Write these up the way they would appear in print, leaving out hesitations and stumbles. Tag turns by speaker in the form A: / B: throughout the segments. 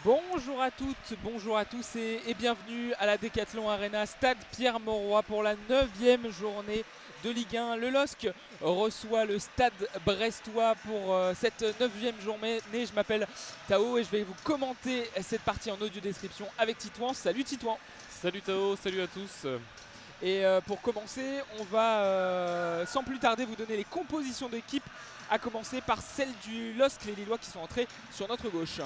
A: Bonjour à toutes, bonjour à tous et bienvenue à la Décathlon Arena, stade Pierre-Mauroy pour la 9e journée de Ligue 1. Le LOSC reçoit le stade brestois pour cette 9e journée. Je m'appelle Tao et je vais vous commenter cette partie en audio description avec Titouan. Salut Titouan.
B: Salut Tao, salut à tous.
A: Et pour commencer, on va sans plus tarder vous donner les compositions d'équipe, à commencer par celle du LOSC, les Lillois qui sont entrés sur notre gauche.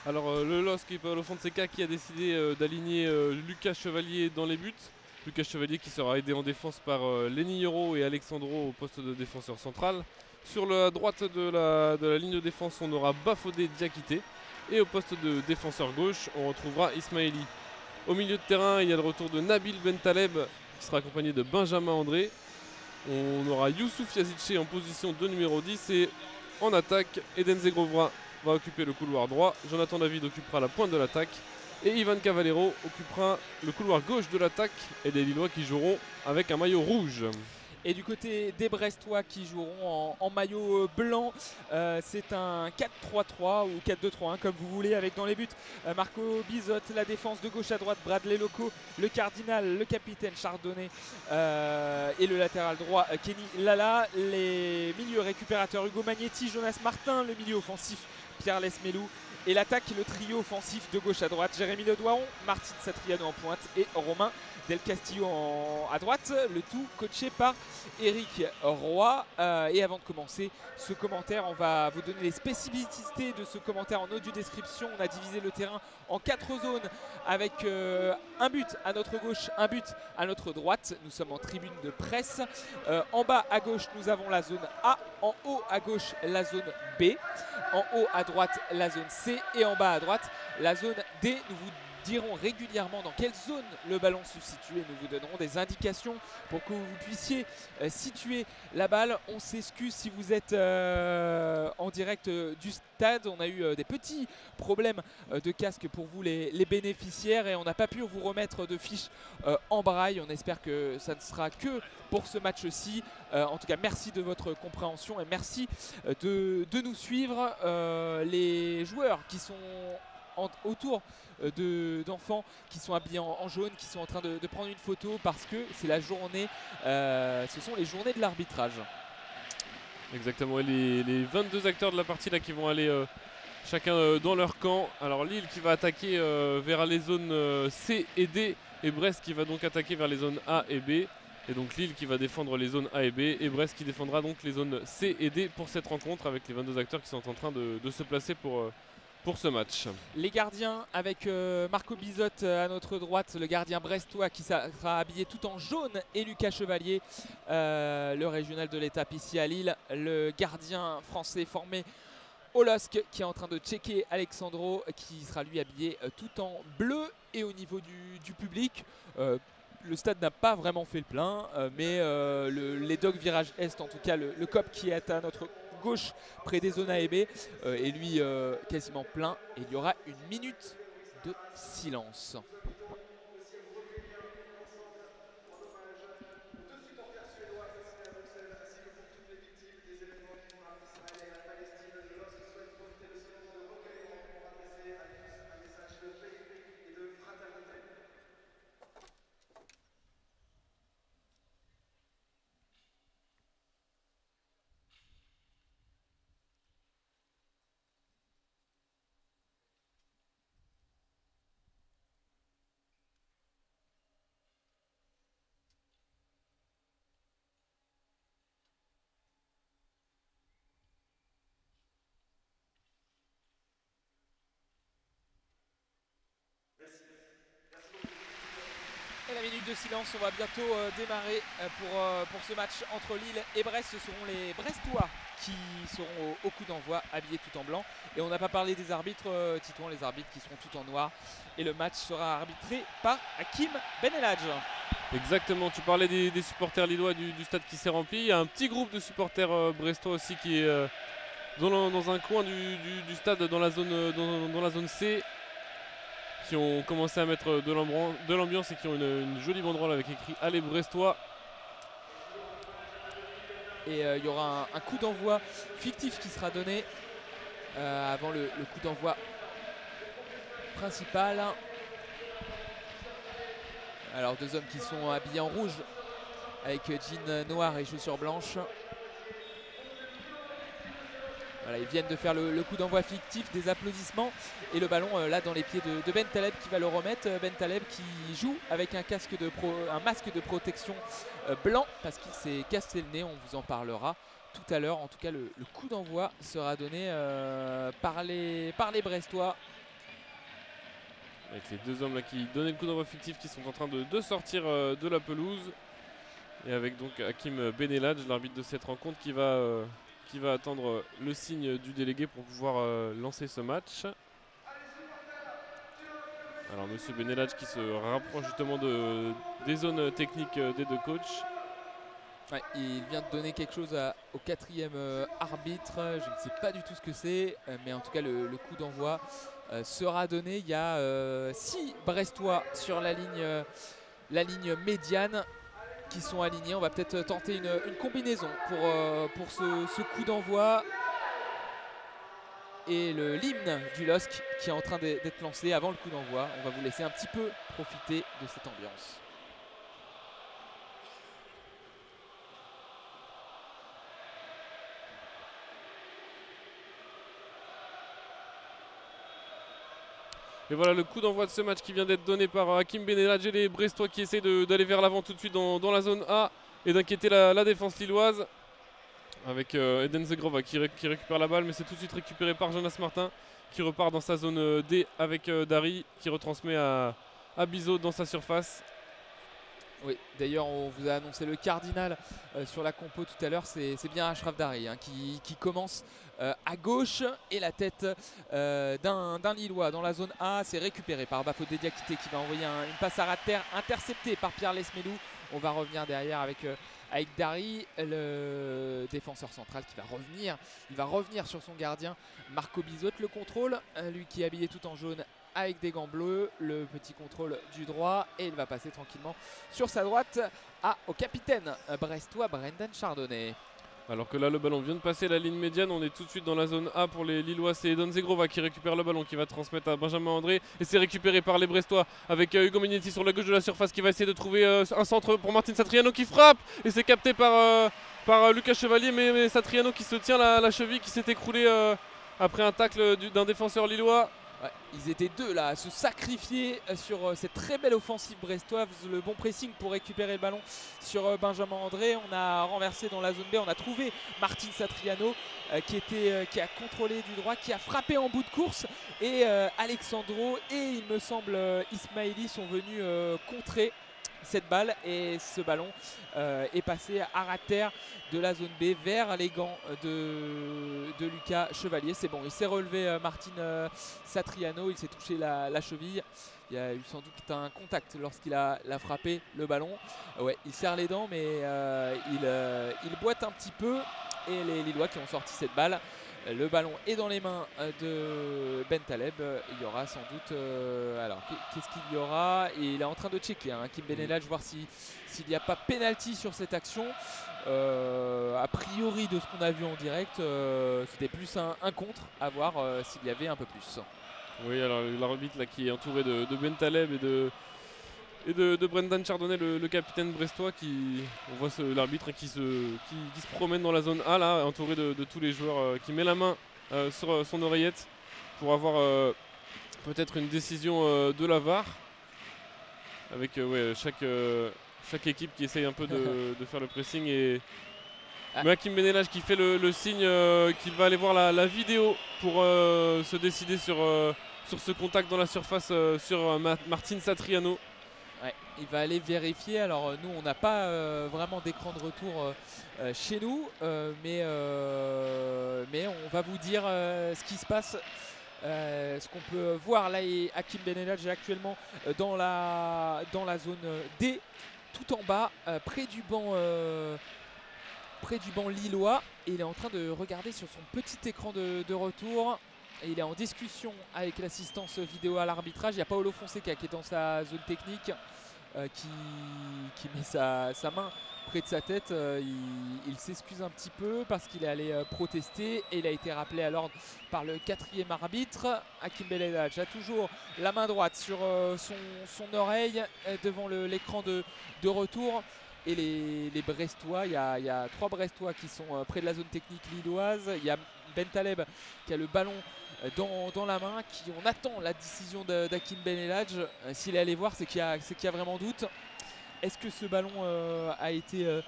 B: Alors le LOSC et Paolo Fonseca qui a décidé d'aligner Lucas Chevalier dans les buts. Lucas Chevalier qui sera aidé en défense par Lenny Yoro et Alexandro au poste de défenseur central. Sur la droite de la ligne de défense, on aura Bafodé Diakité. Et au poste de défenseur gauche, on retrouvera Ismaili. Au milieu de terrain, il y a le retour de Nabil Bentaleb qui sera accompagné de Benjamin André. On aura Youssouf Yazici en position de numéro 10 et en attaque, Eden Zegrovra va occuper le couloir droit, Jonathan David occupera la pointe de l'attaque et Ivan Cavallero occupera le couloir gauche de l'attaque et les Lillois qui joueront avec un maillot rouge.
A: Et du côté des Brestois qui joueront en maillot blanc, c'est un 4-3-3 ou 4-2-3-1 comme vous voulez, avec dans les buts Marco Bizot, la défense de gauche à droite Bradley Loco, le cardinal, le capitaine Chardonnay et le latéral droit Kenny Lala, les milieux récupérateurs Hugo Magnetti, Jonas Martin, le milieu offensif Pierre Lesmelou et l'attaque, le trio offensif de gauche à droite Jérémy Ledouaron, Martin Satriano en pointe et Romain Del Castillo à droite, le tout coaché par Eric Roy. Et avant de commencer ce commentaire, on va vous donner les spécificités de ce commentaire en audio description. On a divisé le terrain en 4 zones avec un but à notre gauche, un but à notre droite. Nous sommes en tribune de presse. En bas à gauche, nous avons la zone A. En haut à gauche, la zone B. En haut à droite, la zone C. Et en bas à droite, la zone D. Nous vous dirons régulièrement dans quelle zone le ballon se situe et nous vous donnerons des indications pour que vous puissiez situer la balle. On s'excuse si vous êtes en direct du stade. On a eu des petits problèmes de casque pour vous les bénéficiaires et on n'a pas pu vous remettre de fiches en braille. On espère que ça ne sera que pour ce match-ci. En tout cas, merci de votre compréhension et merci de nous suivre. Les joueurs qui sont autour d'enfants qui sont habillés en jaune, qui sont en train de prendre une photo parce que c'est la journée, ce sont les journées de l'arbitrage.
B: Exactement, et les 22 acteurs de la partie là qui vont aller chacun dans leur camp. Alors Lille qui va attaquer vers les zones C et D et Brest qui va donc attaquer vers les zones A et B. Et donc Lille qui va défendre les zones A et B et Brest qui défendra donc les zones C et D pour cette rencontre avec les 22 acteurs qui sont en train de se placer pour ce match.
A: Les gardiens avec Marco Bizot à notre droite, le gardien brestois qui sera habillé tout en jaune, et Lucas Chevalier, le régional de l'étape ici à Lille, le gardien français formé au LOSC qui est en train de checker Alexandro qui sera lui habillé tout en bleu. Et au niveau du public, le stade n'a pas vraiment fait le plein, mais les Dogs Virage Est, en tout cas le COP qui est à notre gauche près des zones A et B et lui quasiment plein, et il y aura une minute de silence. Et la minute de silence, on va bientôt démarrer pour ce match entre Lille et Brest. Ce seront les Brestois qui seront au coup d'envoi, habillés tout en blanc. Et on n'a pas parlé des arbitres, Titouan, les arbitres qui seront tout en noir. Et le match sera arbitré par Hakim Benelhadj.
B: Exactement, tu parlais des supporters lillois du stade qui s'est rempli. Il y a un petit groupe de supporters brestois aussi qui est dans un coin du stade, dans la zone C, qui ont commencé à mettre de l'ambiance et qui ont une jolie banderole avec écrit « Allez Brestois ».
A: Et il y aura un coup d'envoi fictif qui sera donné avant le coup d'envoi principal. Alors 2 hommes qui sont habillés en rouge avec jean noir et chaussures blanches. Voilà, ils viennent de faire le coup d'envoi fictif, des applaudissements. Et le ballon là dans les pieds de Ben Taleb qui va le remettre. Ben Taleb qui joue avec un masque de protection blanc parce qu'il s'est cassé le nez, on vous en parlera tout à l'heure. En tout cas le coup d'envoi sera donné par les Brestois.
B: Avec les 2 hommes là qui donnaient le coup d'envoi fictif qui sont en train de sortir de la pelouse. Et avec donc Hakim Beneladj, l'arbitre de cette rencontre, qui va attendre le signe du délégué pour pouvoir lancer ce match. Alors monsieur Beneladj qui se rapproche justement des zones techniques des 2 coachs.
A: Ouais, il vient de donner quelque chose au 4e arbitre. Je ne sais pas du tout ce que c'est, mais en tout cas le coup d'envoi sera donné. Il y a 6 Brestois sur la ligne médiane qui sont alignés. On va peut-être tenter une combinaison pour ce coup d'envoi. Et l'hymne du LOSC qui est en train d'être lancé avant le coup d'envoi. On va vous laisser un petit peu profiter de cette ambiance.
B: Et voilà le coup d'envoi de ce match qui vient d'être donné par Hakim Beneladj et les Brestois qui essaient d'aller vers l'avant tout de suite dans la zone A et d'inquiéter la défense lilloise. Avec Eden Zegrova qui récupère la balle, mais c'est tout de suite récupéré par Jonas Martin qui repart dans sa zone D avec Dari qui retransmet à Bizot dans sa surface.
A: Oui, d'ailleurs on vous a annoncé le cardinal sur la compo tout à l'heure, c'est bien Ashraf Dari qui commence à gauche, et la tête d'un Lillois dans la zone A, c'est récupéré par Bafodé Diakité qui va envoyer une passe à ras de terre interceptée par Pierre Lesmelou. On va revenir derrière avec Dari, le défenseur central qui va revenir. Il va revenir sur son gardien Marco Bizot. Le contrôle, lui qui est habillé tout en jaune avec des gants bleus, le petit contrôle du droit, et il va passer tranquillement sur sa droite au capitaine brestois Brendan Chardonnay.
B: Alors que là le ballon vient de passer la ligne médiane, on est tout de suite dans la zone A pour les Lillois. C'est Eden Zegrova qui récupère le ballon, qui va transmettre à Benjamin André, et c'est récupéré par les Brestois avec Hugo Mignetti sur la gauche de la surface qui va essayer de trouver un centre pour Martin Satriano qui frappe, et c'est capté par Lucas Chevalier, mais Satriano qui se tient la cheville, qui s'est écroulé après un tacle d'un défenseur lillois.
A: Ouais, ils étaient 2 là à se sacrifier sur cette très belle offensive brestoise. Le bon pressing pour récupérer le ballon sur Benjamin André. On a renversé dans la zone B, on a trouvé Martin Satriano qui a contrôlé du droit, qui a frappé en bout de course, et Alexandro et il me semble Ismaili sont venus contrer cette balle, et ce ballon est passé à ras de terre de la zone B vers les gants de Lucas Chevalier. C'est bon, il s'est relevé Martin Satriano, il s'est touché la cheville. Il y a eu sans doute un contact lorsqu'il a frappé le ballon. Ouais, il serre les dents, mais il boite un petit peu, et les Lillois qui ont sorti cette balle. Le ballon est dans les mains de Ben Taleb. Il y aura sans doute... alors, qu'est-ce qu'il y aura? Et il est en train de checker, Hakim Beneladj, voir s'il n'y a pas pénalty sur cette action. A priori, de ce qu'on a vu en direct, c'était plus un contre, à voir s'il y avait un peu plus.
B: Oui, alors l'arbitre là qui est entouré de Ben Taleb et de Brendan Chardonnay, le capitaine brestois, on voit l'arbitre qui se promène dans la zone A là, entouré de tous les joueurs, qui met la main sur son oreillette pour avoir peut-être une décision de la VAR, avec chaque équipe qui essaye un peu de faire le pressing, et Hakim Beneladj qui fait le signe qu'il va aller voir la vidéo pour se décider sur ce contact dans la surface sur Martin Satriano.
A: Ouais, il va aller vérifier. Alors nous on n'a pas vraiment d'écran de retour chez nous, mais on va vous dire ce qui se passe. Ce qu'on peut voir là, est Hakim Beneladj est actuellement dans la zone D, tout en bas, près du banc lillois, et il est en train de regarder sur son petit écran de retour. Et il est en discussion avec l'assistance vidéo à l'arbitrage. Il y a Paolo Fonseca qui est dans sa zone technique. qui met sa main près de sa tête. Il s'excuse un petit peu parce qu'il est allé protester et il a été rappelé à l'ordre par le 4e arbitre. Hakim Benelhadj a toujours la main droite sur son oreille devant l'écran de retour. Et les Brestois, il y a 3 Brestois qui sont près de la zone technique lilloise. Il y a Bentaleb qui a le ballon dans la main, on attend la décision d'Hakim Benelhadj. S'il est allé voir, c'est qu'il y a vraiment doute. Est-ce que ce ballon a été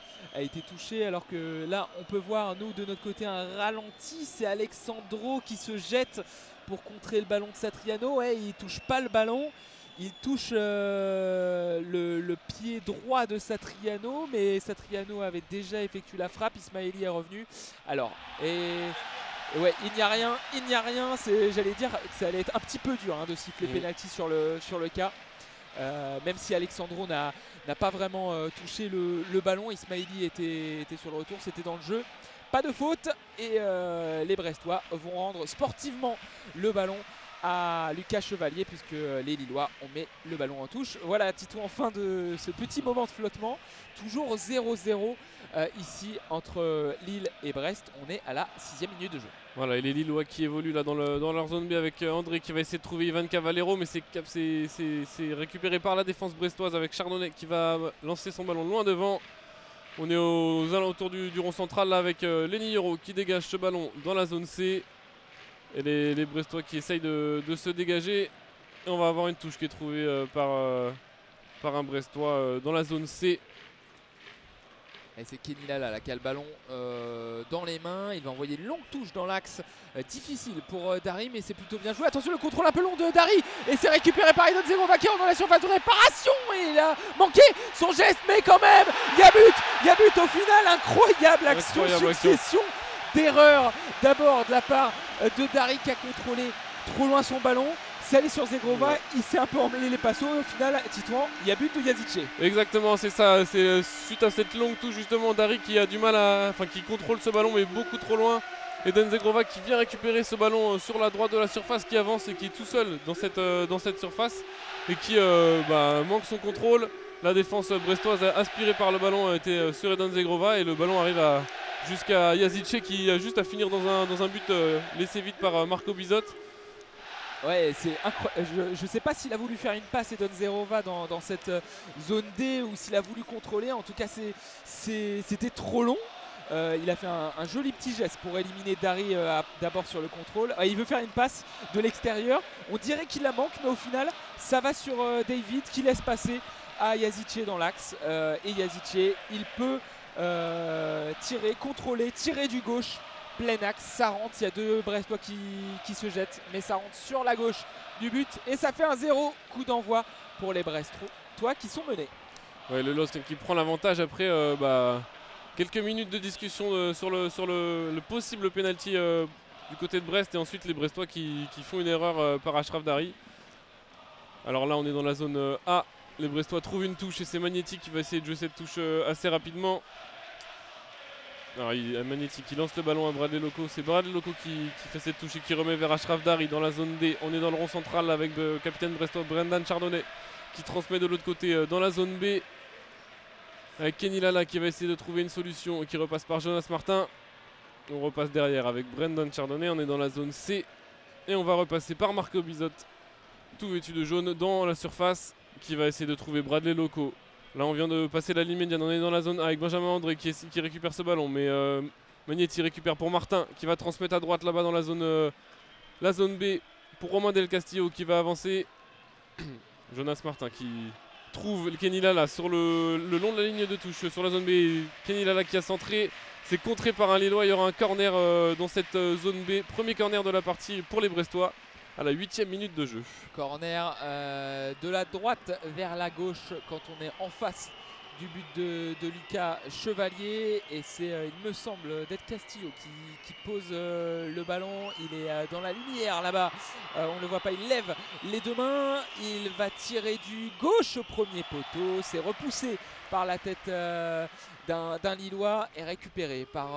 A: touché? Alors que là, on peut voir, nous, de notre côté, un ralenti. C'est Alexandro qui se jette pour contrer le ballon de Satriano. Ouais, il ne touche pas le ballon. Il touche le pied droit de Satriano. Mais Satriano avait déjà effectué la frappe. Ismaili est revenu. Alors, ouais, il n'y a rien. J'allais dire que ça allait être un petit peu dur de siffler penalty sur le cas. Même si Alexandro n'a pas vraiment touché le ballon, Ismaili était sur le retour, c'était dans le jeu. Pas de faute et les Brestois vont rendre sportivement le ballon à Lucas Chevalier puisque les Lillois ont mis le ballon en touche. Voilà Tito, en fin de ce petit moment de flottement, toujours 0-0 ici entre Lille et Brest. On est à la 6e minute de jeu.
B: Voilà, et les Lillois qui évoluent là dans leur zone B avec André qui va essayer de trouver Ivan Cavallero, mais c'est récupéré par la défense brestoise avec Chardonnay qui va lancer son ballon loin devant. On est aux alentours du rond central là avec Lenny Yoro qui dégage ce ballon dans la zone C. Et les Brestois qui essayent de se dégager. Et on va avoir une touche qui est trouvée par un Brestois dans la zone C.
A: Et c'est Kenny Lala qui a le ballon dans les mains. Il va envoyer une longue touche dans l'axe. Difficile pour Dari, mais c'est plutôt bien joué. Attention, le contrôle un peu long de Dari. Et c'est récupéré par Edon Zegrova qui est dans la surface de réparation. Et il a manqué son geste, mais quand même, il y a but au final. Incroyable action, succession d'erreurs. D'abord de la part de Dari qui a contrôlé trop loin son ballon. C'est allé sur Zegrova, il s'est un peu emmêlé les passos. Au final, Titouan, il y a but de Yazice.
B: Exactement, c'est ça. C'est suite à cette longue touche justement Dari qui a du mal qui contrôle ce ballon mais beaucoup trop loin. Et Dan Zegrova qui vient récupérer ce ballon sur la droite de la surface, qui avance et qui est tout seul dans cette surface et qui manque son contrôle. La défense brestoise aspirée par le ballon était sur Dan Zegrova et le ballon arrive jusqu'à Yazice qui a juste à finir dans un but laissé vite par Marco Bizot.
A: Ouais, c'est incroyable. Je ne sais pas s'il a voulu faire une passe Edon Zegrova dans cette zone D ou s'il a voulu contrôler. En tout cas, c'était trop long. Il a fait un joli petit geste pour éliminer Dari d'abord sur le contrôle. Il veut faire une passe de l'extérieur. On dirait qu'il la manque, mais au final, ça va sur David qui laisse passer à Yazice dans l'axe. Et Yazice, il peut contrôler, tirer du gauche. Plein axe, ça rentre, il y a 2 Brestois qui se jettent, mais ça rentre sur la gauche du but et ça fait un 0, coup d'envoi pour les Brestois qui sont menés.
B: Ouais, le LOSC qui prend l'avantage après quelques minutes de discussion sur le possible penalty du côté de Brest et ensuite les Brestois qui font une erreur par Achraf Dari. Alors là on est dans la zone A, les Brestois trouvent une touche et c'est Magnéti qui va essayer de jouer cette touche assez rapidement. Alors Magnéti qui lance le ballon à Bradley Loco, c'est Bradley Loco qui fait cette touche et qui remet vers Achraf Dari dans la zone D. On est dans le rond central avec le capitaine brestois Brendan Chardonnay qui transmet de l'autre côté dans la zone B avec Kenny Lala qui va essayer de trouver une solution et qui repasse par Jonas Martin. On repasse derrière avec Brendan Chardonnay, on est dans la zone C et on va repasser par Marco Bizot tout vêtu de jaune dans la surface qui va essayer de trouver Bradley Loco. Là on vient de passer la ligne médiane, on est dans la zone A avec Benjamin André qui récupère ce ballon, mais Magnéti récupère pour Martin qui va transmettre à droite là-bas dans la zone B pour Romain Del Castillo qui va avancer. Jonas Martin qui trouve Kenny Lala sur le long de la ligne de touche sur la zone B. Kenny Lala qui a centré, c'est contré par un Lillois, il y aura un corner dans cette zone B, premier corner de la partie pour les Brestois. À la 8e minute de jeu.
A: Corner de la droite vers la gauche quand on est en face du but de Lucas Chevalier. Et c'est, il me semble, Del Castillo qui pose le ballon. Il est dans la lumière là-bas. On ne le voit pas, il lève les 2 mains. Il va tirer du gauche au premier poteau. C'est repoussé par la tête d'un Lillois et récupéré par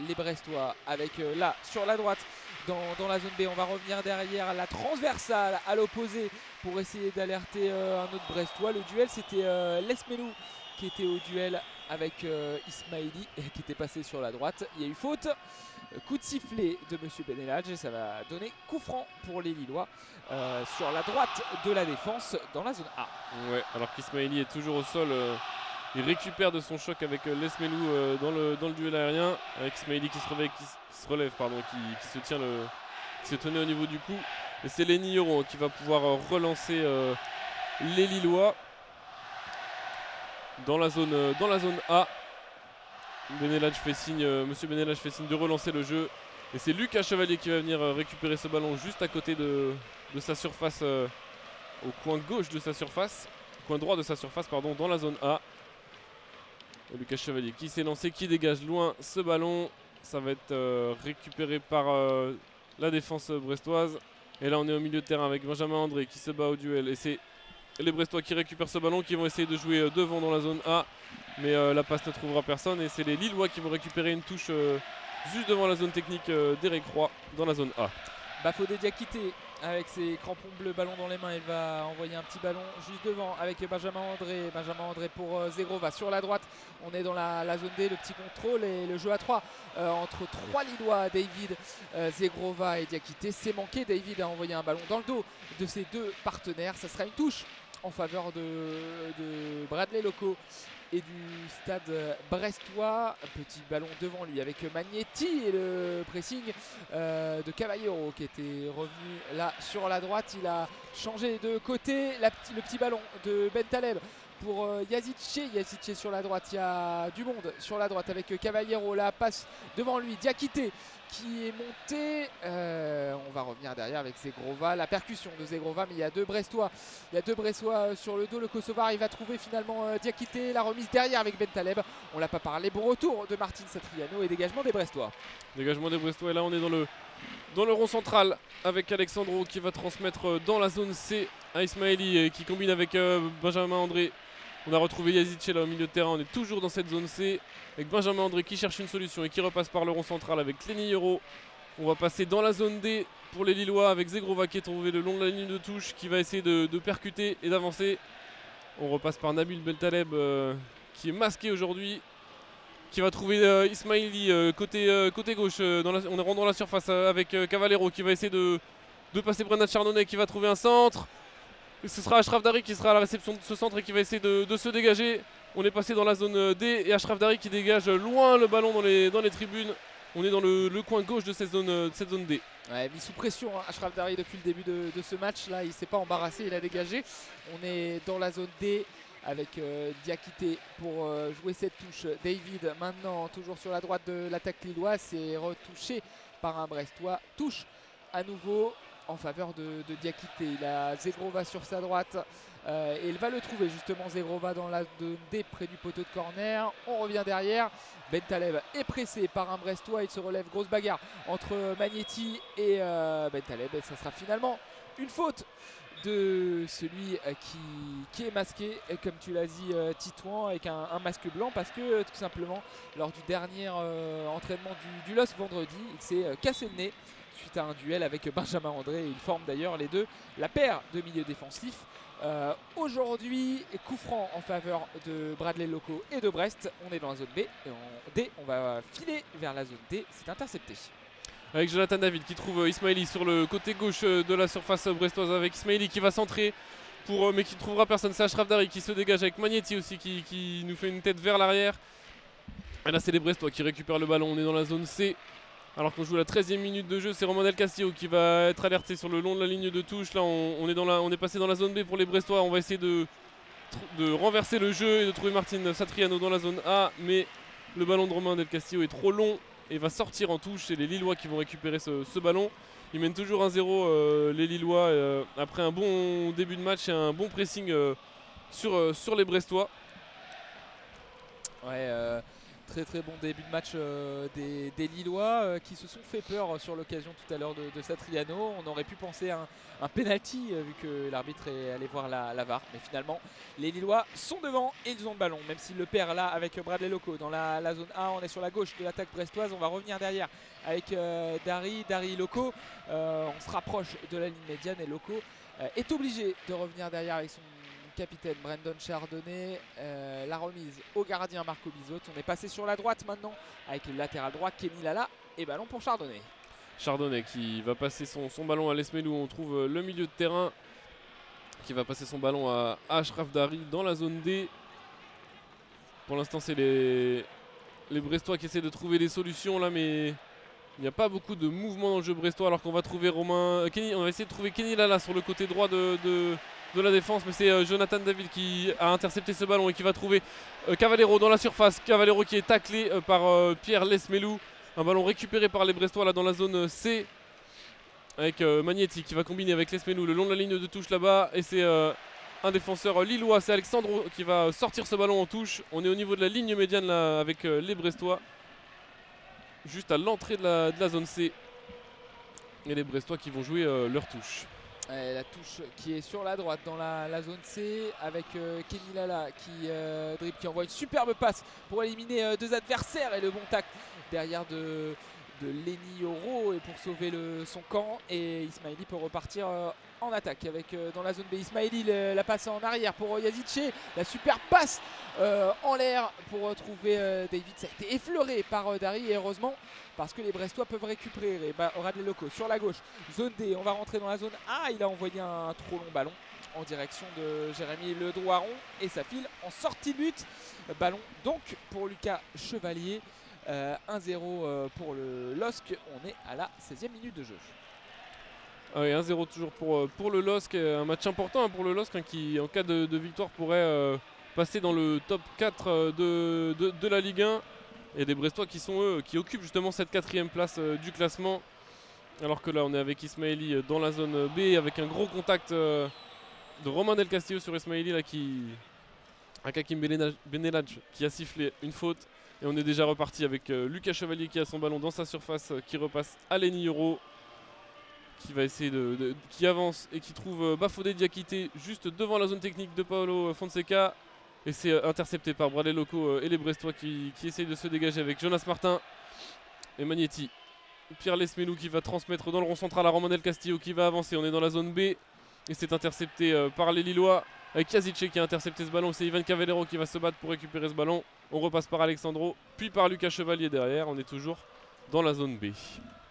A: les Brestois. Avec là, sur la droite, dans la zone B. On va revenir derrière la transversale à l'opposé pour essayer d'alerter un autre Brestois. Le duel, c'était Lesmelou qui était au duel avec Ismaili qui était passé sur la droite. Il y a eu faute. Coup de sifflet de Monsieur Benelage et ça va donner coup franc pour les Lillois sur la droite de la défense dans la zone A.
B: Ouais, alors qu'Ismaili est toujours au sol. Il récupère de son choc avec Lesmelou dans le duel aérien. Avec Ismaili qui se relève, qui se tient qui se tenait au niveau du cou. Et c'est Lenny Yoro qui va pouvoir relancer les Lillois dans la zone A. Monsieur Benelage fait signe de relancer le jeu. Et c'est Lucas Chevalier qui va venir récupérer ce ballon juste à côté de sa surface, au coin gauche de sa surface, coin droit de sa surface, pardon, dans la zone A. Et Lucas Chevalier qui s'est lancé, qui dégage loin ce ballon. Ça va être récupéré par la défense brestoise. Et là on est au milieu de terrain avec Benjamin André qui se bat au duel. Et c'est les Brestois qui récupèrent ce ballon, qui vont essayer de jouer devant dans la zone A. Mais la passe ne trouvera personne et c'est les Lillois qui vont récupérer une touche juste devant la zone technique d'Eric Roy dans la zone A.
A: Bafodé Diakité avec ses crampons bleus, ballon dans les mains, il va envoyer un petit ballon juste devant avec Benjamin André. Benjamin André pour Zegrova sur la droite. On est dans la zone D, le petit contrôle et le jeu à 3 entre 3 Lillois, David, Zegrova et Diakité. C'est manqué, David a envoyé un ballon dans le dos de ses deux partenaires. Ça sera une touche en faveur de Bradley Loco et du stade brestois. Petit ballon devant lui avec Magnetti et le pressing de Cavallero qui était revenu là sur la droite. Il a changé de côté. Le petit ballon de Bentaleb pour Yazice sur la droite. Il y a du monde sur la droite avec Cavallero. La passe devant lui, Diakité qui est monté. On va revenir derrière avec Zegrova. La percussion de Zegrova, mais il y a deux Brestois. Il y a deux Brestois sur le dos. Le Kosovar, il va trouver finalement Diakité. La remise derrière avec Bentaleb. On l'a pas parlé. Bon retour de Martin Satriano et dégagement des Brestois.
B: Dégagement des Brestois. Et là, on est dans le rond central avec Alexandro qui va transmettre dans la zone C à Ismaili qui combine avec Benjamin André. On a retrouvé Yazice là au milieu de terrain. On est toujours dans cette zone C avec Benjamin André qui cherche une solution et qui repasse par le rond central avec Lenny Yoro. On va passer dans la zone D pour les Lillois avec Zegrova qui est trouvé le long de la ligne de touche, qui va essayer de percuter et d'avancer. On repasse par Nabil Beltaleb qui est masqué aujourd'hui, qui va trouver Ismaili côté gauche. On rentre dans la surface avec Cavallero qui va essayer de passer Brennan Chardonnay qui va trouver un centre. Et ce sera Ashraf Dari qui sera à la réception de ce centre et qui va essayer de se dégager. On est passé dans la zone D et Ashraf Dari qui dégage loin le ballon dans les tribunes. On est dans le coin gauche de cette zone D.
A: Ouais, mis sous pression hein, Ashraf Dari depuis le début de ce match. Là, il ne s'est pas embarrassé, il a dégagé. On est dans la zone D avec Diakité pour jouer cette touche. David maintenant toujours sur la droite de l'attaque lilloise. C'est retouché par un Brestois. Touche à nouveau en faveur de Diakité. Il a Zegrova sur sa droite et il va le trouver justement, Zegrova dans la zone D près du poteau de corner. On revient derrière. Bentaleb est pressé par un Brestois. Il se relève, grosse bagarre entre Magnetti et Bentaleb. Et ça sera finalement une faute de celui qui est masqué, comme tu l'as dit Titouan, avec un masque blanc, parce que tout simplement lors du dernier entraînement du LOS vendredi, il s'est cassé le nez suite à un duel avec Benjamin André. Ils forment d'ailleurs les deux la paire de milieux défensifs. Aujourd'hui, coup franc en faveur de Bradley Loco et de Brest. On est dans la zone B et en D, on va filer vers la zone D. C'est intercepté.
B: Avec Jonathan David qui trouve Ismaili sur le côté gauche de la surface brestoise, avec Ismaili qui va centrer mais qui ne trouvera personne. C'est Ashraf Dari qui se dégage avec Magnetti aussi qui nous fait une tête vers l'arrière. Et là c'est les Brestois qui récupèrent le ballon. On est dans la zone C. Alors qu'on joue la 13e minute de jeu, c'est Romain Del Castillo qui va être alerté sur le long de la ligne de touche. Là on est passé dans la zone B pour les Brestois. On va essayer de renverser le jeu et de trouver Martin Satriano dans la zone A. Mais le ballon de Romain Del Castillo est trop long et va sortir en touche. C'est les Lillois qui vont récupérer ce ballon. Ils mènent toujours 1-0 les Lillois après un bon début de match et un bon pressing sur les Brestois.
A: Ouais, Très bon début de match des Lillois qui se sont fait peur sur l'occasion tout à l'heure de Satriano. On aurait pu penser à un penalty vu que l'arbitre est allé voir la VAR. Mais finalement, les Lillois sont devant et ils ont le ballon. Même s'ils le perdent là avec Bradley Loco dans la zone A. On est sur la gauche de l'attaque brestoise. On va revenir derrière avec Dari Loco. On se rapproche de la ligne médiane et Loco est obligé de revenir derrière avec son capitaine Brendan Chardonnay. La remise au gardien Marco Bizot. On est passé sur la droite maintenant avec le latéral droit Kenny Lala et ballon pour Chardonnay.
B: Chardonnay qui va passer son ballon à Lesmelou. On trouve le milieu de terrain qui va passer son ballon à Ashraf Dari dans la zone D. Pour l'instant c'est les Brestois qui essaient de trouver des solutions là, mais il n'y a pas beaucoup de mouvement dans le jeu brestois, alors qu'on va trouver on va essayer de trouver Kenny Lala sur le côté droit de la défense, mais c'est Jonathan David qui a intercepté ce ballon et qui va trouver Cavallero dans la surface. Cavallero qui est taclé par Pierre Lesmelou. Un ballon récupéré par les Brestois là dans la zone C avec Magnetti qui va combiner avec Lesmelou le long de la ligne de touche là-bas, et c'est un défenseur lillois, c'est Alexandro qui va sortir ce ballon en touche. On est au niveau de la ligne médiane là avec les Brestois, juste à l'entrée de la zone C, et les Brestois qui vont jouer leur touche.
A: La touche qui est sur la droite dans la zone C avec Kenny Lala qui dribble, qui envoie une superbe passe pour éliminer deux adversaires, et le bon tacle derrière de Lenny Yoro et pour sauver son camp, et Ismaili peut repartir en attaque avec dans la zone B. Ismaili la passe en arrière pour Yazice, la super passe en l'air pour trouver David. Ça a été effleuré par Dari, et heureusement parce que les Brestois peuvent récupérer. Bradley Loco sur la gauche, zone D, on va rentrer dans la zone A. Il a envoyé un trop long ballon en direction de Jérémy Ledroiron et ça file en sortie de but. Ballon donc pour Lucas Chevalier. 1-0 pour le LOSC. On est à la 16e minute de jeu.
B: Ah oui, 1-0 toujours pour le LOSC. Un match important pour le LOSC qui, en cas de victoire, pourrait passer dans le top 4 de la Ligue 1. Et des Brestois qui sont eux, qui occupent justement cette 4e place du classement. Alors que là on est avec Ismaili dans la zone B, avec un gros contact de Romain Del Castillo sur Ismaili là, Hakim Benelaj qui a sifflé une faute. Et on est déjà reparti avec Lucas Chevalier qui a son ballon dans sa surface, qui repasse à Lenny Yoro, qui va essayer qui avance et qui trouve Bafodé Diakité juste devant la zone technique de Paolo Fonseca. Et c'est intercepté par Bradley Loco et les Brestois qui essayent de se dégager avec Jonas Martin et Magnetti. Pierre Lesmelou qui va transmettre dans le rond central à Romain Del Castillo qui va avancer. On est dans la zone B et c'est intercepté par les Lillois avec Yazice qui a intercepté ce ballon. C'est Ivan Cavallero qui va se battre pour récupérer ce ballon. On repasse par Alexandro, puis par Lucas Chevalier derrière. On est toujours dans la zone B.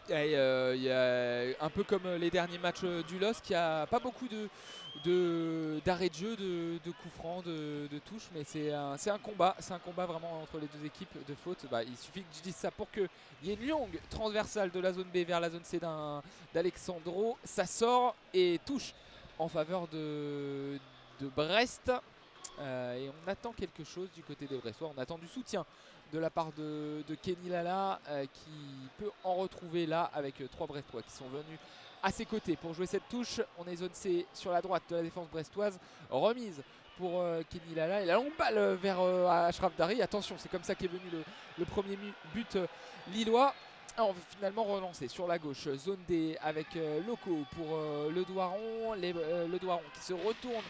A: Il y a un peu comme les derniers matchs du LOSC, il n'y a pas beaucoup d'arrêt de jeu, de coups francs, de touches, mais c'est un combat vraiment entre les deux équipes de faute. Il suffit que je dise ça pour qu'il y ait une longue transversale de la zone B vers la zone C d'Alexandro. Ça sort et touche en faveur de Brest. Et on attend quelque chose du côté des Brestois. On attend du soutien de la part de Kenny Lala qui peut en retrouver là avec 3 Brestois qui sont venus à ses côtés pour jouer cette touche. On est zone C sur la droite de la défense brestoise. Remise pour Kenny Lala et la longue balle vers Ashraf Dari. Attention, c'est comme ça qu'est venu le premier but lillois. On va finalement relancer sur la gauche, zone D avec Loco pour Ledroiron. Ledroiron qui se retourne,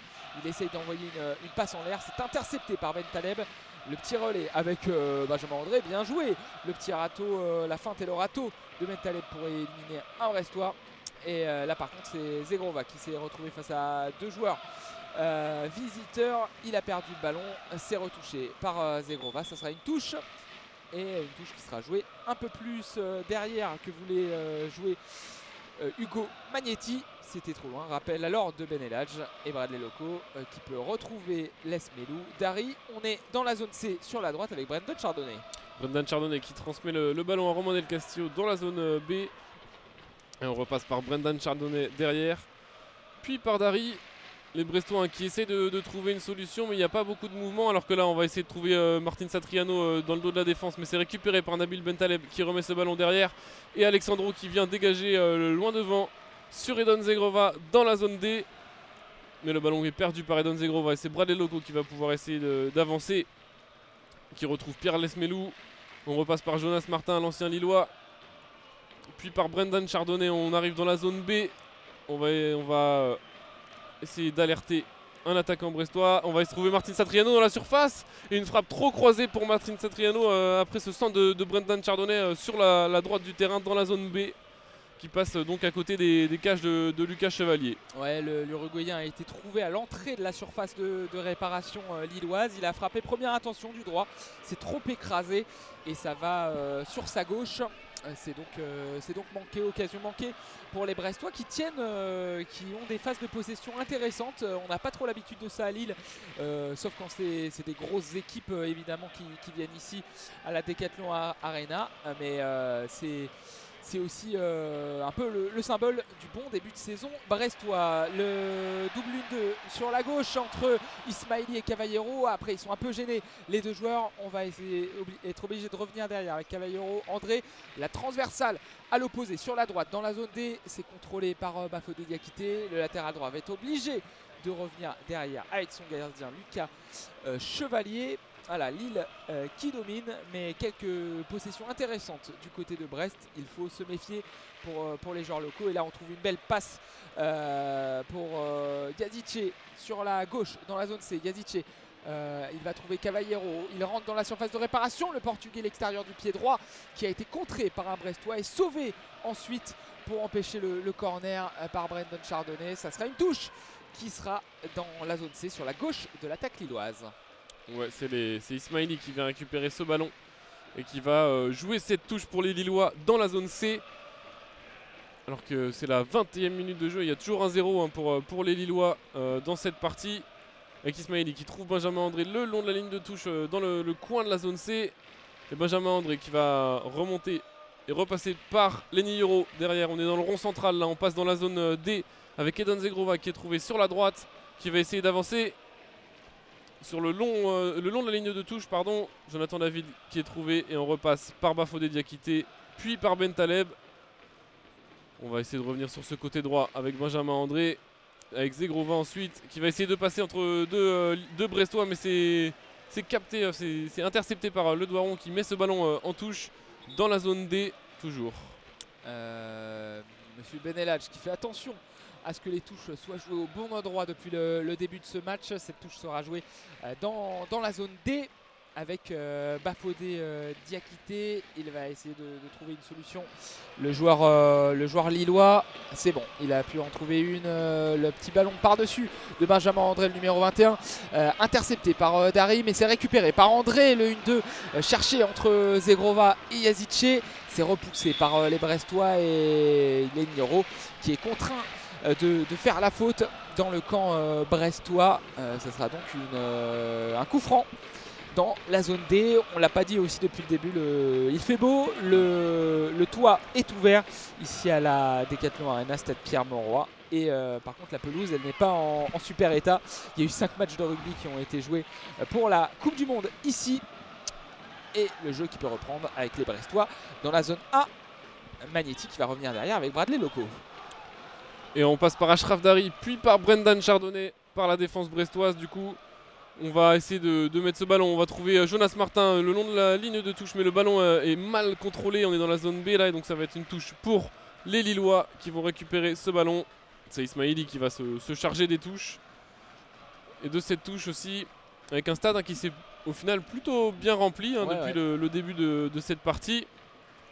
A: il essaye d'envoyer une passe en l'air, c'est intercepté par Ben Taleb. Le petit relais avec Benjamin André, bien joué. Le petit râteau, la feinte et le râteau de Ben Taleb pour éliminer un Brestois. Et là par contre c'est Zegrova qui s'est retrouvé face à 2 joueurs visiteurs. Il a perdu le ballon, c'est retouché par Zegrova, ça sera une touche. Et une touche qui sera jouée un peu plus derrière que voulait jouer Hugo Magnetti. C'était trop loin. Rappel alors de Benelage et Bradley Loco qui peut retrouver Lesmelou. Dari, on est dans la zone C sur la droite avec Brendan Chardonnay.
B: Brendan Chardonnay qui transmet le ballon à Romain Del Castillo dans la zone B. Et on repasse par Brendan Chardonnay derrière. Puis par Dari. Les Brestois qui essaient de trouver une solution, mais il n'y a pas beaucoup de mouvement. Alors que là, on va essayer de trouver Martin Satriano dans le dos de la défense, mais c'est récupéré par Nabil Bentaleb qui remet ce ballon derrière. Et Alexandro qui vient dégager loin devant sur Edon Zegrova dans la zone D. Mais le ballon est perdu par Edon Zegrova et c'est Bradley Loco qui va pouvoir essayer d'avancer. Qui retrouve Pierre Lesmelou. On repasse par Jonas Martin, l'ancien Lillois. Puis par Brendan Chardonnay, on arrive dans la zone B. On va essayer d'alerter un attaquant brestois. On va y trouver Martin Satriano dans la surface. Et une frappe trop croisée pour Martin Satriano après ce centre de Brendan Chardonnay sur la droite du terrain dans la zone B. Qui passe donc à côté des cages de Lucas Chevalier.
A: Ouais, l'Uruguayen a été trouvé à l'entrée de la surface de réparation lilloise. Il a frappé première intention du droit. C'est trop écrasé et ça va sur sa gauche. C'est donc manqué, occasion manquée pour les Brestois qui tiennent, qui ont des phases de possession intéressantes. On n'a pas trop l'habitude de ça à Lille, sauf quand c'est des grosses équipes évidemment qui viennent ici à la Decathlon Arena. Mais c'est aussi un peu le symbole du bon début de saison brestois. Le double 1-2 sur la gauche entre Ismaili et Cavallero. Après ils sont un peu gênés les deux joueurs. On va être obligé de revenir derrière avec Cavallero, André. La transversale à l'opposé sur la droite dans la zone D. C'est contrôlé par Bafodé Diakité. Le latéral droit va être obligé de revenir derrière avec son gardien Lucas Chevalier. Voilà, Lille qui domine, mais quelques possessions intéressantes du côté de Brest. Il faut se méfier pour les joueurs locaux. Et là, on trouve une belle passe pour Yazice sur la gauche dans la zone C. Yazice, il va trouver Cavallero. Il rentre dans la surface de réparation. Le Portugais, l'extérieur du pied droit, qui a été contré par un Brestois et sauvé ensuite pour empêcher le corner par Brendan Chardonnay. Ça sera une touche qui sera dans la zone C sur la gauche de l'attaque lilloise.
B: Ouais, c'est Ismaili qui vient récupérer ce ballon et qui va jouer cette touche pour les Lillois dans la zone C. Alors que c'est la 21e minute de jeu, il y a toujours 1-0 pour les Lillois dans cette partie. Avec Ismaili qui trouve Benjamin André le long de la ligne de touche dans le coin de la zone C. Et Benjamin André qui va remonter et repasser par Lenny Euro derrière. On est dans le rond central, là on passe dans la zone D avec Eden Zegrova qui est trouvé sur la droite, qui va essayer d'avancer sur le long de la ligne de touche, pardon. Jonathan David qui est trouvé et on repasse par Bafodé Diakité, puis par Ben Taleb. On va essayer de revenir sur ce côté droit avec Benjamin André, avec Zegrova ensuite, qui va essayer de passer entre deux Brestois, mais c'est capté, c'est intercepté par Le Doiron qui met ce ballon en touche dans la zone D, toujours.
A: Monsieur Benelage qui fait attention à ce que les touches soient jouées au bon endroit depuis le début de ce match. Cette touche sera jouée dans la zone D avec Bafodé Diakité. Il va essayer de trouver une solution. Le joueur lillois, c'est bon, il a pu en trouver une. Le petit ballon par-dessus de Benjamin André, le numéro 21, intercepté par Dari, mais c'est récupéré par André. Le 1-2 cherché entre Zegrova et Yazice. C'est repoussé par les Brestois et Lenny qui est contraint de faire la faute dans le camp brestois. Ça sera donc un coup franc dans la zone D. On ne l'a pas dit aussi depuis le début, il fait beau, le toit est ouvert ici à la Decathlon Arena, stade Pierre-Mauroy. Et par contre la pelouse elle n'est pas en super état. Il y a eu 5 matchs de rugby qui ont été joués pour la Coupe du Monde ici. Et le jeu qui peut reprendre avec les Brestois dans la zone A. Magnétique qui va revenir derrière avec Bradley Loco.
B: Et on passe par Ashraf Dari, puis par Brendan Chardonnay, par la défense brestoise. Du coup, on va essayer de mettre ce ballon. On va trouver Jonas Martin le long de la ligne de touche, mais le ballon est mal contrôlé. On est dans la zone B là, et donc ça va être une touche pour les Lillois qui vont récupérer ce ballon. C'est Ismaili qui va se charger des touches. Et de cette touche aussi, avec un stade qui s'est au final plutôt bien rempli depuis le début de cette partie.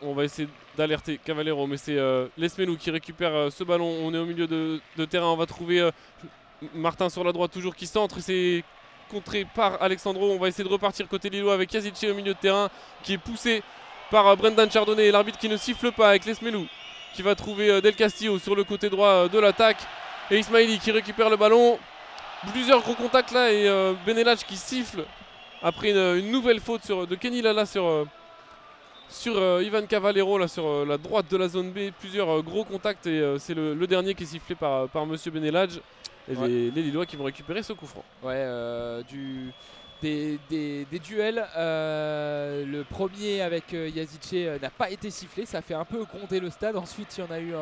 B: On va essayer d'alerter Cavallero, mais c'est Lesmelou qui récupère ce ballon. On est au milieu de terrain. On va trouver Martin sur la droite toujours qui centre. C'est contré par Alexandro. On va essayer de repartir côté Lillois avec Yazice au milieu de terrain qui est poussé par Brendan Chardonnay. L'arbitre qui ne siffle pas avec Lesmelou qui va trouver Del Castillo sur le côté droit de l'attaque. Et Ismaili qui récupère le ballon. Plusieurs gros contacts là et Benelage qui siffle après une nouvelle faute de Kenny Lala sur Ivan Cavallero là, sur la droite de la zone B. Plusieurs gros contacts et c'est le dernier qui est sifflé par Monsieur Benelage. Et les Lillois qui vont récupérer ce coup franc.
A: Ouais, des duels. Le premier avec Yazice n'a pas été sifflé. Ça fait un peu gronder le stade. Ensuite, il y en a eu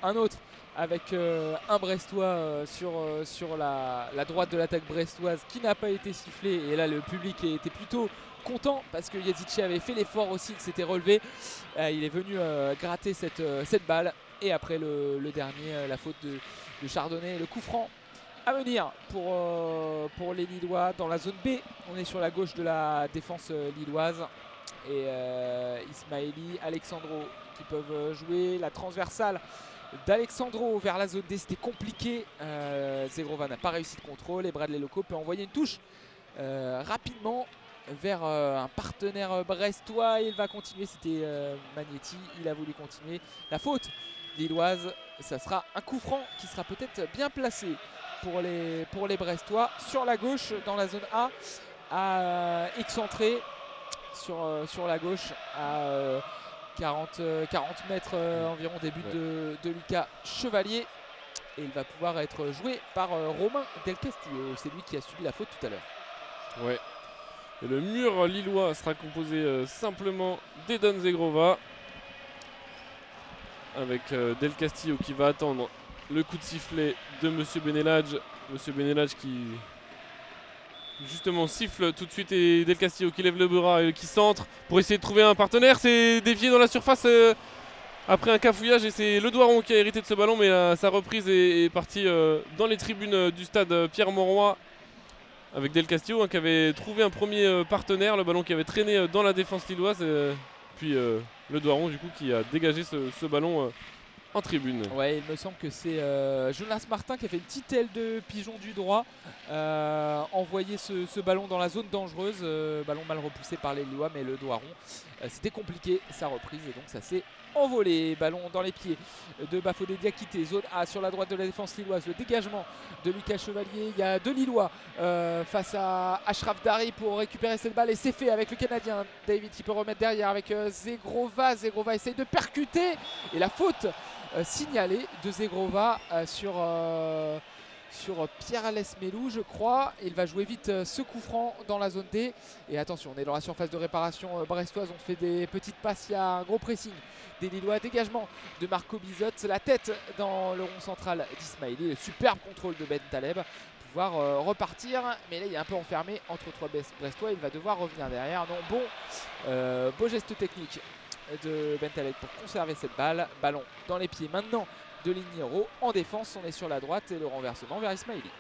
A: un autre avec un Brestois sur la droite de l'attaque brestoise qui n'a pas été sifflé. Et là le public était plutôt content parce que Yazice avait fait l'effort aussi, il s'était relevé. Il est venu gratter cette balle. Et après le dernier, la faute de Chardonnay, le coup franc à venir pour les Lillois dans la zone B. On est sur la gauche de la défense lilloise. Et Ismaili, Alexandro qui peuvent jouer la transversale d'Alexandro vers la zone D. C'était compliqué. Zegrova n'a pas réussi le contrôle et Bradley Loco peut envoyer une touche rapidement vers un partenaire brestois. Il va continuer, c'était Magnetti, il a voulu continuer. La faute lilloise, ça sera un coup franc qui sera peut-être bien placé pour les Brestois sur la gauche dans la zone A, à excentrer sur la gauche à 40 mètres environ des buts de Lucas Chevalier. Et il va pouvoir être joué par Romain Del Castillo. C'est lui qui a subi la faute tout à l'heure.
B: Ouais. Et le mur lillois sera composé simplement d'Edon Zegrova, avec Del Castillo qui va attendre le coup de sifflet de Monsieur Benelage. Monsieur Benelage qui justement siffle tout de suite, et Del Castillo qui lève le bras et qui centre pour essayer de trouver un partenaire. C'est dévié dans la surface après un cafouillage, et c'est le Doiron qui a hérité de ce ballon, mais sa reprise est partie dans les tribunes du stade Pierre-Mauroy, avec Del Castillo qui avait trouvé un premier partenaire, le ballon qui avait traîné dans la défense lilloise, puis le Doiron du coup qui a dégagé ce ballon en tribune.
A: Ouais, il me semble que c'est Jonas Martin qui a fait une petite aile de pigeon du droit, envoyé ce ballon dans la zone dangereuse, ballon mal repoussé par les Lillois, mais le Doiron, c'était compliqué sa reprise et donc ça s'est envolé. Ballon dans les pieds de Bafodé Diakité, zone A sur la droite de la défense lilloise, le dégagement de Lucas Chevalier. Il y a deux Lillois face à Ashraf Dari pour récupérer cette balle, et c'est fait avec le Canadien David qui peut remettre derrière avec Zegrova. Zegrova essaye de percuter et la faute signalée de Zegrova sur Pierre Lesmelou, je crois. Il va jouer vite ce coup franc dans la zone D. Et attention, on est dans la surface de réparation brestoise. On fait des petites passes. Il y a un gros pressing des Lillois. Dégagement de Marco Bizot. La tête dans le rond central d'Ismaili. Le superbe contrôle de Ben Taleb. Pouvoir repartir. Mais là, il est un peu enfermé entre trois Brestois. Il va devoir revenir derrière. Non, bon, beau geste technique de Ben Taleb pour conserver cette balle. Ballon dans les pieds maintenant de Lignero en défense. On est sur la droite et le renversement vers Ismaili.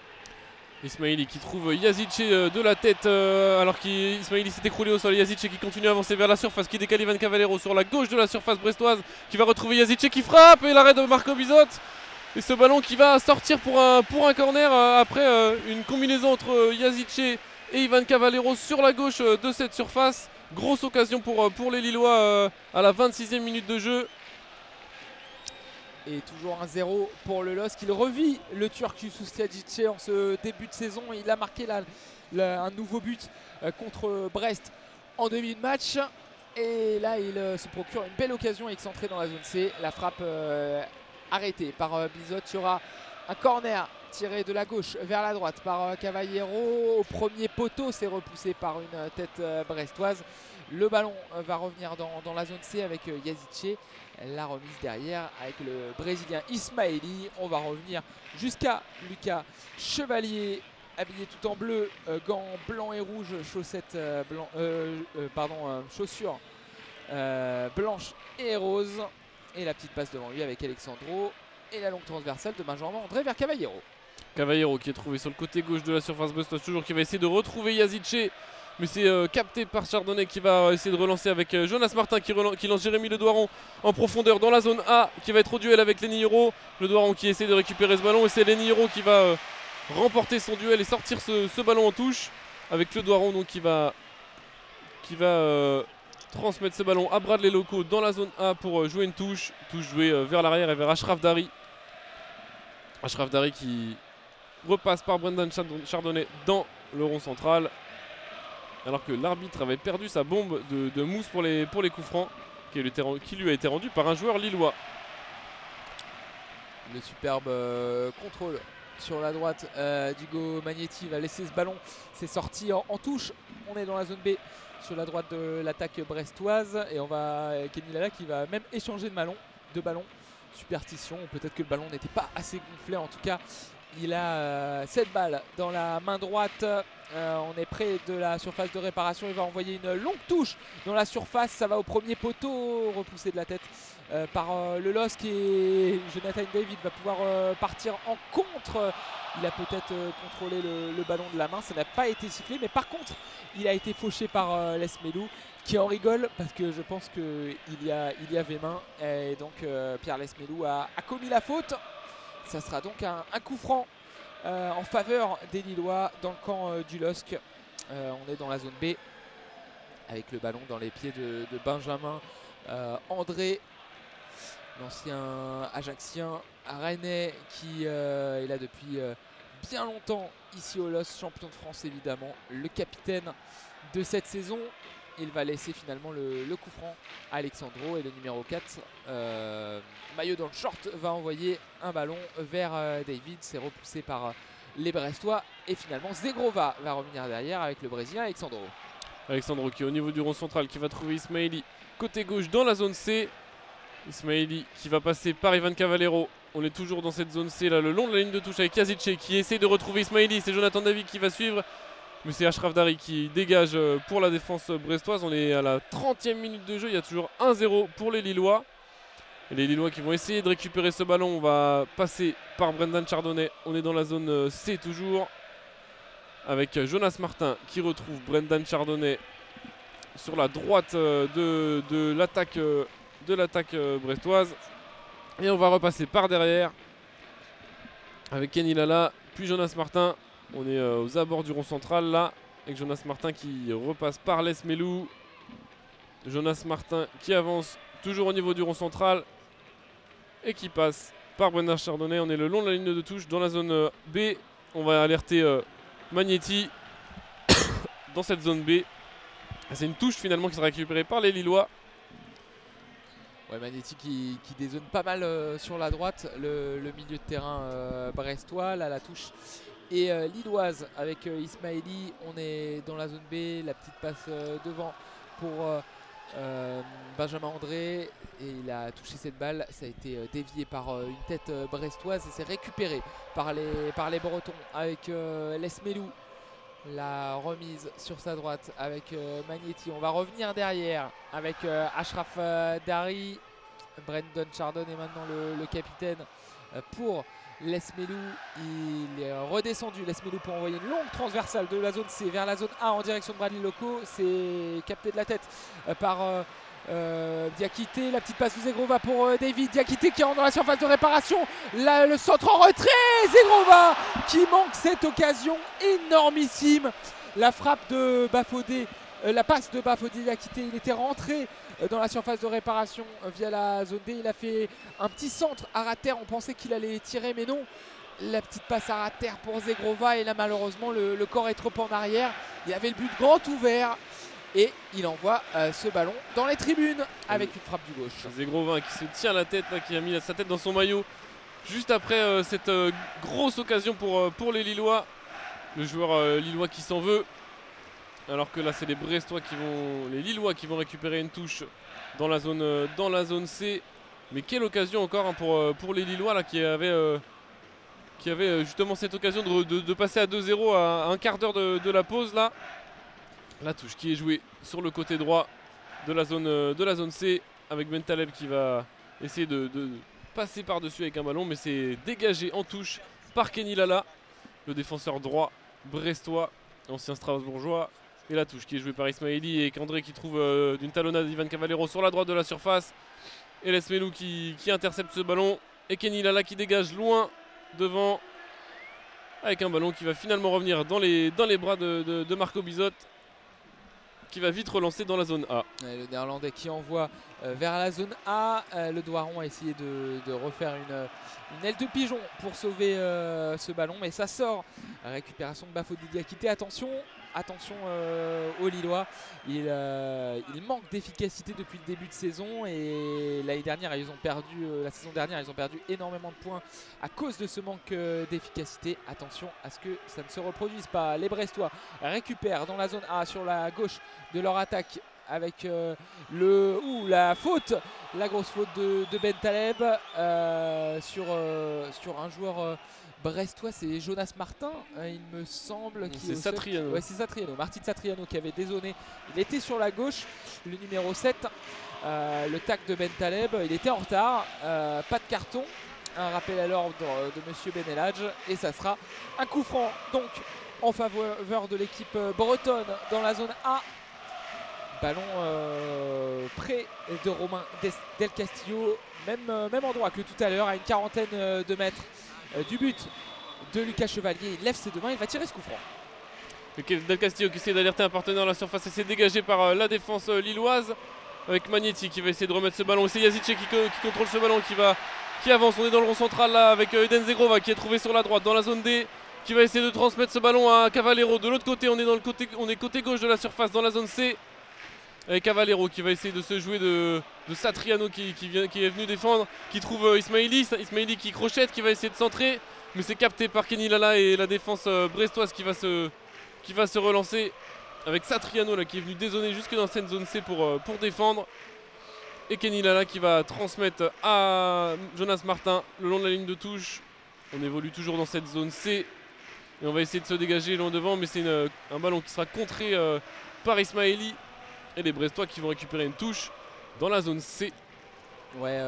B: Ismaili qui trouve Yazice de la tête alors qu'Ismaili s'est écroulé au sol. Yazice qui continue à avancer vers la surface, qui décale Ivan Cavallero sur la gauche de la surface brestoise, qui va retrouver Yazice qui frappe, et l'arrêt de Marco Bizot. Et ce ballon qui va sortir pour un corner après une combinaison entre Yazice et Ivan Cavallero sur la gauche de cette surface. Grosse occasion pour les Lillois à la 26e minute de jeu.
A: Et toujours 1-0 pour le LOSC. Il revit le Turkus Ustadjic en ce début de saison. Il a marqué un nouveau but contre Brest en début de match. Et là, il se procure une belle occasion excentrée dans la zone C. La frappe arrêtée par Bizot. Il y aura un corner tiré de la gauche vers la droite par Cavallero. Au premier poteau, c'est repoussé par une tête brestoise. Le ballon va revenir dans la zone C avec Yazice. La remise derrière avec le Brésilien Ismaili. On va revenir jusqu'à Lucas Chevalier, habillé tout en bleu, gants blancs et rouges, chaussettes chaussures blanches et roses. Et la petite passe devant lui avec Alexandro. Et la longue transversale de Benjamin André vers Cavallero.
B: Cavallero qui est trouvé sur le côté gauche de la surface brestoise, toujours qui va essayer de retrouver Yazice. Mais c'est capté par Chardonnay qui va essayer de relancer avec Jonas Martin qui lance Jérémy Le Doiron en profondeur dans la zone A, qui va être au duel avec Lenny Hiro. Le Doiron qui essaie de récupérer ce ballon, et c'est Lenny Hiro qui va remporter son duel et sortir ce ballon en touche, avec le Doiron donc qui va transmettre ce ballon à Bradley Loco dans la zone A pour jouer une touche jouée vers l'arrière et vers Ashraf Dari. Ashraf Dari qui repasse par Brendan Chardonnay dans le rond central, alors que l'arbitre avait perdu sa bombe de mousse pour les coups francs qui lui a été rendu par un joueur lillois.
A: Le superbe contrôle sur la droite d'Hugo Magnetti va laisser ce ballon. C'est sorti en touche. On est dans la zone B sur la droite de l'attaque brestoise. Et on va Kenny Lala qui va même échanger de ballon superstition, ou peut-être que le ballon n'était pas assez gonflé. En tout cas, il a cette balle dans la main droite. On est près de la surface de réparation. Il va envoyer une longue touche dans la surface. Ça va au premier poteau, repoussé de la tête par le LOSC, et Jonathan David va pouvoir partir en contre. Il a peut-être contrôlé le ballon de la main. Ça n'a pas été sifflé, mais par contre, il a été fauché par Lesmelou, qui en rigole parce que je pense qu'il y avait main. Et donc Pierre Lesmelou a commis la faute. Ça sera donc un coup franc en faveur des Lillois dans le camp du LOSC. On est dans la zone B avec le ballon dans les pieds de Benjamin André, l'ancien Ajaxien rennais qui est là depuis bien longtemps ici au LOSC, champion de France évidemment, le capitaine de cette saison. Il va laisser finalement le coup franc à Alexandro, et le numéro 4, maillot dans le short, va envoyer un ballon vers David. C'est repoussé par les Brestois, et finalement Zegrova va revenir derrière avec le Brésilien Alexandro. Alexandro
B: qui est au niveau du rond central, qui va trouver Ismaili côté gauche dans la zone C. Ismaili qui va passer par Ivan Cavallero. On est toujours dans cette zone C là, le long de la ligne de touche, avec Kazice qui essaie de retrouver Ismaili. C'est Jonathan David qui va suivre, mais c'est Ashraf Dari qui dégage pour la défense brestoise. On est à la 30e minute de jeu, il y a toujours 1-0 pour les Lillois. Et les Lillois qui vont essayer de récupérer ce ballon. On va passer par Brendan Chardonnay. On est dans la zone C toujours, avec Jonas Martin qui retrouve Brendan Chardonnay sur la droite de l'attaque brestoise. Et on va repasser par derrière avec Kenny Lala, puis Jonas Martin. On est aux abords du rond central là, avec Jonas Martin qui repasse par Lesmelou. Jonas Martin qui avance toujours au niveau du rond central et qui passe par Brendan Chardonnay. On est le long de la ligne de touche dans la zone B. On va alerter Magnetti dans cette zone B. C'est une touche finalement qui sera récupérée par les Lillois.
A: Ouais, Magnetti qui dézone pas mal sur la droite, le milieu de terrain brestois. Là, la touche est lilloise avec Ismaili. On est dans la zone B, la petite passe devant pour Benjamin André, et il a touché cette balle. Ça a été dévié par une tête brestoise, et c'est récupéré par les Bretons avec Lesmelou. La remise sur sa droite avec Magnetti. On va revenir derrière avec Ashraf Dari. Brendan Chardonnay est maintenant le capitaine pour Lesmelou. Il est redescendu, Lesmelou, pour envoyer une longue transversale de la zone C vers la zone A en direction de Bradley Loco. C'est capté de la tête par Diakité. La petite passe de Zegrova pour David. Diakité qui rentre dans la surface de réparation. Là, le centre en retrait. Zegrova qui manque cette occasion énormissime. La frappe de Bafodé, la passe de Bafodé Diakité. Il était rentré dans la surface de réparation via la zone D. Il a fait un petit centre à ras-terre. On pensait qu'il allait tirer, mais non. La petite passe à ras-terre pour Zegrova, et là malheureusement le corps est trop en arrière. Il y avait le but grand ouvert, et il envoie ce ballon dans les tribunes avec une frappe du gauche.
B: Zegrova qui se tient la tête, là, qui a mis sa tête dans son maillot juste après cette grosse occasion pour les Lillois. Le joueur lillois qui s'en veut, alors que là c'est les Lillois qui vont récupérer une touche dans la zone C. Mais quelle occasion encore, hein, pour les Lillois là, qui avaient justement cette occasion de passer à 2-0 à un quart d'heure de la pause là. La touche qui est jouée sur le côté droit de la zone C, avec Bentaleb qui va essayer de passer par-dessus avec un ballon, mais c'est dégagé en touche par Kenny Lala, le défenseur droit brestois, ancien strasbourgeois. Et la touche qui est jouée par Ismaili, et André qui trouve d'une talonnade Ivan Cavallero sur la droite de la surface. Et Lesmelou qui intercepte ce ballon, et Kenny Lala qui dégage loin devant, avec un ballon qui va finalement revenir dans les bras de Marco Bizot, qui va vite relancer dans la zone A.
A: Le Néerlandais qui envoie vers la zone A. Le Doiron a essayé de refaire une aile de pigeon pour sauver ce ballon, mais ça sort. Récupération de Bafodé Diakité. Attention aux Lillois. Il manque d'efficacité depuis le début de saison, et la saison dernière ils ont perdu énormément de points à cause de ce manque d'efficacité. Attention à ce que ça ne se reproduise pas. Les Brestois récupèrent dans la zone A sur la gauche de leur attaque avec la faute, la grosse faute de Ben Taleb sur un joueur brestois, c'est Jonas Martin, il me semble.
B: C'est Satriano.
A: Ouais, c'est Satriano, Martin Satriano qui avait dézonné. Il était sur la gauche, le numéro 7. Le tac de Ben Taleb, il était en retard, pas de carton. Un rappel à l'ordre de Monsieur Benelage et ça sera un coup franc donc en faveur de l'équipe bretonne dans la zone A. Ballon près de Romain Del Castillo, même endroit que tout à l'heure, à une quarantaine de mètres du but de Lucas Chevalier. Il lève ses deux mains, il va tirer ce coup franc.
B: Del Castillo qui essaie d'alerter un partenaire à la surface et c'est dégagé par la défense lilloise avec Magnetti qui va essayer de remettre ce ballon. C'est Yazice qui contrôle ce ballon, qui avance. On est dans le rond central là avec Eden Zegrova qui est trouvé sur la droite dans la zone D, qui va essayer de transmettre ce ballon à Cavallero. De l'autre côté, on est côté gauche de la surface dans la zone C. Avec Cavallero qui va essayer de se jouer de Satriano qui est venu défendre, qui trouve Ismaili qui crochette, qui va essayer de centrer, mais c'est capté par Kenny Lala et la défense brestoise qui va se relancer avec Satriano là, qui est venu dézoner jusque dans cette zone C pour défendre. Et Kenny Lala qui va transmettre à Jonas Martin le long de la ligne de touche. On évolue toujours dans cette zone C et on va essayer de se dégager loin devant, mais c'est un ballon qui sera contré par Ismaili. Et les Brestois qui vont récupérer une touche dans la zone C.
A: Ouais,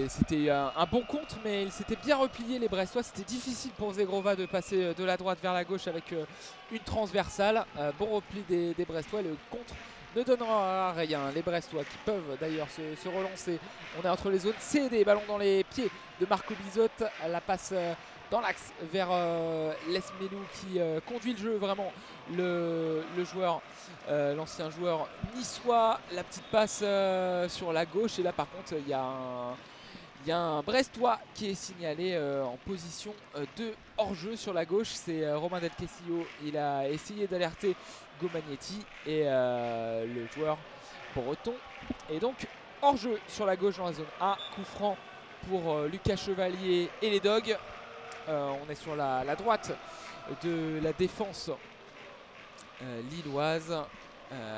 A: c'était un bon compte, mais ils s'étaient bien repliés les Brestois. C'était difficile pour Zegrova de passer de la droite vers la gauche avec une transversale. Bon repli des Brestois, le contre ne donnera rien. Les Brestois qui peuvent d'ailleurs se relancer. On est entre les zones C et D, ballon dans les pieds de Marco Bizotte. La passe dans l'axe vers Lesmelou qui conduit le jeu vraiment, le joueur, l'ancien joueur niçois. La petite passe sur la gauche et là par contre il y a un Brestois qui est signalé en position de hors-jeu sur la gauche. C'est Romain Del Castillo. Il a essayé d'alerter Gomagnetti et le joueur breton est donc hors-jeu sur la gauche dans la zone A. Coup franc pour Lucas Chevalier et les Dogs. On est sur la droite de la défense lilloise,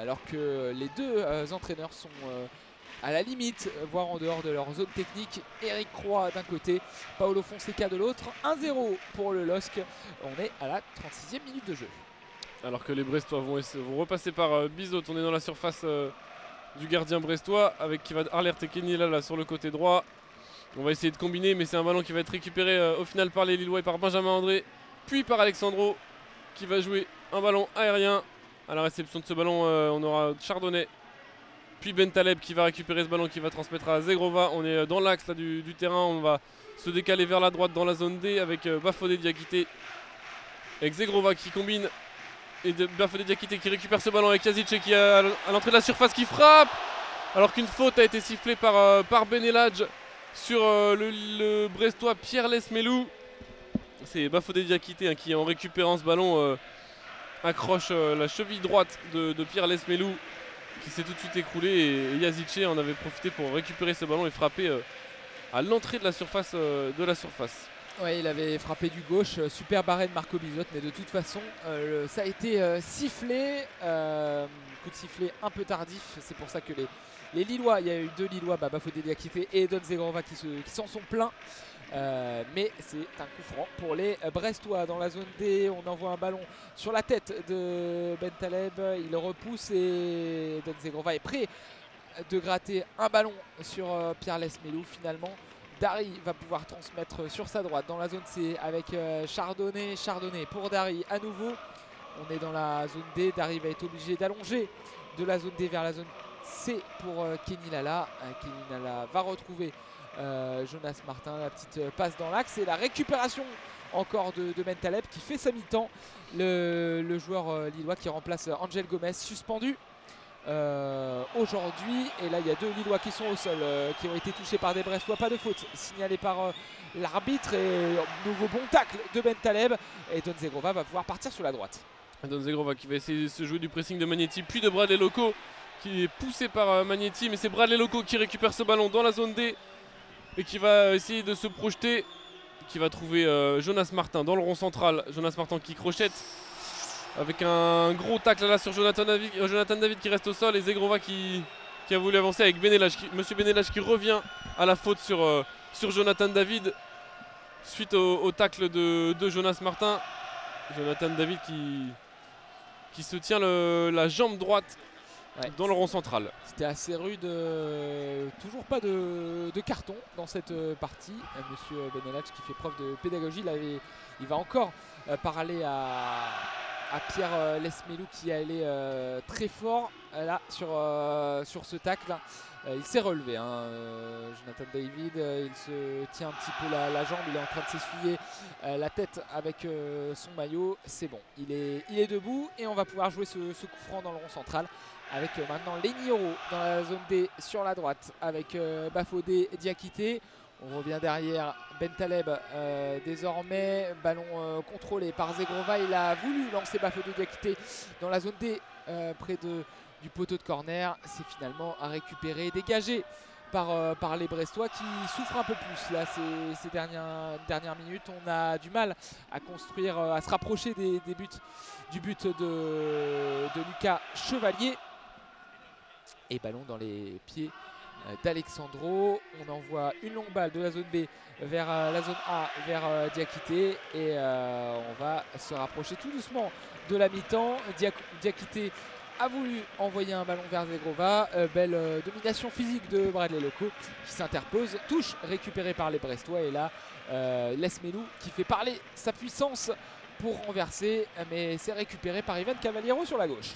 A: alors que les deux entraîneurs sont à la limite, voire en dehors de leur zone technique. Eric Croix d'un côté, Paolo Fonseca de l'autre. 1-0 pour le LOSC. On est à la 36e minute de jeu.
B: Alors que les Brestois vont repasser par Bizot. On est dans la surface du gardien brestois avec qui va alerter Kenny là sur le côté droit. On va essayer de combiner, mais c'est un ballon qui va être récupéré au final par les Lillois et par Benjamin André, puis par Alexandro qui va jouer un ballon aérien. À la réception de ce ballon, on aura Chardonnay, puis Ben Taleb qui va récupérer ce ballon, qui va transmettre à Zegrova. On est dans l'axe du terrain, on va se décaler vers la droite dans la zone D avec Bafodé Diakité, avec Zegrova qui combine, et Bafodé Diakité qui récupère ce ballon avec Yazice qui est à l'entrée de la surface, qui frappe, alors qu'une faute a été sifflée par Benelage sur le Brestois Pierre Lesmelou. C'est Bafodé Diakité qui, en récupérant ce ballon, accroche la cheville droite de Pierre Lesmelou, qui s'est tout de suite écroulé, et Yazice en avait profité pour récupérer ce ballon et frapper à l'entrée de la surface.
A: Ouais, il avait frappé du gauche, super barré de Marco Bizotte, mais de toute façon ça a été sifflé, coup de sifflet un peu tardif. C'est pour ça que les Lillois, il y a eu deux Lillois, Bafodé Diakité et Don Zegrova qui s'en sont plaints. Mais c'est un coup franc pour les Brestois dans la zone D. On envoie un ballon sur la tête de Ben Taleb, il repousse et Don Zegrova est prêt de gratter un ballon sur Pierre Lesmelou. Finalement Dari va pouvoir transmettre sur sa droite dans la zone C avec Chardonnay pour Dari à nouveau. On est dans la zone D, Dari va être obligé d'allonger de la zone D vers la zone C pour Kenny Lala. Kenny Lala va retrouver Jonas Martin, la petite passe dans l'axe et la récupération encore de Ben Taleb qui fait sa mi-temps, le joueur lillois qui remplace Angel Gomez, suspendu aujourd'hui. Et là il y a deux Lillois qui sont au sol, qui ont été touchés par des Brestois, pas de faute signalée par l'arbitre, et nouveau bon tacle de Ben Taleb, et Don Zegrova va pouvoir partir sur la droite.
B: Don Zegrova qui va essayer de se jouer du pressing de Magnetti puis de Bradley Loco, qui est poussé par Magnetti, mais c'est Bradley Loco qui récupère ce ballon dans la zone D et qui va essayer de se projeter, qui va trouver Jonas Martin dans le rond central. Jonas Martin qui crochette avec un gros tacle là sur Jonathan David qui reste au sol et Zegrova qui a voulu avancer avec Benelage. Monsieur Benelage qui revient à la faute sur Jonathan David suite au tacle de Jonas Martin. Jonathan David qui se tient la jambe droite dans le rond central.
A: C'était assez rude, toujours pas de carton dans cette partie. Monsieur Benelage qui fait preuve de pédagogie, il va encore parler à Pierre Lesmelou qui allait très fort là sur ce tacle. Il s'est relevé, hein, Jonathan David, il se tient un petit peu la jambe, il est en train de s'essuyer la tête avec son maillot. C'est bon, il est debout et on va pouvoir jouer ce coup franc dans le rond central avec maintenant Lenny Yoro dans la zone D sur la droite avec Bafodé Diakité. On revient derrière Bentaleb désormais, ballon contrôlé par Zegrova. Il a voulu lancer Bafodé Diakité dans la zone D près du poteau de corner. C'est finalement à récupérer, dégagé par les Brestois qui souffrent un peu plus là ces dernières minutes. On a du mal à construire, à se rapprocher du but de Lucas Chevalier. Et ballon dans les pieds d'Alexandro. On envoie une longue balle de la zone B vers la zone A, vers Diakité. Et on va se rapprocher tout doucement de la mi-temps. Diakité a voulu envoyer un ballon vers Zegrova. Belle domination physique de Bradley Loco qui s'interpose. Touche récupérée par les Brestois. Et là, Lesmelou qui fait parler sa puissance pour renverser. Mais c'est récupéré par Ivan Cavaliero sur la gauche.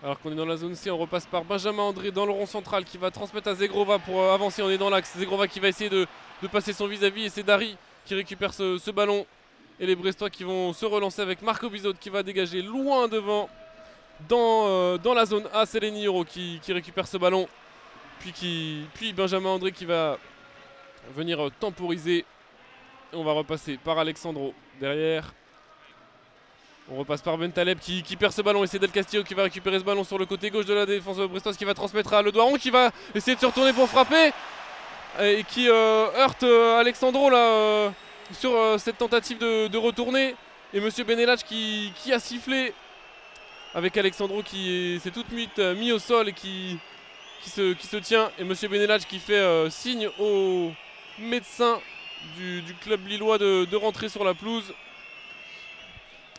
B: Alors qu'on est dans la zone C, on repasse par Benjamin André dans le rond central qui va transmettre à Zegrova pour avancer. On est dans l'axe. Zegrova qui va essayer de passer son vis-à-vis et c'est Dari qui récupère ce ballon. Et les Brestois qui vont se relancer avec Marco Bizot qui va dégager loin devant dans la zone A. C'est Lenny Yoro qui récupère ce ballon. Puis Benjamin André qui va venir temporiser. Et on va repasser par Alexandro derrière. On repasse par Bentaleb qui perd ce ballon et c'est Del Castillo qui va récupérer ce ballon sur le côté gauche de la défense brestoise qui va transmettre à Le Doiron qui va essayer de se retourner pour frapper et qui heurte Alexandro là sur cette tentative de retourner et Monsieur Benelage qui a sifflé avec Alexandro qui s'est toute mis au sol et qui se tient et Monsieur Benelage qui fait signe au médecin du club lillois de rentrer sur la pelouse.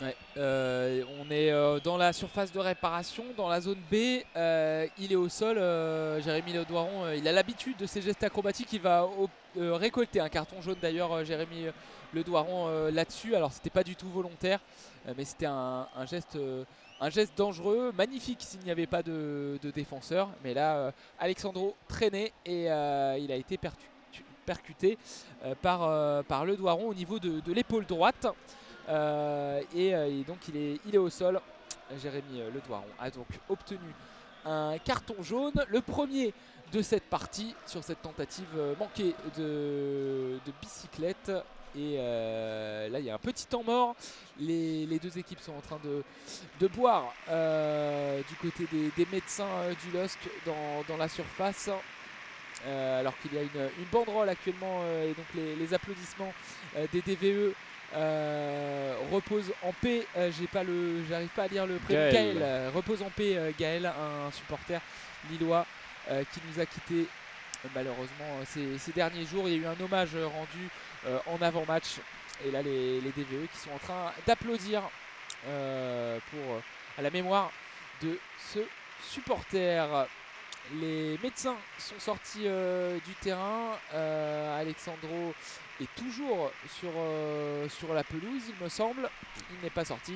A: Ouais, on est dans la surface de réparation, dans la zone B. Il est au sol. Jérémy Le Doiron, il a l'habitude de ces gestes acrobatiques. Il va récolter un carton jaune d'ailleurs, Jérémy Le Doiron là-dessus. Alors c'était pas du tout volontaire, mais c'était un geste dangereux, magnifique s'il n'y avait pas de défenseur. Mais là, Alexandro traînait et il a été percuté par Le Doiron au niveau de l'épaule droite. Et donc il est au sol. Jérémy Le Doiron a donc obtenu un carton jaune, le premier de cette partie sur cette tentative manquée de bicyclette. Et là il y a un petit temps mort. Les deux équipes sont en train de boire du côté des médecins du LOSC dans la surface. Alors qu'il y a une banderole actuellement et donc les applaudissements des DVE. Repose en paix, j'arrive pas à lire le prénom. Gaël. Repose en paix Gaël, un supporter lillois qui nous a quittés malheureusement ces derniers jours. Il y a eu un hommage rendu en avant-match et là les DVE qui sont en train d'applaudir à la mémoire de ce supporter. Les médecins sont sortis du terrain. Alexandro est toujours sur la pelouse, il me semble. Il n'est pas sorti.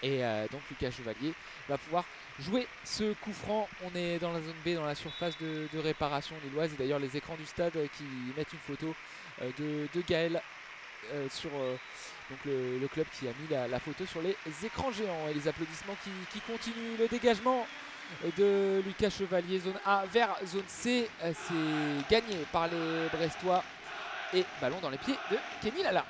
A: Et donc Lucas Chevalier va pouvoir jouer ce coup franc. On est dans la zone B, dans la surface de réparation lilloise. Et d'ailleurs les écrans du stade qui mettent une photo de Gaël sur donc le club qui a mis la photo sur les écrans géants. Et les applaudissements qui continuent. Le dégagement de Lucas Chevalier, zone A vers zone C, c'est gagné par les Brestois et ballon dans les pieds de Kenny Lala.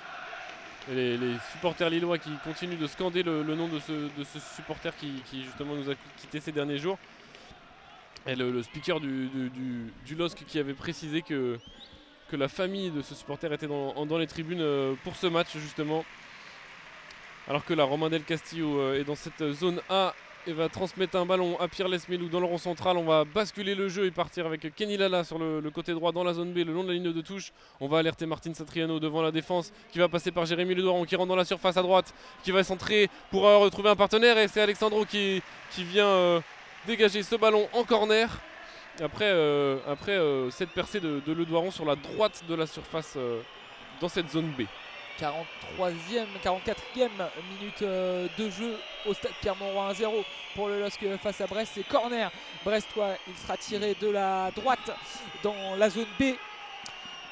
B: Et les supporters lillois qui continuent de scander le nom de ce supporter qui justement nous a quitté ces derniers jours. Et le speaker du LOSC qui avait précisé que la famille de ce supporter était dans les tribunes pour ce match justement. Alors que là, Romain Del Castillo est dans cette zone A et va transmettre un ballon à Pierre Lesmelou dans le rond central. On va basculer le jeu et partir avec Kenny Lala sur le côté droit dans la zone B, le long de la ligne de touche. On va alerter Martin Satriano devant la défense qui va passer par Jérémy Ledoiron qui rentre dans la surface à droite, qui va centrer pour retrouver un partenaire. Et c'est Alexandro qui vient dégager ce ballon en corner. Après cette percée de Ledoiron sur la droite de la surface dans cette zone B.
A: 43e, 44e minute de jeu au stade Pierre-Mauroy, 1-0 pour le LOSC face à Brest. C'est corner brestois, il sera tiré de la droite dans la zone B.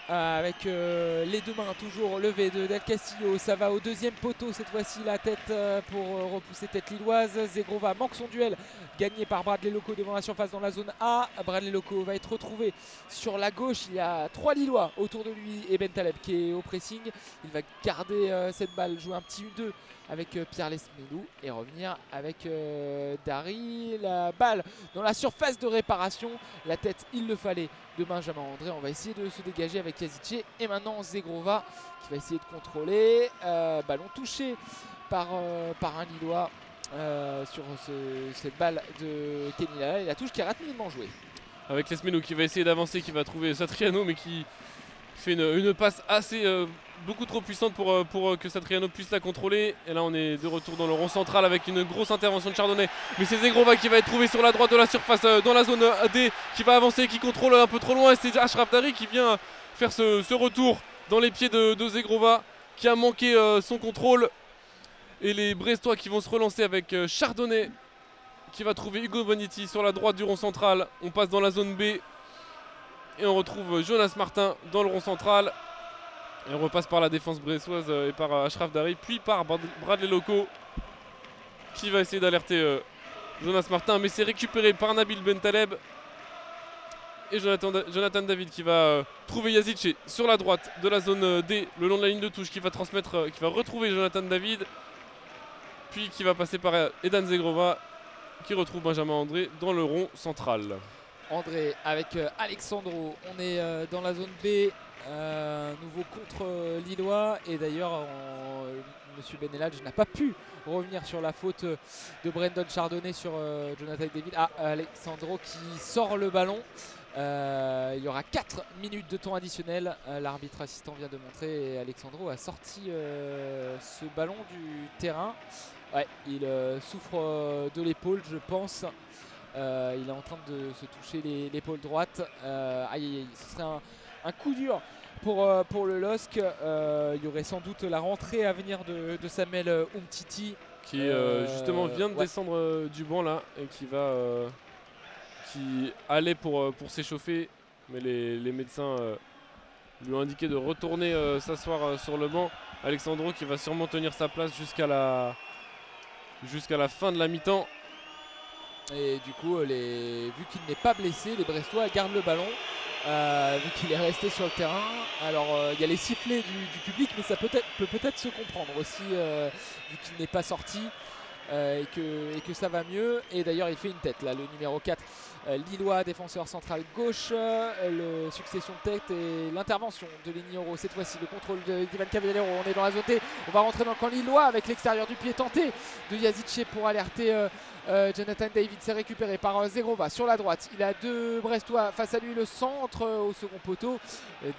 A: Avec les deux mains toujours levées de Del Castillo, ça va au deuxième poteau cette fois-ci, la tête pour repousser tête lilloise. Zegrova manque son duel, gagné par Bradley Loco devant la surface dans la zone A. Bradley Loco va être retrouvé sur la gauche, il y a 3 Lillois autour de lui et Bentaleb qui est au pressing. Il va garder cette balle, jouer un petit 1-2 avec Pierre Lesmelou et revenir avec Dari. La balle dans la surface de réparation, la tête il le fallait de Benjamin André. On va essayer de se dégager avec Yazice et maintenant Zegrova qui va essayer de contrôler. Ballon touché par un Lillois sur cette balle de Kenny Lala et la touche qui est rapidement jouée.
B: Avec Lesmelou qui va essayer d'avancer, qui va trouver Satriano mais qui fait une passe assez beaucoup trop puissante pour que Satriano puisse la contrôler. Et là on est de retour dans le rond central avec une grosse intervention de Chardonnay. Mais c'est Zegrova qui va être trouvé sur la droite de la surface dans la zone D, qui va avancer, qui contrôle un peu trop loin. Et c'est Ashraf Dari qui vient faire ce retour dans les pieds de Zegrova, qui a manqué son contrôle. Et les Brestois qui vont se relancer avec Chardonnay qui va trouver Hugo Bonetti sur la droite du rond central. On passe dans la zone B et on retrouve Jonas Martin dans le rond central. Et on repasse par la défense brestoise et par Ashraf Dari, puis par Bradley Loco qui va essayer d'alerter Jonas Martin, mais c'est récupéré par Nabil Bentaleb. Et Jonathan David qui va trouver Yazice sur la droite de la zone D, le long de la ligne de touche, qui va transmettre, qui va retrouver Jonathan David, puis qui va passer par Edan Zegrova qui retrouve Benjamin André dans le rond central.
A: André avec Alexandro, on est dans la zone B, nouveau contre Lillois, et d'ailleurs Monsieur Benelage n'a pas pu revenir sur la faute de Brandon Chardonnay sur Jonathan David. Alexandro qui sort le ballon. Il y aura 4 minutes de temps additionnel, l'arbitre assistant vient de montrer, et Alexandro a sorti ce ballon du terrain. Ouais, il souffre de l'épaule, je pense. Il est en train de se toucher l'épaule droite. Aïe, ce serait un coup dur pour le LOSC. Il y aurait sans doute la rentrée à venir de Samuel Umtiti,
B: qui justement vient de descendre du banc là et qui allait pour s'échauffer, mais les médecins lui ont indiqué de retourner s'asseoir sur le banc. Alexandro qui va sûrement tenir sa place jusqu'à la fin de la mi-temps.
A: Et du coup, vu qu'il n'est pas blessé, les Brestois gardent le ballon, vu qu'il est resté sur le terrain. Alors il y a les sifflets du public, mais ça peut peut-être se comprendre aussi, vu qu'il n'est pas sorti. Et que ça va mieux. Et d'ailleurs il fait une tête là, le numéro 4 Lillois, défenseur central gauche. Succession de tête et l'intervention de Lenioro. Cette fois-ci le contrôle d'Ivan Cavallero. On est dans la zone D, on va rentrer dans le camp Lillois avec l'extérieur du pied tenté de Yazice pour alerter Jonathan David. C'est récupéré par Zegrova sur la droite. Il a deux Brestois face à lui, le centre au second poteau.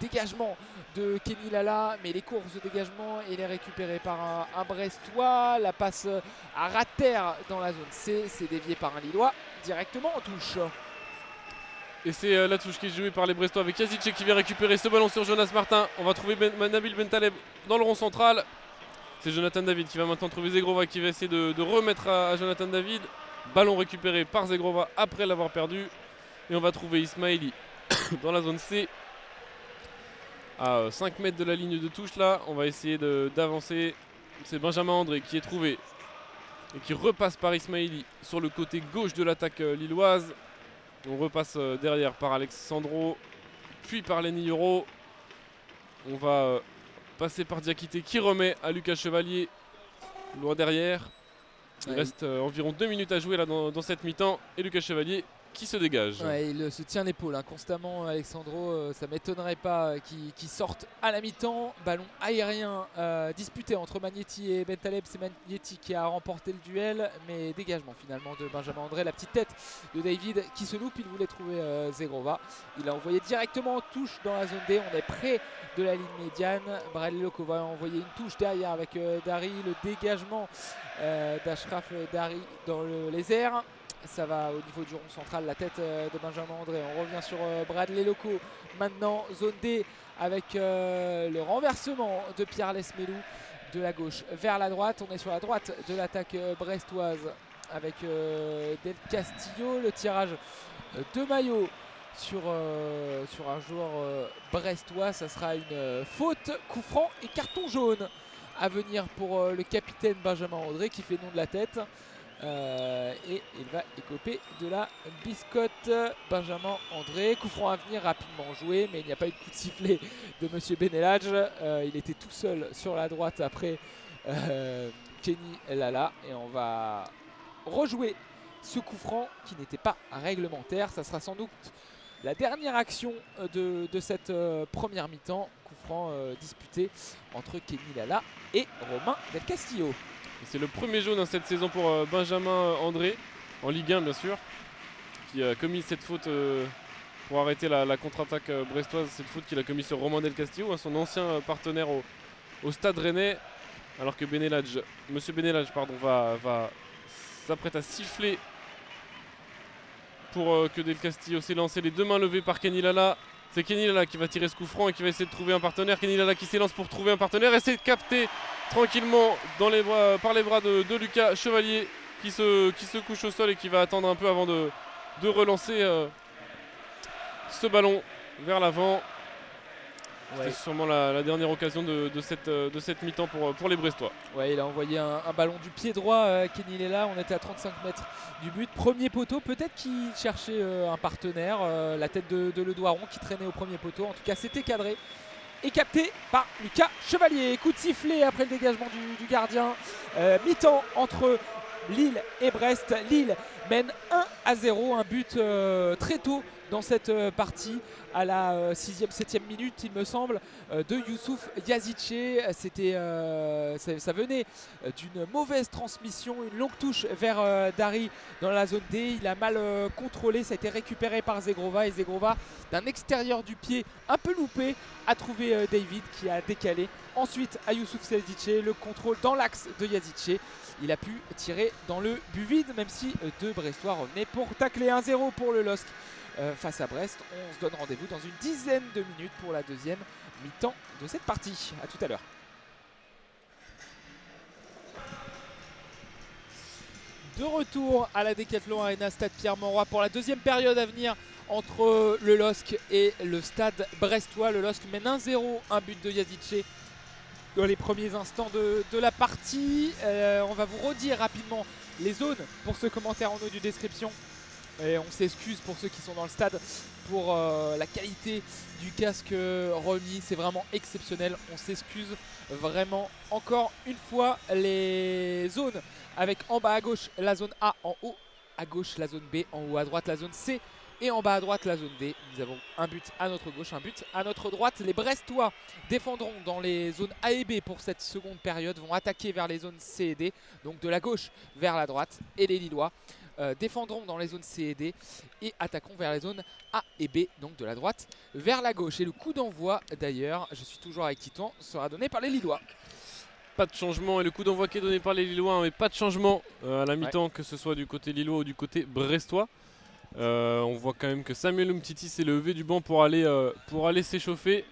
A: Dégagement de Kenny Lala, mais les courses de dégagement, il est récupéré par un Brestois. La passe à rater dans la zone C, c'est dévié par un Lillois directement en touche.
B: Et c'est la touche qui est jouée par les Brestois avec Yazice qui vient récupérer ce ballon sur Jonas Martin. On va trouver Nabil Bentaleb dans le rond central. C'est Jonathan David qui va maintenant trouver Zegrova, qui va essayer de remettre à Jonathan David. Ballon récupéré par Zegrova après l'avoir perdu. Et on va trouver Ismaili dans la zone C, à 5 mètres de la ligne de touche là. On va essayer d'avancer. C'est Benjamin André qui est trouvé et qui repasse par Ismaili sur le côté gauche de l'attaque lilloise. On repasse derrière par Alexandro, puis par Lenny Euro. On va passer par Diakité qui remet à Lucas Chevalier loin derrière. Il reste environ 2 minutes à jouer là dans cette mi-temps. Et Lucas Chevalier qui se dégage.
A: Ouais, il se tient l'épaule hein, constamment, Alexandro. Ça m'étonnerait pas qu'il sorte à la mi-temps. Ballon aérien disputé entre Magnetti et Bentaleb. C'est Magnetti qui a remporté le duel, mais dégagement finalement de Benjamin André. La petite tête de David qui se loupe. Il voulait trouver Zegrova. Il a envoyé directement en touche dans la zone D. On est près de la ligne médiane. Bradley Loko va envoyer une touche derrière avec Dari. Le dégagement d'Ashraf Dari dans les airs. Ça va au niveau du rond central, la tête de Benjamin André. On revient sur Bradley Loko. Maintenant, zone D avec le renversement de Pierre Lesmelou de la gauche vers la droite. On est sur la droite de l'attaque brestoise avec Del Castillo. Le tirage de maillot sur un joueur brestois. Ça sera une faute, coup franc et carton jaune à venir pour le capitaine Benjamin André qui fait nom de la tête. Et il va écoper de la biscotte. Benjamin André, coup franc à venir, rapidement joué, mais il n'y a pas eu de coup de sifflet de Monsieur Benelage. Il était tout seul sur la droite après Kenny Lala, et on va rejouer ce coup franc qui n'était pas réglementaire. Ça sera sans doute la dernière action de cette première mi-temps. Coup franc disputé entre Kenny Lala et Romain Del Castillo.
B: C'est le premier jaune cette saison pour Benjamin André, en Ligue 1 bien sûr, qui a commis cette faute pour arrêter la contre-attaque brestoise, cette faute qu'il a commis sur Romain Del Castillo, son ancien partenaire au Stade Rennais, alors que Monsieur Benelage va s'apprête à siffler pour que Del Castillo s'élance. Les deux mains levées par Kenny Lala. C'est Kenny Lala qui va tirer ce coup franc et qui va essayer de trouver un partenaire. Kenny Lala qui s'élance pour trouver un partenaire et c'est capté tranquillement par les bras de Lucas Chevalier qui se couche au sol et qui va attendre un peu avant de relancer ce ballon vers l'avant. Ouais. C'est sûrement la dernière occasion de cette mi-temps pour les Brestois.
A: Ouais, il a envoyé un ballon du pied droit, Kenny Lala. On était à 35 mètres du but. Premier poteau, peut-être qu'il cherchait un partenaire. La tête de Ledouaron qui traînait au premier poteau. En tout cas, c'était cadré et capté par Lucas Chevalier. Coup de sifflet après le dégagement du gardien. Mi-temps entre Lille et Brest. Lille mène 1-0, un but très tôt dans cette partie, à la 6e, 7e minute il me semble, de Youssouf Yazice. Ça venait d'une mauvaise transmission, une longue touche vers Dari dans la zone D. Il a mal contrôlé, ça a été récupéré par Zegrova, et Zegrova d'un extérieur du pied un peu loupé a trouvé David qui a décalé. Ensuite à Youssouf Yazice, le contrôle dans l'axe de Yazice. Il a pu tirer dans le but vide, même si deux Brestois revenaient pour tacler. 1-0 pour le LOSC face à Brest. On se donne rendez-vous dans une dizaine de minutes pour la deuxième mi-temps de cette partie. A tout à l'heure. De retour à la Decathlon Arena, Stade Pierre-Mauroy, pour la deuxième période à venir entre le LOSC et le Stade brestois. Le LOSC mène 1-0, un but de Yazice dans les premiers instants de la partie. On va vous redire rapidement les zones pour ce commentaire en audio description. Et on s'excuse pour ceux qui sont dans le stade pour la qualité du casque remis. C'est vraiment exceptionnel. On s'excuse vraiment encore une fois. Les zones avec en bas à gauche la zone A, en haut à gauche la zone B, en haut à droite la zone C et en bas à droite la zone D. Nous avons un but à notre gauche, un but à notre droite. Les Brestois défendront dans les zones A et B pour cette seconde période, vont attaquer vers les zones C et D, donc de la gauche vers la droite. Et les Lillois défendront dans les zones C et D et attaqueront vers les zones A et B, donc de la droite vers la gauche. Et le coup d'envoi d'ailleurs, je suis toujours avec Titouan, sera donné par les Lillois.
B: Pas de changement, et le coup d'envoi qui est donné par les Lillois, mais pas de changement à la mi-temps, que ce soit du côté lillois ou du côté brestois. On voit quand même que Samuel Umtiti s'est levé du banc pour aller s'échauffer.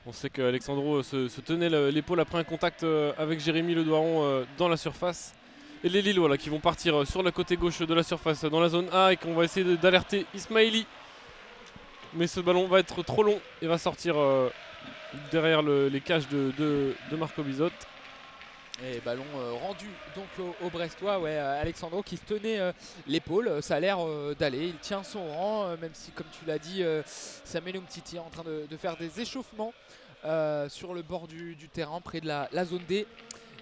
B: On sait qu'Alexandro se tenait l'épaule après un contact avec Jérémy Ledouaron dans la surface. Et les Lillois là, qui vont partir sur le côté gauche de la surface dans la zone A, et qu'on va essayer d'alerter Ismaili. Mais ce ballon va être trop long et va sortir derrière les cages de Marco Bizot.
A: Et ballon rendu donc au Brestois, ouais, Alexandro qui se tenait l'épaule, ça a l'air d'aller, il tient son rang, même si comme tu l'as dit, Samuel Umtiti est en train de faire des échauffements sur le bord du terrain près de la zone D.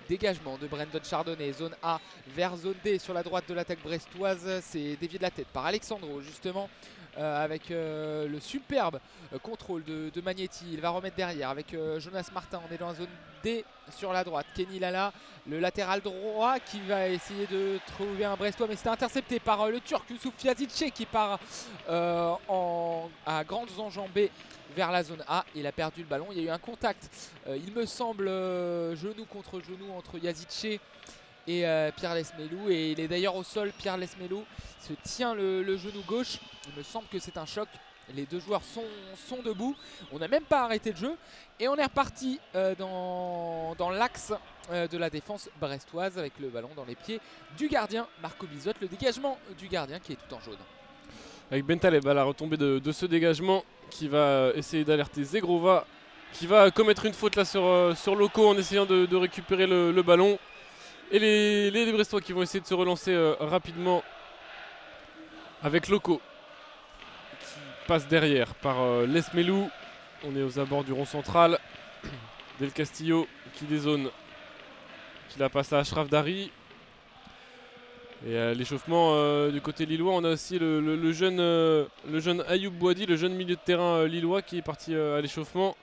A: Dégagement de Brandon Chardonnay, zone A vers zone D sur la droite de l'attaque brestoise. C'est dévié de la tête par Alexandro justement avec le superbe contrôle de Magnetti. Il va remettre derrière avec Jonas Martin. On est dans la zone D sur la droite. Kenny Lala, le latéral droit qui va essayer de trouver un Brestois, mais c'était intercepté par le Turc Youssouf Yazice qui part à grandes enjambées vers la zone A. Il a perdu le ballon. Il y a eu un contact, il me semble, genou contre genou entre Yazice et Pierre Lesmelou, et il est d'ailleurs au sol. Pierre Lesmelou se tient le genou gauche. Il me semble que c'est un choc. Les deux joueurs sont debout. On n'a même pas arrêté le jeu et on est reparti dans l'axe de la défense brestoise avec le ballon dans les pieds du gardien Marco Bizot. Le dégagement du gardien qui est tout en jaune.
B: Avec Bentaleb à la retombée de ce dégagement qui va essayer d'alerter Zegrova, qui va commettre une faute là sur Loco en essayant de récupérer le ballon. Et les Brestois qui vont essayer de se relancer rapidement avec Loco qui passe derrière par Lesmelou. On est aux abords du rond central. Del Castillo qui dézone, qui la passe à Ashraf Dari. Et l'échauffement du côté lillois, on a aussi le jeune Ayoub Bouadi, le jeune milieu de terrain lillois qui est parti à l'échauffement.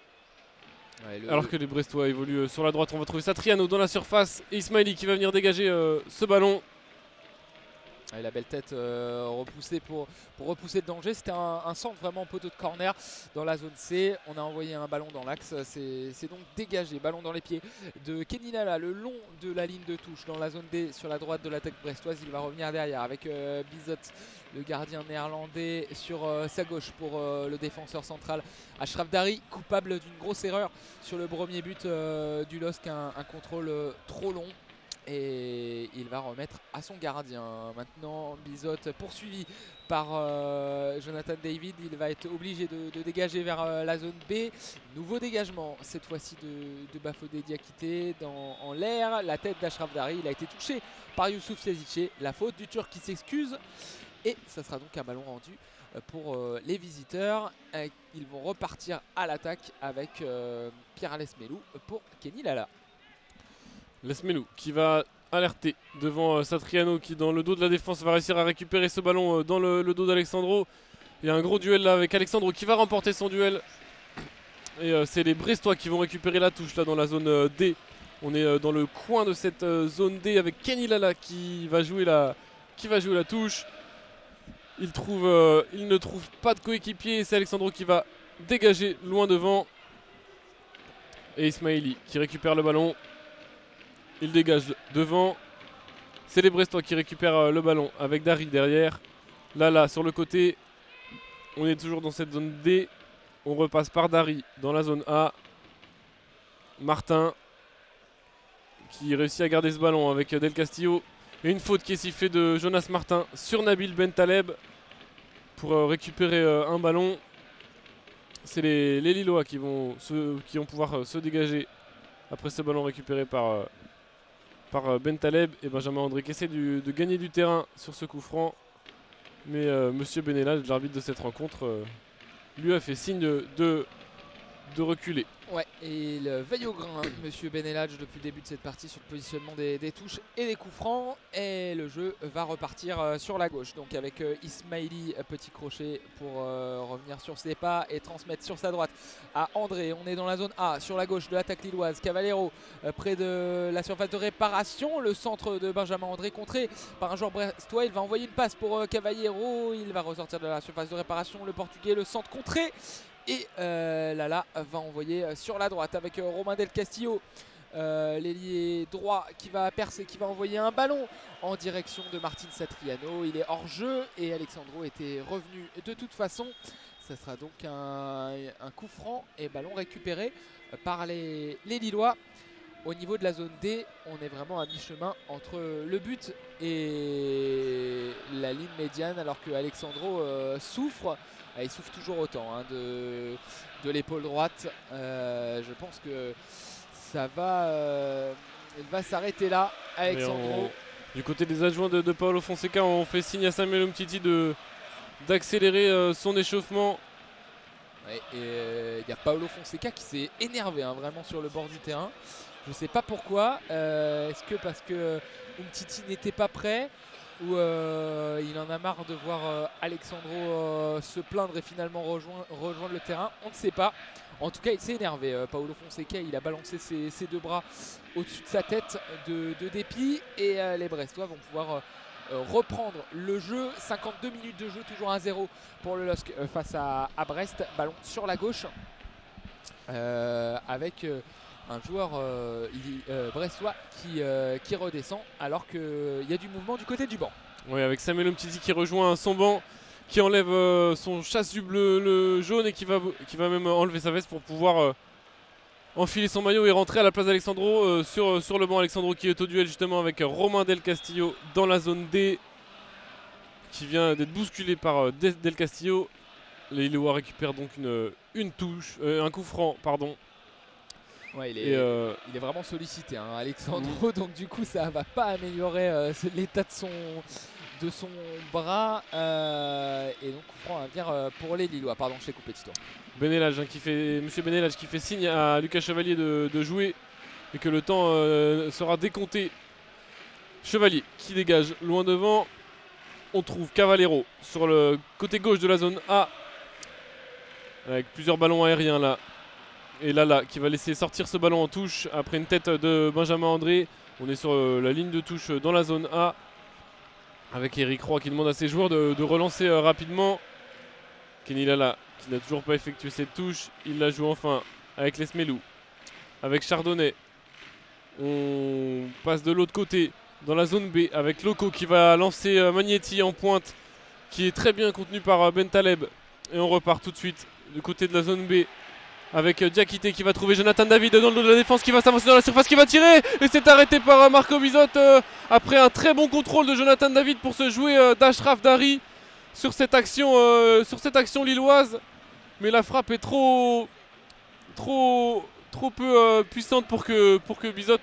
B: Ouais, alors que les Brestois évoluent sur la droite. On va trouver Satriano dans la surface et Ismaili qui va venir dégager ce ballon.
A: Et la belle tête repoussée pour repousser le danger. C'était un centre vraiment poteau de corner dans la zone C. On a envoyé un ballon dans l'axe. C'est donc dégagé. Ballon dans les pieds de Kenny Lala le long de la ligne de touche dans la zone D sur la droite de l'attaque brestoise. Il va revenir derrière avec Bizot, le gardien néerlandais, sur sa gauche pour le défenseur central Ashraf Dari, coupable d'une grosse erreur sur le premier but du LOSC. Un contrôle trop long. Et il va remettre à son gardien. Maintenant Bizot poursuivi par Jonathan David. Il va être obligé de dégager vers la zone B. Nouveau dégagement cette fois-ci de Bafodé Diakité en l'air. La tête d'Ashraf Dari. Il a été touché par Youssouf Yazice. La faute du Turc qui s'excuse. Et ça sera donc un ballon rendu pour les visiteurs. Ils vont repartir à l'attaque avec Pierre Lesmelou pour Kenny Lala.
B: Lesmelou qui va alerter devant Satriano qui dans le dos de la défense va réussir à récupérer ce ballon dans le dos d'Alexandro. Il y a un gros duel là avec Alexandro qui va remporter son duel. Et c'est les Brestois qui vont récupérer la touche là dans la zone D. On est dans le coin de cette zone D avec Kenny Lala qui va jouer la touche. Il ne trouve pas de coéquipier. C'est Alexandro qui va dégager loin devant. Et Ismaili qui récupère le ballon. Il dégage devant. C'est les Brestois qui récupèrent le ballon avec Dari derrière. Là sur le côté. On est toujours dans cette zone D. On repasse par Dari dans la zone A. Martin qui réussit à garder ce ballon avec Del Castillo. Et une faute qui est sifflée de Jonas Martin sur Nabil Bentaleb pour récupérer un ballon. C'est les Lillois qui vont pouvoir se dégager après ce ballon récupéré par Bentaleb. Et Benjamin André qui essaie de gagner du terrain sur ce coup franc. Mais Monsieur Benelage, l'arbitre de cette rencontre, lui a fait signe de reculer.
A: Ouais, et il veille au grain, Monsieur Benelage, depuis le début de cette partie sur le positionnement des touches et des coups francs. Et le jeu va repartir sur la gauche. Donc avec Ismaili, petit crochet pour revenir sur ses pas et transmettre sur sa droite à André. On est dans la zone A, sur la gauche de l'attaque lilloise. Cavallero près de la surface de réparation. Le centre de Benjamin André contré par un joueur brestois. Il va envoyer une passe pour Cavallero. Il va ressortir de la surface de réparation. Le Portugais, le centre contré. Et Lala va envoyer sur la droite avec Romain Del Castillo, l'ailier droit qui va percer, qui va envoyer un ballon en direction de Martin Satriano. Il est hors jeu et Alexandro était revenu de toute façon. Ça sera donc un coup franc et ballon récupéré par les Lillois. Au niveau de la zone D, on est vraiment à mi-chemin entre le but et la ligne médiane, alors que Alexandro souffre. Il souffre toujours autant de l'épaule droite. Je pense que ça va s'arrêter là, Alexandro.
B: Du côté des adjoints de Paolo Fonseca, on fait signe à Samuel Umtiti d'accélérer son échauffement.
A: Ouais, et il y a Paolo Fonseca qui s'est énervé vraiment sur le bord du terrain. Je ne sais pas pourquoi. Est-ce que parce que Umtiti n'était pas prêt ou il en a marre de voir Alexandro se plaindre et finalement rejoindre le terrain? On ne sait pas. En tout cas, il s'est énervé. Paulo Fonseca, il a balancé ses deux bras au-dessus de sa tête de dépit et les Brestois vont pouvoir reprendre le jeu. 52 minutes de jeu, toujours 1-0 pour le LOSC face à Brest. Ballon sur la gauche avec un joueur brestois qui redescend alors qu'il y a du mouvement du côté du banc.
B: Oui, avec Samuel Umtiti qui rejoint son banc, qui enlève son chasuble le jaune et qui va même enlever sa veste pour pouvoir enfiler son maillot et rentrer à la place d'Alexandro sur le banc. Alexandro qui est au duel justement avec Romain Del Castillo dans la zone D, qui vient d'être bousculé par Del Castillo. Les Lillois récupèrent donc une touche, un coup franc, pardon.
A: Ouais, il est vraiment sollicité, hein, Alexandro, donc du coup ça va pas améliorer l'état de son bras et donc coup franc à venir pour les Lillois. Pardon, je t'ai coupé, Tito.
B: Benelage, Monsieur Benelage qui fait signe à Lucas Chevalier de jouer et que le temps sera décompté. Chevalier qui dégage loin devant. On trouve Cavallero sur le côté gauche de la zone A avec plusieurs ballons aériens là. Et Lala qui va laisser sortir ce ballon en touche après une tête de Benjamin André. On est sur la ligne de touche dans la zone A avec Eric Roy qui demande à ses joueurs de relancer rapidement. Kenny Lala qui n'a toujours pas effectué cette touche. Il la joue enfin avec Lesmelou, avec Chardonnay. On passe de l'autre côté dans la zone B avec Loco qui va lancer Magnetti en pointe, qui est très bien contenu par Bentaleb. Et on repart tout de suite du côté de la zone B avec Diakité qui va trouver Jonathan David dans le dos de la défense, qui va s'avancer dans la surface, qui va tirer et c'est arrêté par Marco Bizot après un très bon contrôle de Jonathan David pour se jouer d'Ashraf Dari sur cette action lilloise. Mais la frappe est trop peu puissante pour que Bizot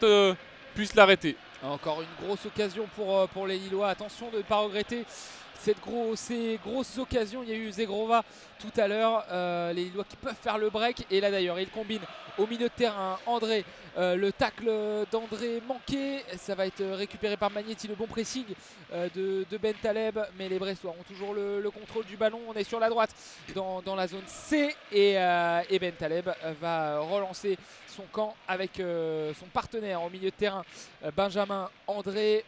B: puisse l'arrêter.
A: Encore une grosse occasion pour les Lillois. Attention de ne pas regretter ces grosses occasions. Il y a eu Zegrova tout à l'heure. Les Lillois qui peuvent faire le break. Et là d'ailleurs, il combine au milieu de terrain. André, le tacle d'André manqué. Ça va être récupéré par Magnetti. Le bon pressing de Bentaleb. Mais les Brestois ont toujours le contrôle du ballon. On est sur la droite dans la zone C. Et Bentaleb va relancer son camp avec son partenaire au milieu de terrain, Benjamin André.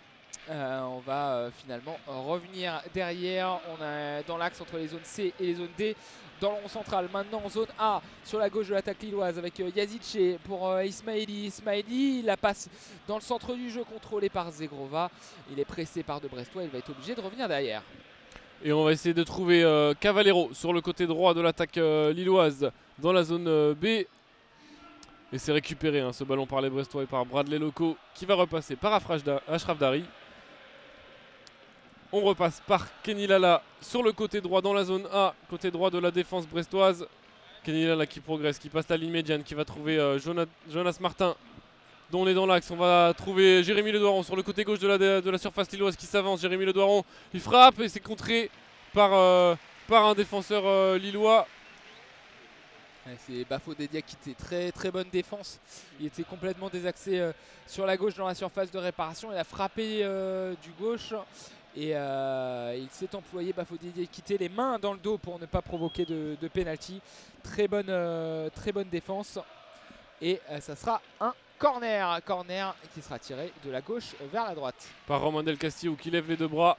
A: On va finalement revenir derrière. On est dans l'axe entre les zones C et les zones D. Dans le rond central, maintenant en zone A, sur la gauche de l'attaque lilloise avec Yazice pour Ismaili. Ismaili, la passe dans le centre du jeu contrôlé par Zegrova. Il est pressé par De Brestois, il va être obligé de revenir derrière.
B: Et on va essayer de trouver Cavallero sur le côté droit de l'attaque lilloise dans la zone B. Et c'est récupéré ce ballon par les Brestois et par Bradley Loco qui va repasser par Ashraf Dari. On repasse par Kenny Lala sur le côté droit dans la zone A, côté droit de la défense brestoise. Kenny Lala qui progresse, qui passe la ligne médiane, qui va trouver Jonas Martin, dont on est dans l'axe. On va trouver Jérémy Ledoiron sur le côté gauche de la surface lilloise qui s'avance. Jérémy Ledoiron, il frappe et c'est contré par un défenseur lillois.
A: C'est Bafodé Diakité, très bonne défense. Il était complètement désaxé sur la gauche dans la surface de réparation. Il a frappé du gauche et il s'est employé, Bafodé Diakité, les mains dans le dos pour ne pas provoquer de penalty. Très bonne défense et ça sera un corner qui sera tiré de la gauche vers la droite.
B: Par Romain Del Castillo qui lève les deux bras.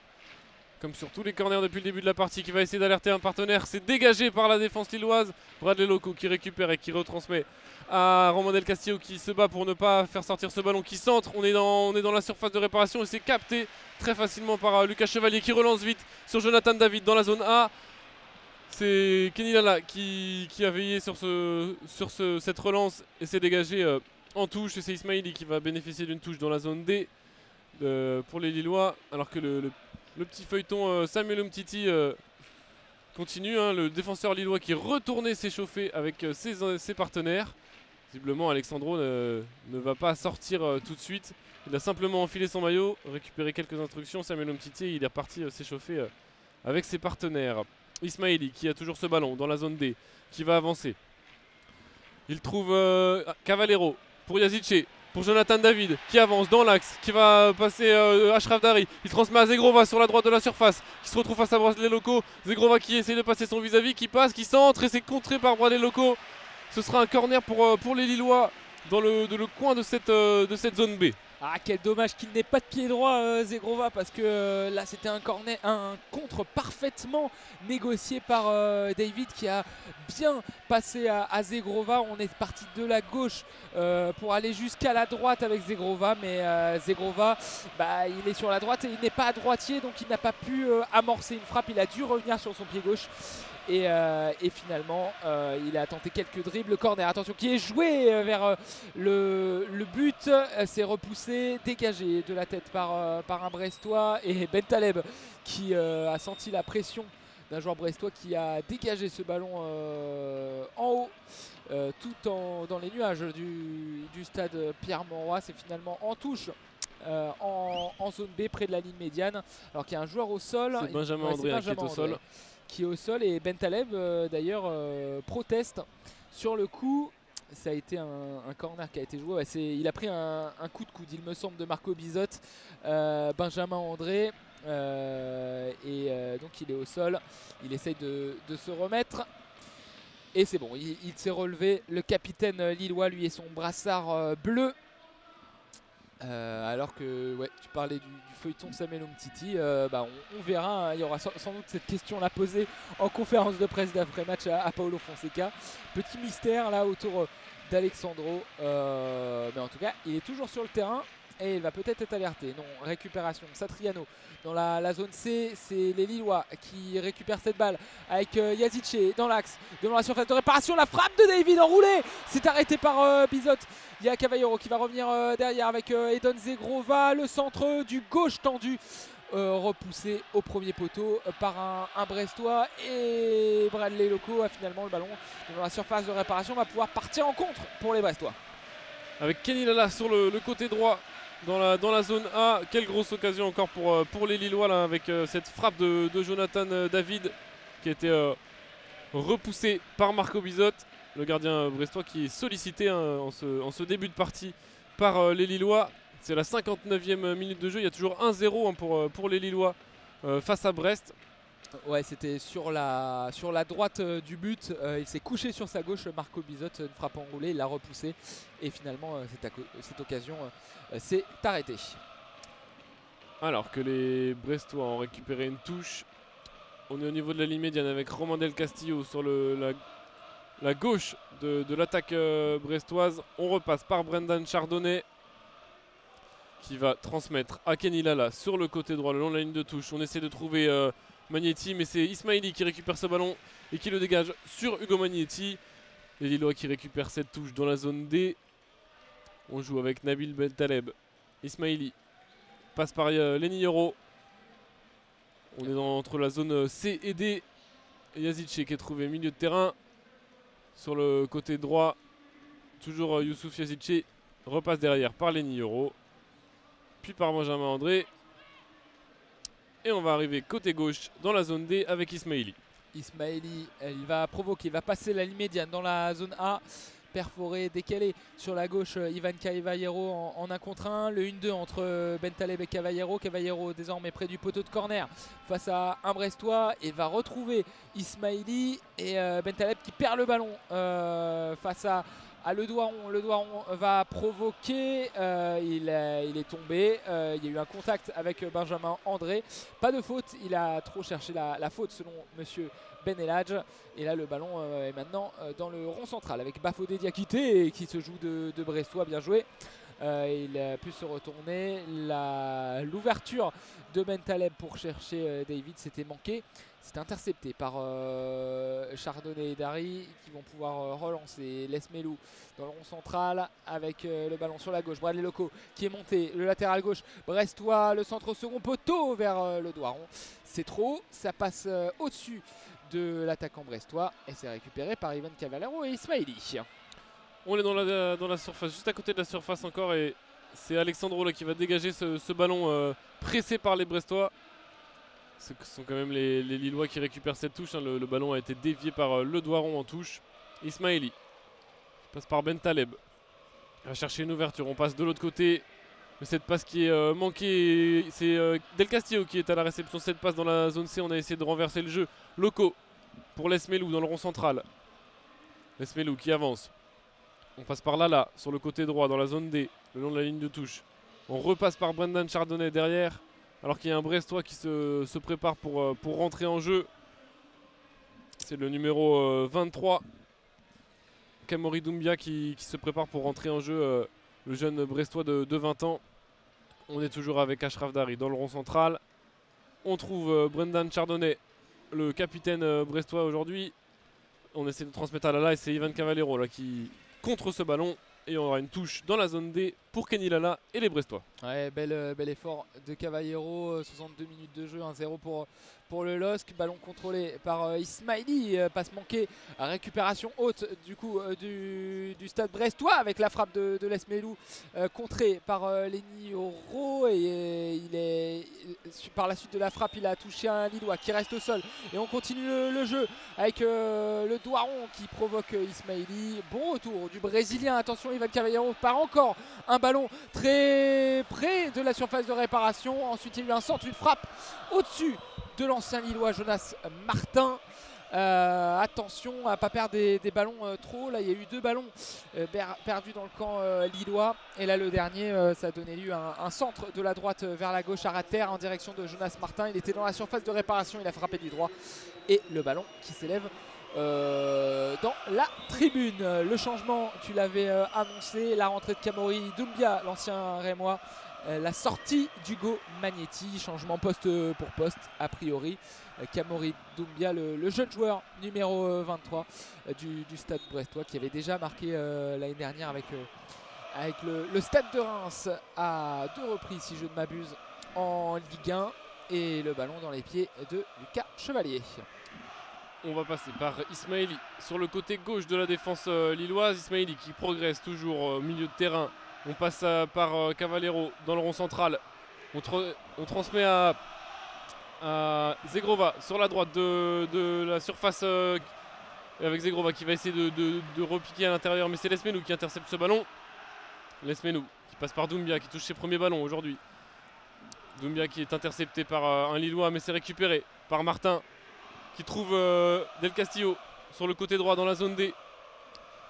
B: Comme sur tous les corners depuis le début de la partie, qui va essayer d'alerter un partenaire. C'est dégagé par la défense lilloise. Bradley Loco qui récupère et qui retransmet à Romain Del Castillo qui se bat pour ne pas faire sortir ce ballon, qui centre. On est dans la surface de réparation et c'est capté très facilement par Lucas Chevalier qui relance vite sur Jonathan David dans la zone A. C'est Kenny Lala qui a veillé sur cette relance et s'est dégagé en touche. Et c'est Ismaili qui va bénéficier d'une touche dans la zone D pour les Lillois, alors que le petit feuilleton Samuel Umtiti continue. Le défenseur lillois qui est retourné s'échauffer avec ses partenaires. Visiblement, Alexandro ne va pas sortir tout de suite. Il a simplement enfilé son maillot, récupéré quelques instructions. Samuel Umtiti, il est reparti s'échauffer avec ses partenaires. Ismaili qui a toujours ce ballon dans la zone D, qui va avancer. Il trouve Cavallero pour Yazice. pour Jonathan David qui avance dans l'axe, qui va passer Ashraf Dari. Il transmet à Zegrova sur la droite de la surface, qui se retrouve face à Bradley Loco. Zegrova qui essaie de passer son vis-à-vis, qui passe, qui centre et c'est contré par Bradley Loco. Ce sera un corner pour les Lillois dans le coin de cette zone B.
A: Ah, quel dommage qu'il n'ait pas de pied droit, Zegrova, parce que là c'était un contre parfaitement négocié par David qui a bien passé à Zegrova. On est parti de la gauche pour aller jusqu'à la droite avec Zegrova, mais Zegrova, il est sur la droite et il n'est pas à droitier, donc il n'a pas pu amorcer une frappe. Il a dû revenir sur son pied gauche. Et finalement il a tenté quelques dribbles. Corner, attention, qui est joué vers le but. C'est repoussé, dégagé de la tête par un Brestois. Et Bentaleb qui a senti la pression d'un joueur brestois qui a dégagé ce ballon en haut, tout dans les nuages du stade Pierre-Mauroy. C'est finalement en touche. En zone B près de la ligne médiane, alors qu'il y a un joueur au sol.
B: C'est Benjamin André qui est au sol.
A: Qui est au sol, et Bentaleb d'ailleurs proteste sur le coup. Ça a été un corner qui a été joué. Il a pris un coup de coude, il me semble, de Marco Bizot. Benjamin André. Donc il est au sol. Il essaye de se remettre. Et c'est bon, il s'est relevé. Le capitaine lillois, lui, et son brassard bleu. Alors que tu parlais du feuilleton Samuel Umtiti, on verra, hein, il y aura sans doute cette question là posée en conférence de presse d'après-match à Paulo Fonseca. Petit mystère là autour d'Alexandro, mais en tout cas il est toujours sur le terrain et il va peut-être être alerté. Non, récupération, Satriano dans la zone C, c'est les Lillois qui récupèrent cette balle avec Yazice dans l'axe, devant la surface de réparation. La frappe de David enroulée, c'est arrêté par Bizot. Il y a Cavallero qui va revenir derrière avec Edon Zegrova. Le centre du gauche tendu, repoussé au premier poteau par un Brestois. Et Bradley Loco a finalement le ballon devant la surface de réparation, va pouvoir partir en contre pour les Brestois.
B: Avec Kenny Lala sur le côté droit dans la zone A. Quelle grosse occasion encore pour les Lillois là, avec cette frappe de Jonathan David qui a été repoussée par Marco Bizot, le gardien brestois qui est sollicité en ce début de partie par les Lillois. C'est la 59e minute de jeu, il y a toujours 1-0 pour les Lillois face à Brest.
A: Ouais, c'était sur la droite du but. Il s'est couché sur sa gauche, Marco Bizot, une frappe enroulée, il l'a repoussé. Et finalement, cette occasion s'est arrêtée.
B: Alors que les Brestois ont récupéré une touche. On est au niveau de la ligne médiane avec Romain Del Castillo sur la gauche de l'attaque brestoise. On repasse par Brendan Chardonnay qui va transmettre à Kenny Lala sur le côté droit, le long de la ligne de touche. On essaie de trouver Magnetti, mais c'est Ismaili qui récupère ce ballon et qui le dégage sur Hugo Magnetti. Les Lillois qui récupèrent cette touche dans la zone D. On joue avec Nabil Bentaleb. Ismaili passe par Lenny Yoro. On est entre la zone C et D. Yazice qui est trouvé milieu de terrain. Sur le côté droit, toujours Youssouf Yazice repasse derrière par Lenny Yoro. Puis par Benjamin André. Et on va arriver côté gauche dans la zone D avec Ismaili.
A: Ismaili, il va provoquer, il va passer la ligne médiane dans la zone A. Perforé, décalé sur la gauche, Ivan Cavallero en 1 contre 1. Le 1-2 entre Bentaleb et Cavallero. Cavallero désormais près du poteau de corner face à un Brestois et va retrouver Ismaili. Et Bentaleb qui perd le ballon face à Le Doiron. Le Doiron va provoquer, il est tombé. Il y a eu un contact avec Benjamin André. Pas de faute, il a trop cherché la faute selon monsieur Ben Eladj. Et là le ballon est maintenant dans le rond central avec Bafodé Diakité qui se joue de Brestois, bien joué. Il a pu se retourner. L'ouverture de Bentaleb pour chercher David, c'était manqué. C'est intercepté par Chardonnay et Dari qui vont pouvoir relancer. Lesmelou dans le rond central avec le ballon sur la gauche. Bradley Loco qui est monté, le latéral gauche brestois, le centre au second poteau vers le Doiron. C'est trop, ça passe au-dessus de l'attaquant brestois et c'est récupéré par Ivan Cavallero et Ismaili.
B: On est dans la surface, juste à côté de la surface encore, et c'est Alexandro là qui va dégager ce ballon pressé par les Brestois. Ce sont quand même les Lillois qui récupèrent cette touche, hein. Le ballon a été dévié par Le Doiron en touche. Ismaili passe par Bentaleb. Il va chercher une ouverture, on passe de l'autre côté. Mais cette passe qui est manquée, c'est Del Castillo qui est à la réception. Cette passe dans la zone C, on a essayé de renverser le jeu. Loco pour Lesmelou dans le rond central. Lesmelou qui avance. On passe par là, sur le côté droit, dans la zone D, le long de la ligne de touche. On repasse par Brendan Chardonnay derrière, alors qu'il y a un Brestois qui se prépare pour rentrer en jeu. C'est le numéro 23, Kamori Doumbia, qui se prépare pour rentrer en jeu, le jeune Brestois de 20 ans. On est toujours avec Ashraf Dari dans le rond central. On trouve Brendan Chardonnay, le capitaine brestois aujourd'hui. On essaie de transmettre à Lala et c'est Ivan Cavallero là, qui contre ce ballon. Et on aura une touche dans la zone D pour Kenny Lala et les Brestois.
A: Ouais, bel effort de Cavallero, 62 minutes de jeu, 1-0 pour le LOSC. Ballon contrôlé par Ismaili, passe manquée, récupération haute du coup du stade brestois avec la frappe de Lesmelou, contrée par Lenny Oro. Et par la suite de la frappe, il a touché un Lillois qui reste au sol. Et on continue le jeu avec le doigt rond qui provoque Ismaili. Bon retour du Brésilien, attention, Ivan Cavallero part encore un ballon très près de la surface de réparation. Ensuite il y a eu un centre, une frappe au-dessus de l'ancien Lillois Jonas Martin. Attention à ne pas perdre des ballons trop. Là il y a eu 2 ballons perdus dans le camp lillois. Et là le dernier ça a donné lieu à un centre de la droite vers la gauche à ras de terre en direction de Jonas Martin. Il était dans la surface de réparation, il a frappé du droit. Et le ballon qui s'élève dans la tribune. Le changement, tu l'avais annoncé, la rentrée de Kamori Doumbia, l'ancien Rémois, la sortie d'Hugo Magnetti, changement poste pour poste a priori. Kamori Doumbia, le jeune joueur numéro 23 du stade brestois qui avait déjà marqué l'année dernière avec le stade de Reims à 2 reprises si je ne m'abuse en Ligue 1. Et le ballon dans les pieds de Lucas Chevalier.
B: On va passer par Ismaili sur le côté gauche de la défense lilloise. Ismaili qui progresse toujours au milieu de terrain. On passe par Cavallero dans le rond central. On transmet à Zegrova sur la droite de la surface avec Zegrova qui va essayer de repiquer à l'intérieur. Mais c'est Lesmelou qui intercepte ce ballon. Lesmelou qui passe par Doumbia qui touche ses premiers ballons aujourd'hui. Doumbia qui est intercepté par un Lillois mais c'est récupéré par Martin qui trouve Del Castillo sur le côté droit dans la zone D.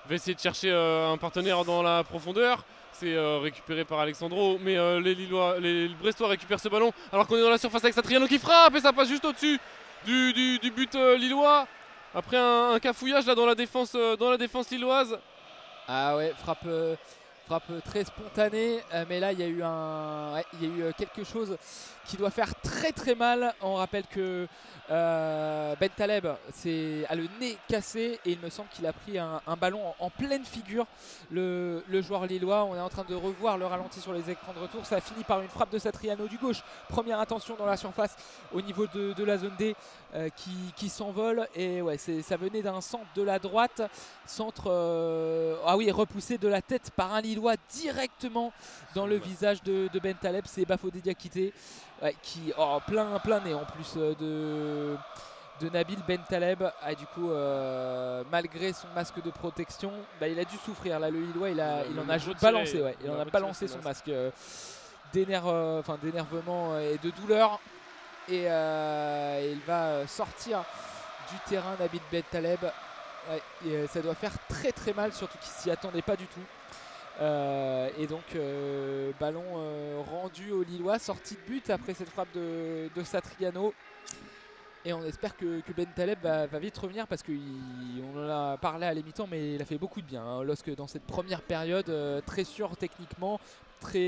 B: Va essayer de chercher un partenaire dans la profondeur. C'est récupéré par Alexandro. Mais les Brestois récupèrent ce ballon alors qu'on est dans la surface avec Satriano qui frappe et ça passe juste au-dessus du but lillois. Après un cafouillage là dans la défense lilloise.
A: Ah ouais, frappe très spontanée, mais là il y a eu quelque chose qui doit faire très très mal. On rappelle que Bentaleb a le nez cassé et il me semble qu'il a pris un ballon en pleine figure, le joueur lillois. On est en train de revoir le ralenti sur les écrans de retour. Ça a fini par une frappe de Satriano du gauche. Première intention dans la surface au niveau de la zone D qui s'envole. Et ouais, ça venait d'un centre de la droite. Centre repoussé de la tête par un Lillois directement dans le visage de Bentaleb. C'est Bafodé Diakité qui plein nez en plus de Nabil Bentaleb. Du coup malgré son masque de protection il a dû souffrir là, le Lillois. Il en a balancé son masque d'énervement et de douleur. Et il va sortir du terrain Nabil Bentaleb. Ça doit faire très très mal, surtout qu'il s'y attendait pas du tout. Et donc ballon rendu au Lillois, sortie de but après cette frappe de Satriano. Et on espère que Bentaleb va vite revenir parce qu'on en a parlé à l'émitant, mais il a fait beaucoup de bien lorsque dans cette première période, très sûr techniquement,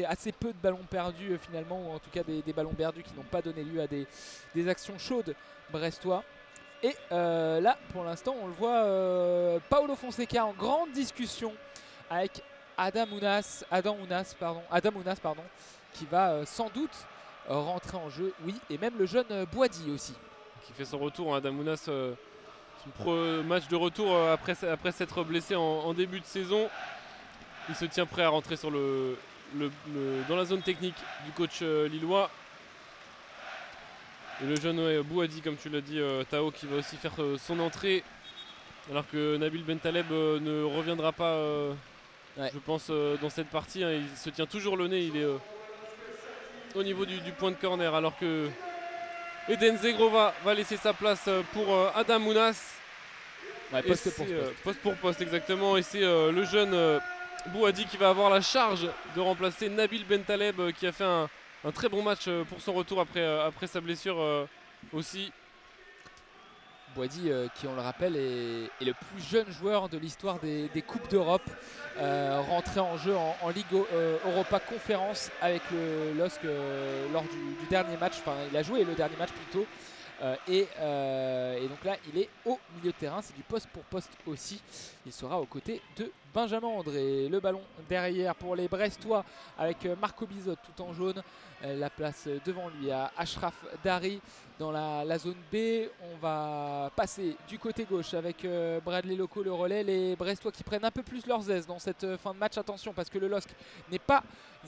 A: assez peu de ballons perdus finalement, ou en tout cas des ballons perdus qui n'ont pas donné lieu à des actions chaudes brestois. Et là pour l'instant on le voit, Paulo Fonseca en grande discussion avec Adam Ounas, qui va sans doute rentrer en jeu, oui, et même le jeune Boadi aussi.
B: Qui fait son retour, Adam Ounas, son match de retour après s'être blessé en début de saison. Il se tient prêt à rentrer sur dans la zone technique du coach lillois. Et le jeune Boadi, comme tu l'as dit, Tao, qui va aussi faire son entrée. Alors que Nabil Bentaleb ne reviendra pas je pense, dans cette partie. Hein, il se tient toujours le nez, il est au niveau du point de corner, alors que Eden Zegrova va laisser sa place pour Adam Mounas.
A: Ouais, poste pour poste.
B: Poste pour poste, exactement. Et c'est le jeune Bouhaddi qui va avoir la charge de remplacer Nabil Bentaleb, qui a fait un très bon match pour son retour après sa blessure aussi.
A: Bouhaddi, qui on le rappelle est le plus jeune joueur de l'histoire des Coupes d'Europe, rentré en jeu en Ligue Europa Conférence avec le LOSC lors du dernier match, enfin il a joué le dernier match plutôt. Et donc là il est au milieu de terrain, c'est du poste pour poste aussi. Il sera aux côtés de Benjamin André. Le ballon derrière pour les Brestois avec Marco Bizot tout en jaune. La place devant lui à Ashraf Dari dans la zone B. On va passer du côté gauche avec Bradley Loco le relais. Les Brestois qui prennent un peu plus leurs aises dans cette fin de match. Attention parce que le LOSC n'est pas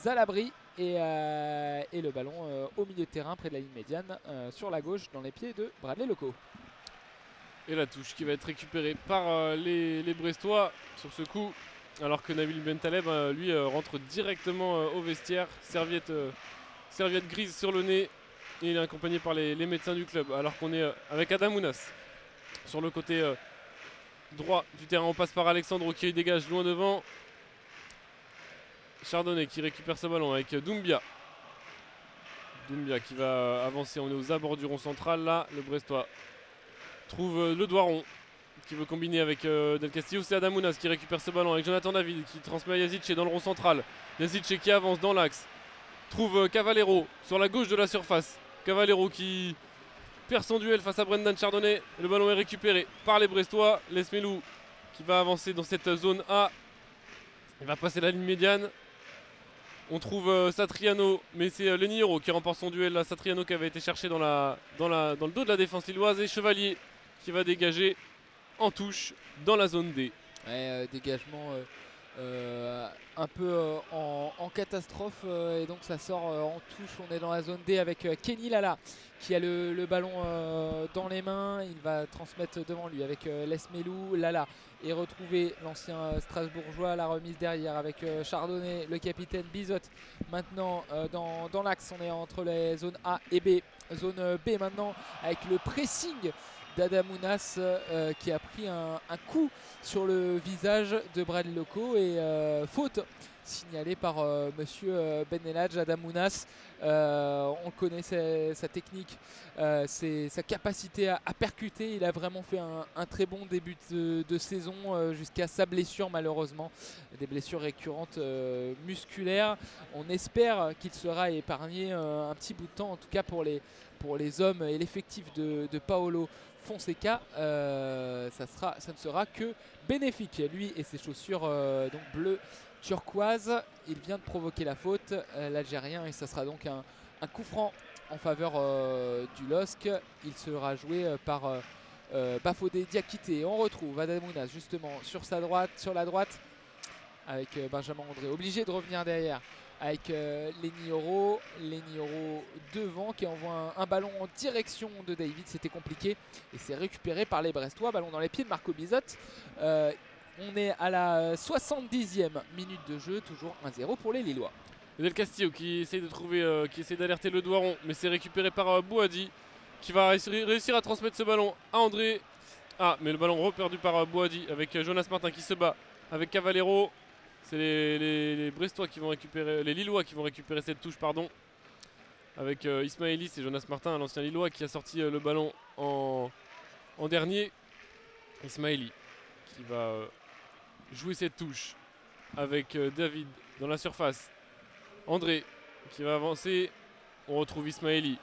A: à l'abri. Et le ballon au milieu de terrain près de la ligne médiane sur la gauche dans les pieds de Bradley Loco.
B: Et la touche qui va être récupérée par les Brestois sur ce coup, alors que Nabil Bentaleb lui rentre directement au vestiaire, serviette grise sur le nez, et il est accompagné par les médecins du club, alors qu'on est avec Adam Mounas sur le côté droit du terrain. On passe par Alexandro qui dégage loin devant. Chardonnay qui récupère ce ballon avec Doumbia. Doumbia qui va avancer, on est aux abords du rond central là. Le Brestois trouve le Doiron qui veut combiner avec Del Castillo. C'est Adam Mounas qui récupère ce ballon avec Jonathan David qui transmet à Yazice dans le rond central. Yazice qui avance dans l'axe, trouve Cavallero sur la gauche de la surface. Cavallero qui perd son duel face à Brendan Chardonnay. Le ballon est récupéré par les Brestois. Lesmelou qui va avancer dans cette zone A. Il va passer la ligne médiane. On trouve Satriano, mais c'est Lenny Hero qui remporte son duel là. Satriano qui avait été cherché dans le dos de la défense lilloise. Et Chevalier qui va dégager en touche dans la zone D.
A: Ouais, dégagement un peu en catastrophe et donc ça sort en touche. On est dans la zone D avec Kenny Lala qui a le ballon dans les mains. Il va transmettre devant lui avec Lesmelou. Lala et retrouver l'ancien Strasbourgeois. La remise derrière avec Chardonnay, le capitaine Bizot. Maintenant dans l'axe, on est entre les zones A et B. Zone B maintenant avec le pressing d'Adam Mounas qui a pris un coup sur le visage de Bradley Loco et faute signalée par monsieur Beneladj. Adam Mounas, on connaît sa technique, sa capacité à percuter. Il a vraiment fait un très bon début de saison jusqu'à sa blessure malheureusement, des blessures récurrentes musculaires. On espère qu'il sera épargné un petit bout de temps, en tout cas pour les hommes et l'effectif de Paolo Fonseca. Ça ne sera que bénéfique. Lui et ses chaussures donc bleu turquoise. Il vient de provoquer la faute, l'Algérien, et ça sera donc un coup franc en faveur du LOSC. Il sera joué par Bafodé Diakité. On retrouve Adam Mounas justement sur la droite avec Benjamin André obligé de revenir derrière avec Lenny Horo devant qui envoie un ballon en direction de David. C'était compliqué et c'est récupéré par les Brestois. Ballon dans les pieds de Marco Bizot. On est à la 70e minute de jeu, toujours 1-0 pour les Lillois.
B: Del Castillo qui essaie qui essaie d'alerter le Doiron, mais c'est récupéré par Bouhaddi qui va réussir à transmettre ce ballon à André. Ah, mais le ballon reperdu par Bouhaddi avec Jonas Martin qui se bat avec Cavallero. C'est les Brestois qui vont récupérer, les Lillois qui vont récupérer cette touche, pardon. Avec Ismaïlis et Jonas Martin, l'ancien Lillois, qui a sorti le ballon en dernier. Ismaïli qui va jouer cette touche avec David dans la surface. André qui va avancer. On retrouve Ismaïli.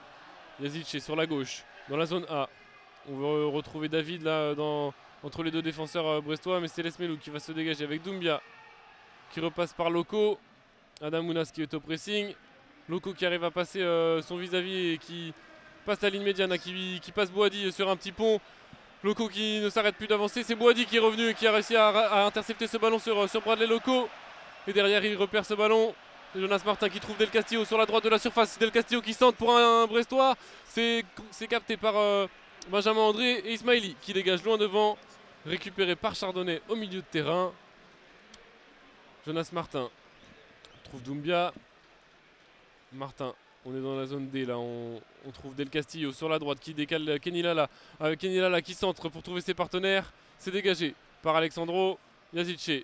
B: Yazice est sur la gauche, dans la zone A. On va retrouver David là entre les deux défenseurs brestois, mais c'est Lesmelou qui va se dégager avec Doumbia qui repasse par Loco. Adam Mounas qui est au pressing. Loco qui arrive à passer son vis-à-vis et qui passe la ligne médiane, qui passe Bouhaddi sur un petit pont. Loco qui ne s'arrête plus d'avancer. C'est Bouhaddi qui est revenu et qui a réussi à intercepter ce ballon sur Bradley Loco. Et derrière il repère ce ballon. C'est Jonas Martin qui trouve Del Castillo sur la droite de la surface. Del Castillo qui centre pour un Brestois. C'est capté par Benjamin André et Ismaïli qui dégage loin devant. Récupéré par Chardonnay au milieu de terrain. Jonas Martin trouve Doumbia. Martin, on est dans la zone D là, on trouve Del Castillo sur la droite qui décale Kenny Lala. Kenny Lala qui centre pour trouver ses partenaires. C'est dégagé par Alexandro Yazice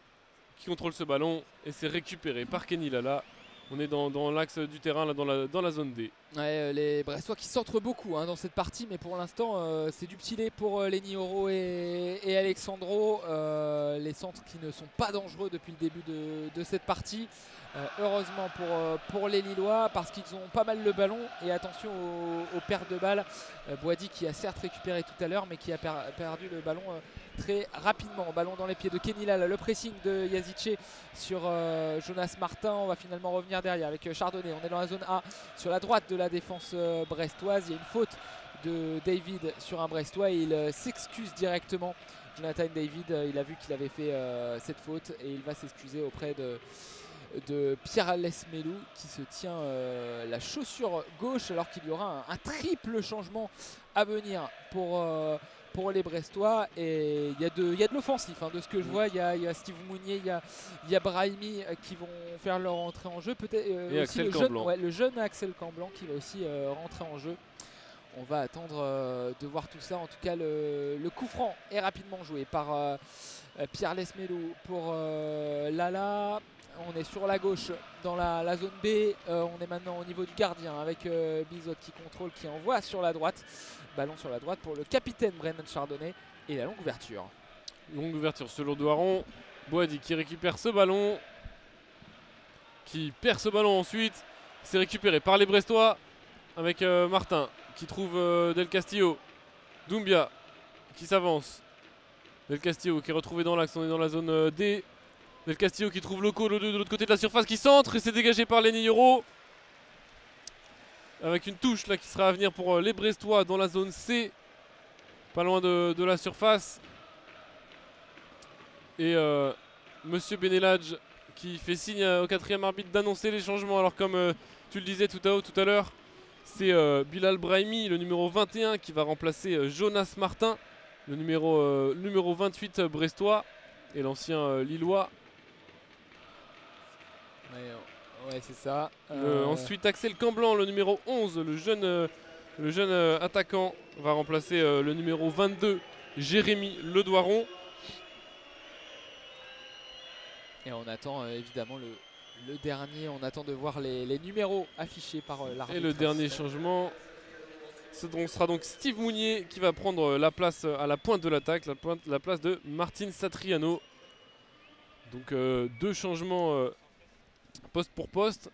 B: qui contrôle ce ballon et c'est récupéré par Kenny Lala. On est dans l'axe du terrain, là, dans la zone D.
A: Ouais, les Brestois qui centrent beaucoup dans cette partie, mais pour l'instant c'est du petit lait pour Lenny Yoro et Alexandro. Les centres qui ne sont pas dangereux depuis le début de cette partie. Heureusement pour les Lillois, parce qu'ils ont pas mal le ballon. Et attention aux pertes de balles. Boadi qui a certes récupéré tout à l'heure, mais qui a perdu le ballon très rapidement. Ballon dans les pieds de Kenny Lala, le pressing de Yazice sur Jonas Martin. On va finalement revenir derrière avec Chardonnay. On est dans la zone A sur la droite de la défense brestoise. Il y a une faute de David sur un Brestois et il s'excuse directement. Jonathan David, il a vu qu'il avait fait cette faute et il va s'excuser auprès de Pierre Lesmelou qui se tient la chaussure gauche, alors qu'il y aura un triple changement à venir pour les Brestois. Et il y a de l'offensif de ce que je vois. Il y a Steve Mounier, il y a Brahimi qui vont faire leur entrée en jeu, peut-être aussi le jeune Axel Camblanc qui va aussi rentrer en jeu. On va attendre de voir tout ça. En tout cas, le coup franc est rapidement joué par Pierre Lesmelou pour Lala. On est sur la gauche dans la zone B. On est maintenant au niveau du gardien avec Bizot qui contrôle, qui envoie sur la droite. Ballon sur la droite pour le capitaine Brennan Chardonnay. Et la longue ouverture.
B: Longue ouverture sur le Douaron. Boadi qui récupère ce ballon. Qui perd ce ballon ensuite. C'est récupéré par les Brestois avec Martin qui trouve Del Castillo. Doumbia qui s'avance. Del Castillo qui est retrouvé dans l'axe. On est dans la zone D. Del Castillo qui trouve Loco de l'autre côté de la surface, qui centre et c'est dégagé par Lenny Yoro. Avec une touche là qui sera à venir pour les Brestois dans la zone C. Pas loin de la surface. Et Monsieur Beneladj qui fait signe au quatrième arbitre d'annoncer les changements. Alors comme tu le disais tout à l'heure, c'est Bilal Brahimi, le numéro 21, qui va remplacer Jonas Martin, le numéro 28 brestois et l'ancien Lillois.
A: Ouais, c'est ça.
B: Ensuite, Axel Camblanc, le numéro 11, le jeune attaquant, va remplacer le numéro 22, Jérémy Ledouaron.
A: Et on attend évidemment le dernier. On attend de voir les numéros affichés par l'arbitre.
B: Et le dernier changement, ce sera donc Steve Mounier qui va prendre la place à la pointe de l'attaque, la place de Martin Satriano. Donc deux changements poste pour poste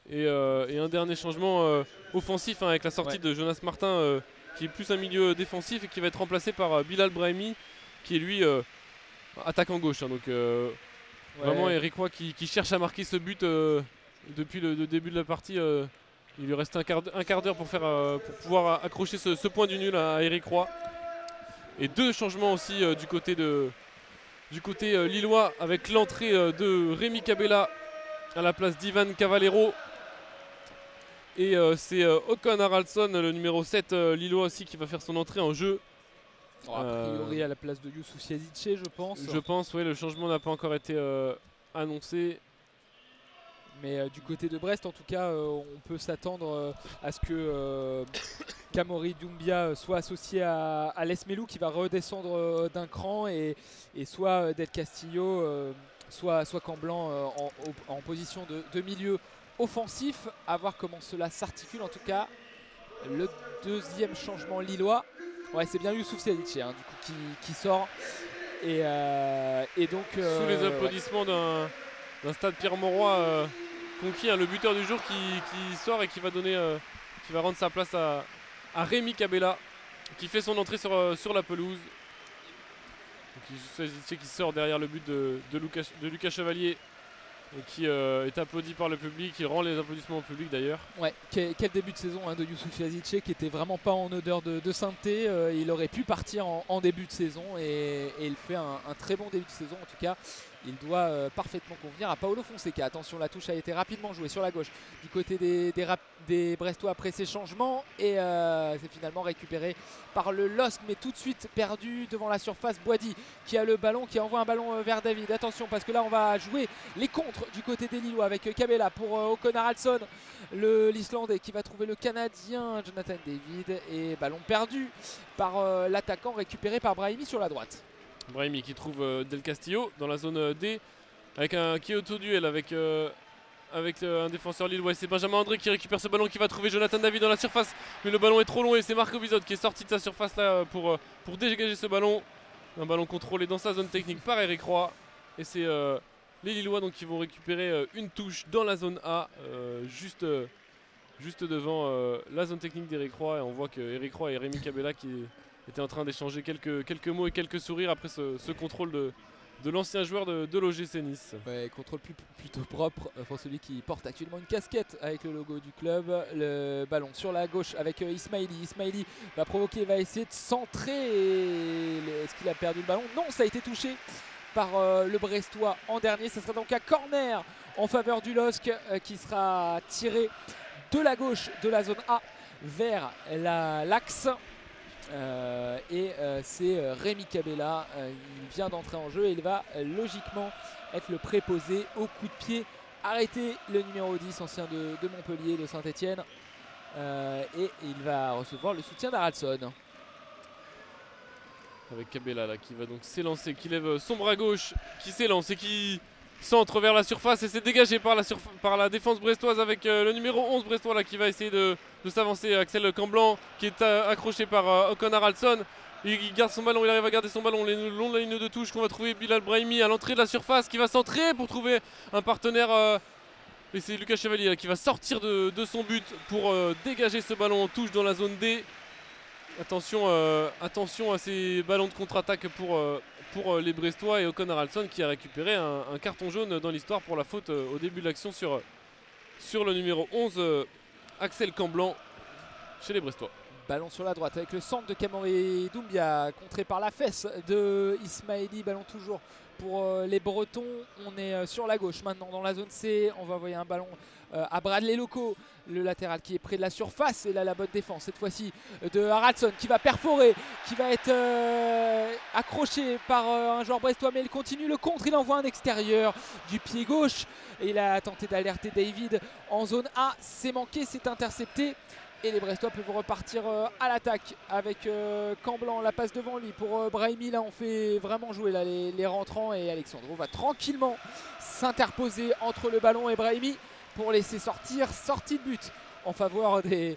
B: et un dernier changement offensif avec la sortie de Jonas Martin qui est plus un milieu défensif et qui va être remplacé par Bilal Brahimi qui est lui attaquant gauche. Donc vraiment Eric Roy qui cherche à marquer ce but depuis le début de la partie. Il lui reste un quart d'heure pour pouvoir accrocher ce point du nul à Eric Roy. Et deux changements aussi du côté lillois avec l'entrée de Rémi Cabella à la place d'Ivan Cavallero. Et c'est Ocon Haraldsson, le numéro 7 lillois aussi, qui va faire son entrée en jeu.
A: A priori à la place de Youssouf Siazice, je pense.
B: Je pense, oui, le changement n'a pas encore été annoncé.
A: Mais du côté de Brest, en tout cas, on peut s'attendre à ce que Kamori Doumbia soit associé à Lesmelou qui va redescendre d'un cran et soit Del Castillo, soit Camblanc en position de milieu offensif. À voir comment cela s'articule. En tout cas, le deuxième changement lillois. Ouais, c'est bien Youssouf Siazice du coup, qui sort. Et donc,
B: sous les applaudissements d'un stade Pierre-Mauroy conquis, le buteur du jour qui sort et qui va rendre sa place à Rémi Cabella qui fait son entrée sur la pelouse. Qui sort derrière le but de Lucas Chevalier et qui est applaudi par le public, il rend les applaudissements au public d'ailleurs. Ouais,
A: quel début de saison de Youssouf Siazice qui était vraiment pas en odeur de sainteté. Il aurait pu partir en début de saison et il fait un très bon début de saison en tout cas. il doit parfaitement convenir à Paolo Fonseca. Attention, la touche a été rapidement jouée sur la gauche du côté des Brestois après ces changements et c'est finalement récupéré par le LOSC, mais tout de suite perdu devant la surface. Boadi qui a le ballon, qui envoie un ballon vers David. Attention parce que là on va jouer les contres du côté des Lillois avec Kabela pour Ocon Haraldsson, l'Islandais qui va trouver le Canadien Jonathan David, et ballon perdu par l'attaquant, récupéré par Brahimi sur la droite.
B: Brahimi qui trouve Del Castillo dans la zone D avec qui est auto-duel avec un défenseur lillois. C'est Benjamin André qui récupère ce ballon, qui va trouver Jonathan David dans la surface, mais le ballon est trop long et c'est Marco Bizot qui est sorti de sa surface là pour dégager ce ballon. Un ballon contrôlé dans sa zone technique par Eric Roy, et c'est les Lillois donc qui vont récupérer une touche dans la zone A, juste devant la zone technique d'Eric Roy, et on voit que Eric Roy et Rémi Kabela qui étaient en train d'échanger quelques mots et quelques sourires après ce contrôle de l'ancien joueur de l'OGC Nice.
A: Ouais, contrôle plutôt propre pour celui qui porte actuellement une casquette avec le logo du club. Le ballon sur la gauche avec Ismaili. Ismaili va provoquer, va essayer de centrer. Est-ce qu'il a perdu le ballon? Non, ça a été touché par le Brestois en dernier. Ça sera donc un corner en faveur du LOSC qui sera tiré de la gauche de la zone A vers l'axe. C'est Rémi Kabela, il vient d'entrer en jeu et il va logiquement être le préposé au coup de pied. Arrêter le numéro 10, ancien de Montpellier, de Saint-Etienne, et il va recevoir le soutien d'Haraldsson.
B: Avec Kabela là, qui va donc s'élancer, qui lève son bras gauche, qui s'élance et qui centre vers la surface, et c'est dégagé par la défense brestoise avec le numéro 11 brestois là, qui va essayer de s'avancer. Axel Camblan qui est accroché par Ocon Haraldsson. Il garde son ballon, il arrive à garder son ballon le long de la ligne de touche, qu'on va trouver Bilal Brahimi à l'entrée de la surface, qui va centrer pour trouver un partenaire. Et c'est Lucas Chevalier là, qui va sortir de son but pour dégager ce ballon en touche dans la zone D. Attention à ces ballons de contre-attaque pour les Brestois, et Ocon Haraldsson qui a récupéré un carton jaune dans l'histoire pour la faute au début de l'action sur le numéro 11 Axel Camblan chez les Brestois.
A: Ballon sur la droite avec le centre de Kamori Doumbia, contré par la fesse de Ismaili. Ballon toujours pour les Bretons. On est sur la gauche maintenant dans la zone C. On va envoyer un ballon à Bradley Loco, le latéral qui est près de la surface. Et là la bonne défense cette fois-ci de Haraldsson qui va perforer, qui va être accroché par un joueur brestois, mais il continue le contre. Il envoie un extérieur du pied gauche et il a tenté d'alerter David en zone A. C'est manqué, c'est intercepté. Et les Brestois peuvent repartir à l'attaque avec Camblan, la passe devant lui pour Brahimi. Là on fait vraiment jouer là, les rentrants, et Alexandro va tranquillement s'interposer entre le ballon et Brahimi pour laisser sortie de but en faveur des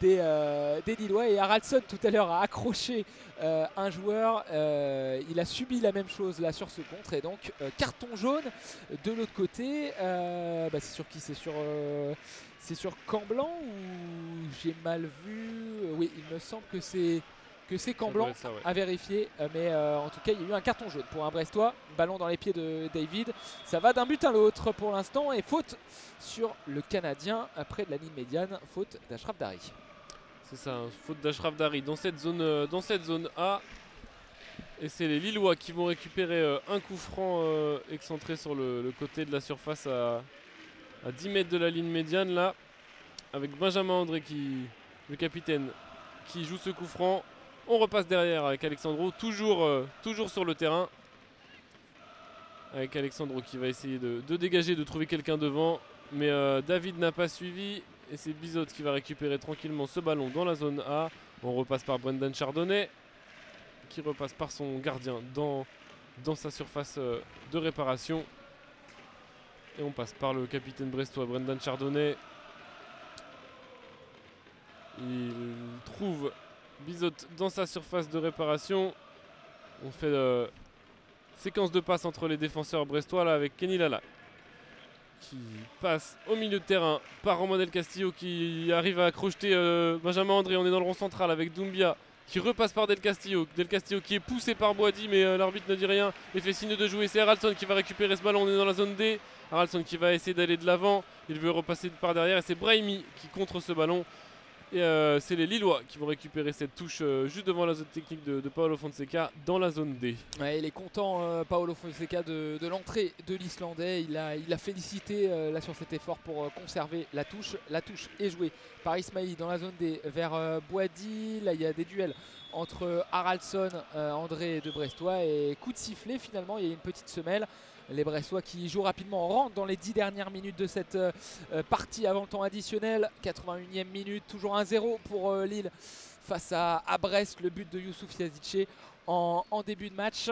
A: Lillois. Et Haraldsson tout à l'heure a accroché un joueur, il a subi la même chose là sur ce contre, et donc carton jaune de l'autre côté. C'est sur qui? C'est sur Camblan ou j'ai mal vu? Oui, il me semble que c'est Camblan,
B: ça, ouais.
A: À vérifier, mais en tout cas il y a eu un carton jaune pour un Brestois. Ballon dans les pieds de David, ça va d'un but à l'autre pour l'instant, et faute sur le Canadien près de la ligne médiane, faute d'Achraf Dari.
B: C'est ça, faute d'Achraf Dari dans cette zone A, et c'est les Lillois qui vont récupérer un coup franc excentré sur le côté de la surface à 10 mètres de la ligne médiane là, avec Benjamin André le capitaine, qui joue ce coup franc. On repasse derrière avec Alexandro, toujours sur le terrain, avec Alexandro qui va essayer de dégager, de trouver quelqu'un devant, mais David n'a pas suivi, et c'est Bizot qui va récupérer tranquillement ce ballon dans la zone A. On repasse par Brendan Chardonnay, qui repasse par son gardien dans sa surface de réparation. Et on passe par le capitaine brestois Brendan Chardonnay. Il trouve Bizot dans sa surface de réparation. On fait séquence de passes entre les défenseurs brestois là, avec Kenny Lala qui passe au milieu de terrain par Romain Del Castillo, qui arrive à crocheter Benjamin André. On est dans le rond central avec Doumbia qui repasse par Del Castillo. Del Castillo qui est poussé par Boadi, mais l'arbitre ne dit rien et fait signe de jouer. C'est Haraldsson qui va récupérer ce ballon. On est dans la zone D. Haraldsson qui va essayer d'aller de l'avant. Il veut repasser par derrière, et c'est Brahimi qui contre ce ballon. Et c'est les Lillois qui vont récupérer cette touche juste devant la zone technique de Paolo Fonseca dans la zone D.
A: Ouais, il est content Paolo Fonseca de l'entrée de l'Islandais. Il a félicité là sur cet effort pour conserver la touche. La touche est jouée par Ismaili dans la zone D vers Boadi. Là il y a des duels entre Haraldsson, André de Brestois et coup de sifflet finalement. Il y a une petite semelle. Les Brestois qui jouent rapidement rentrent dans les 10 dernières minutes de cette partie avant le temps additionnel. 81e minute, toujours 1-0 pour Lille face à Brest. Le but de Youssouf Yazice en début de match.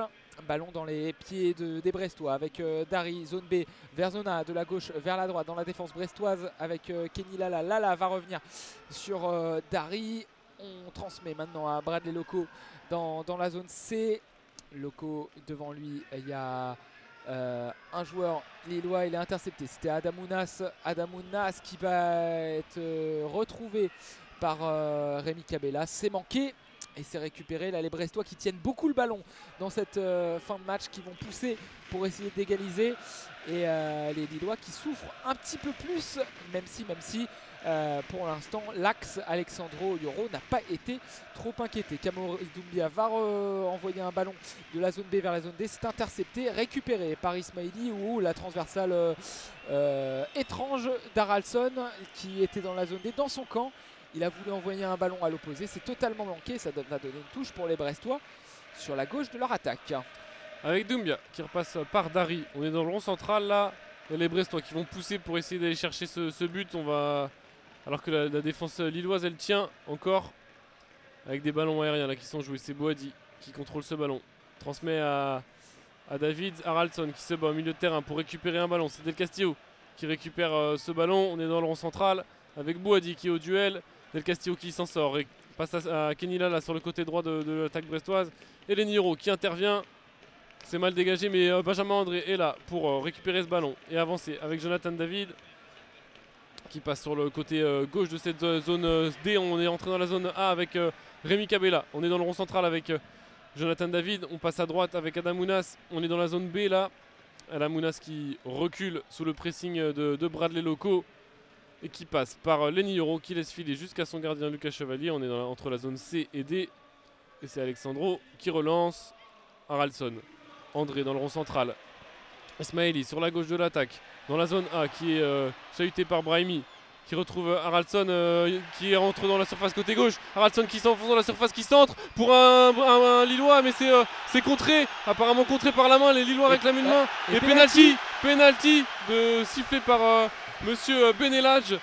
A: Ballon dans les pieds des Brestois avec Dari, zone B, vers Zona, de la gauche vers la droite dans la défense brestoise avec Kenny Lala. Lala va revenir sur Dari. On transmet maintenant à Bradley Loco dans la zone C. Loco devant lui, il y a un joueur lillois, il est intercepté, c'était Adamounas qui va être retrouvé par Rémi Cabella. C'est manqué et c'est récupéré. Là les Brestois qui tiennent beaucoup le ballon dans cette fin de match, qui vont pousser pour essayer d'égaliser, et les Lillois qui souffrent un petit peu plus, même si pour l'instant l'axe Alexandro Yoro n'a pas été trop inquiété. Kamori Doumbia va envoyer un ballon de la zone B vers la zone D. C'est intercepté, récupéré par Ismaili, ou la transversale étrange d'Haraldsson qui était dans la zone D dans son camp. Il a voulu envoyer un ballon à l'opposé, c'est totalement manqué. Ça va donner une touche pour les Brestois sur la gauche de leur attaque.
B: Avec Doumbia qui repasse par Dari. On est dans le rond central là. Il y a les Brestois qui vont pousser pour essayer d'aller chercher ce but. Alors que la défense lilloise elle tient encore avec des ballons aériens là qui sont joués. C'est Boadi qui contrôle ce ballon. Transmet à David Haraldsson qui se bat au milieu de terrain pour récupérer un ballon. C'est Del Castillo qui récupère ce ballon. On est dans le rond central avec Boadi qui est au duel. Del Castillo qui s'en sort et passe à Kenny Lala sur le côté droit de l'attaque brestoise. Et Lenny Yoro qui intervient. C'est mal dégagé, mais Benjamin André est là pour récupérer ce ballon et avancer avec Jonathan David qui passe sur le côté gauche de cette zone D. On est entré dans la zone A avec Rémi Cabella. On est dans le rond central avec Jonathan David. On passe à droite avec Adamounas. On est dans la zone B là. Adamounas qui recule sous le pressing de Bradley Loco et qui passe par Lenny Yoro qui laisse filer jusqu'à son gardien Lucas Chevalier. On est entre la zone C et D. Et c'est Alexandro qui relance. Haraldsson. André dans le rond central. Ismaili sur la gauche de l'attaque. Dans la zone A qui est chahuté par Brahimi. Qui retrouve Haraldsson qui rentre dans la surface côté gauche. Haraldsson qui s'enfonce dans la surface, qui centre pour un Lillois, mais c'est contré. Apparemment contré par la main. Les Lillois réclament une main. Et penalty de sifflé par Monsieur Benelage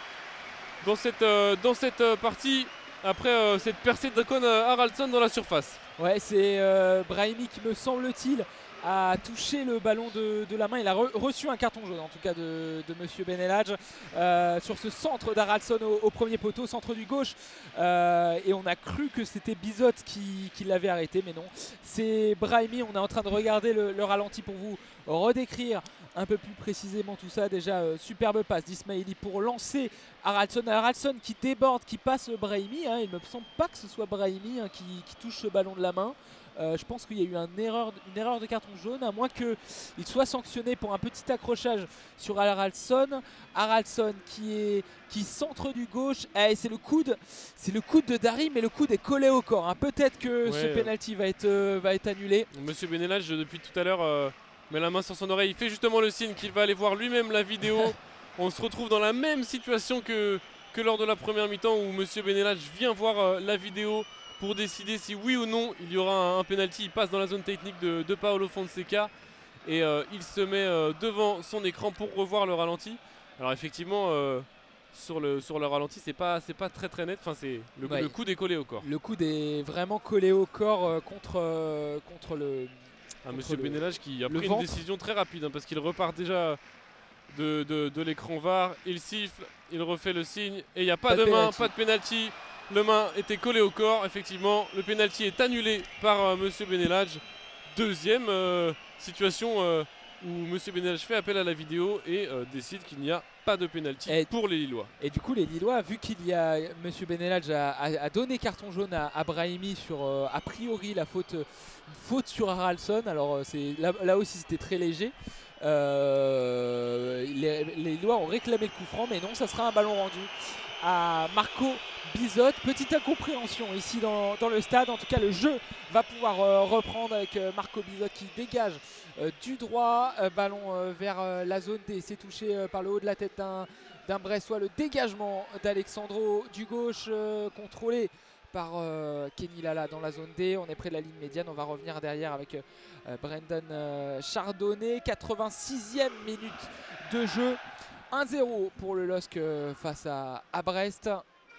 B: dans cette partie. Après cette percée de Con Haraldsson dans la surface.
A: Ouais, c'est Brahimi qui, me semble-t-il, a touché le ballon de la main. Il a reçu un carton jaune en tout cas de Monsieur Benelage sur ce centre d'Haraldsson au premier poteau, centre du gauche, et on a cru que c'était Bizot qui l'avait arrêté, mais non, c'est Brahimi. On est en train de regarder le ralenti pour vous redécrire un peu plus précisément tout ça. Déjà superbe passe d'Ismaili pour lancer Haraldsson qui déborde, qui passe Brahimi, hein. Il me semble pas que ce soit Brahimi qui touche ce ballon de la main. Je pense qu'il y a eu une erreur de carton jaune, à moins qu'il soit sanctionné pour un petit accrochage sur Haraldsson. Haraldsson qui centre du gauche, et c'est le coude de Dari, mais le coude est collé au corps, hein. Peut-être que ce penalty va être annulé.
B: Monsieur Benelage depuis tout à l'heure met la main sur son oreille, il fait justement le signe qu'il va aller voir lui-même la vidéo. On se retrouve dans la même situation que lors de la première mi-temps où Monsieur Benelage vient voir la vidéo pour décider si oui ou non il y aura un penalty. Il passe dans la zone technique de Paolo Fonseca et il se met devant son écran pour revoir le ralenti. Alors effectivement sur le ralenti c'est pas très net, enfin, le coude est collé au corps.
A: Le coude est vraiment collé au corps contre le...
B: Monsieur Benelage qui a pris une décision très rapide, hein, parce qu'il repart déjà de l'écran VAR. Il siffle, il refait le signe et il n'y a pas de main, pas de penalty. Le main était collé au corps, effectivement. Le penalty est annulé par Monsieur Benelage. Deuxième situation où Monsieur Benelage fait appel à la vidéo et décide qu'il n'y a pas de penalty pour les Lillois.
A: Et du coup les Lillois, vu qu'il y a Monsieur Benelage a donné carton jaune à Brahimi sur a priori la faute sur Haraldsson. Alors là aussi c'était très léger. Les Lillois ont réclamé le coup franc, mais non, ça sera un ballon rendu à Marco Bizot. Petite incompréhension ici dans le stade. En tout cas, le jeu va pouvoir reprendre avec Marco Bizot qui dégage du droit. Ballon vers la zone D. C'est touché par le haut de la tête d'un Bressois. Le dégagement d'Alexandro du gauche contrôlé par Kenny Lala dans la zone D. On est près de la ligne médiane. On va revenir derrière avec Brendan Chardonnay. 86e minute de jeu. 1-0 pour le LOSC face à Brest.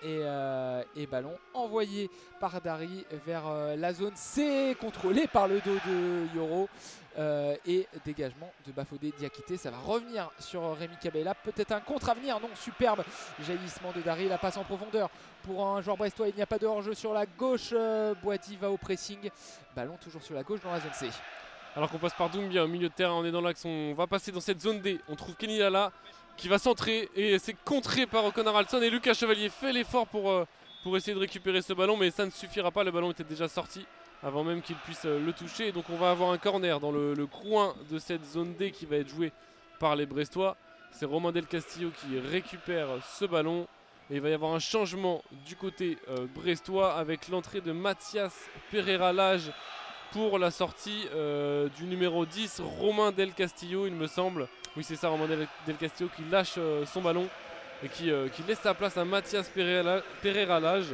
A: Et ballon envoyé par Dari vers la zone C, contrôlé par le dos de Yoro. Et dégagement de Bafodé Diakité. Ça va revenir sur Rémi Cabella. Peut-être un contre à venir. Non, superbe jaillissement de Dari. La passe en profondeur pour un joueur brestois. Il n'y a pas de hors-jeu sur la gauche. Boadi va au pressing. Ballon toujours sur la gauche dans la zone C.
B: Alors qu'on passe par Doumbia au milieu de terrain, on est dans l'axe, on va passer dans cette zone D. On trouve Kenny Lala qui va centrer et c'est contré par O'Connor Alson. Et Lucas Chevalier fait l'effort pour essayer de récupérer ce ballon, mais ça ne suffira pas. Le ballon était déjà sorti avant même qu'il puisse le toucher. Et donc on va avoir un corner dans le coin de cette zone D qui va être joué par les Brestois. C'est Romain Del Castillo qui récupère ce ballon. Et il va y avoir un changement du côté brestois avec l'entrée de Mathias Pereira-Lage pour la sortie du numéro 10, Romain Del Castillo, il me semble. Oui, c'est ça, Romain Del Castillo qui lâche son ballon et qui laisse sa place à Mathias Pereira-Lage.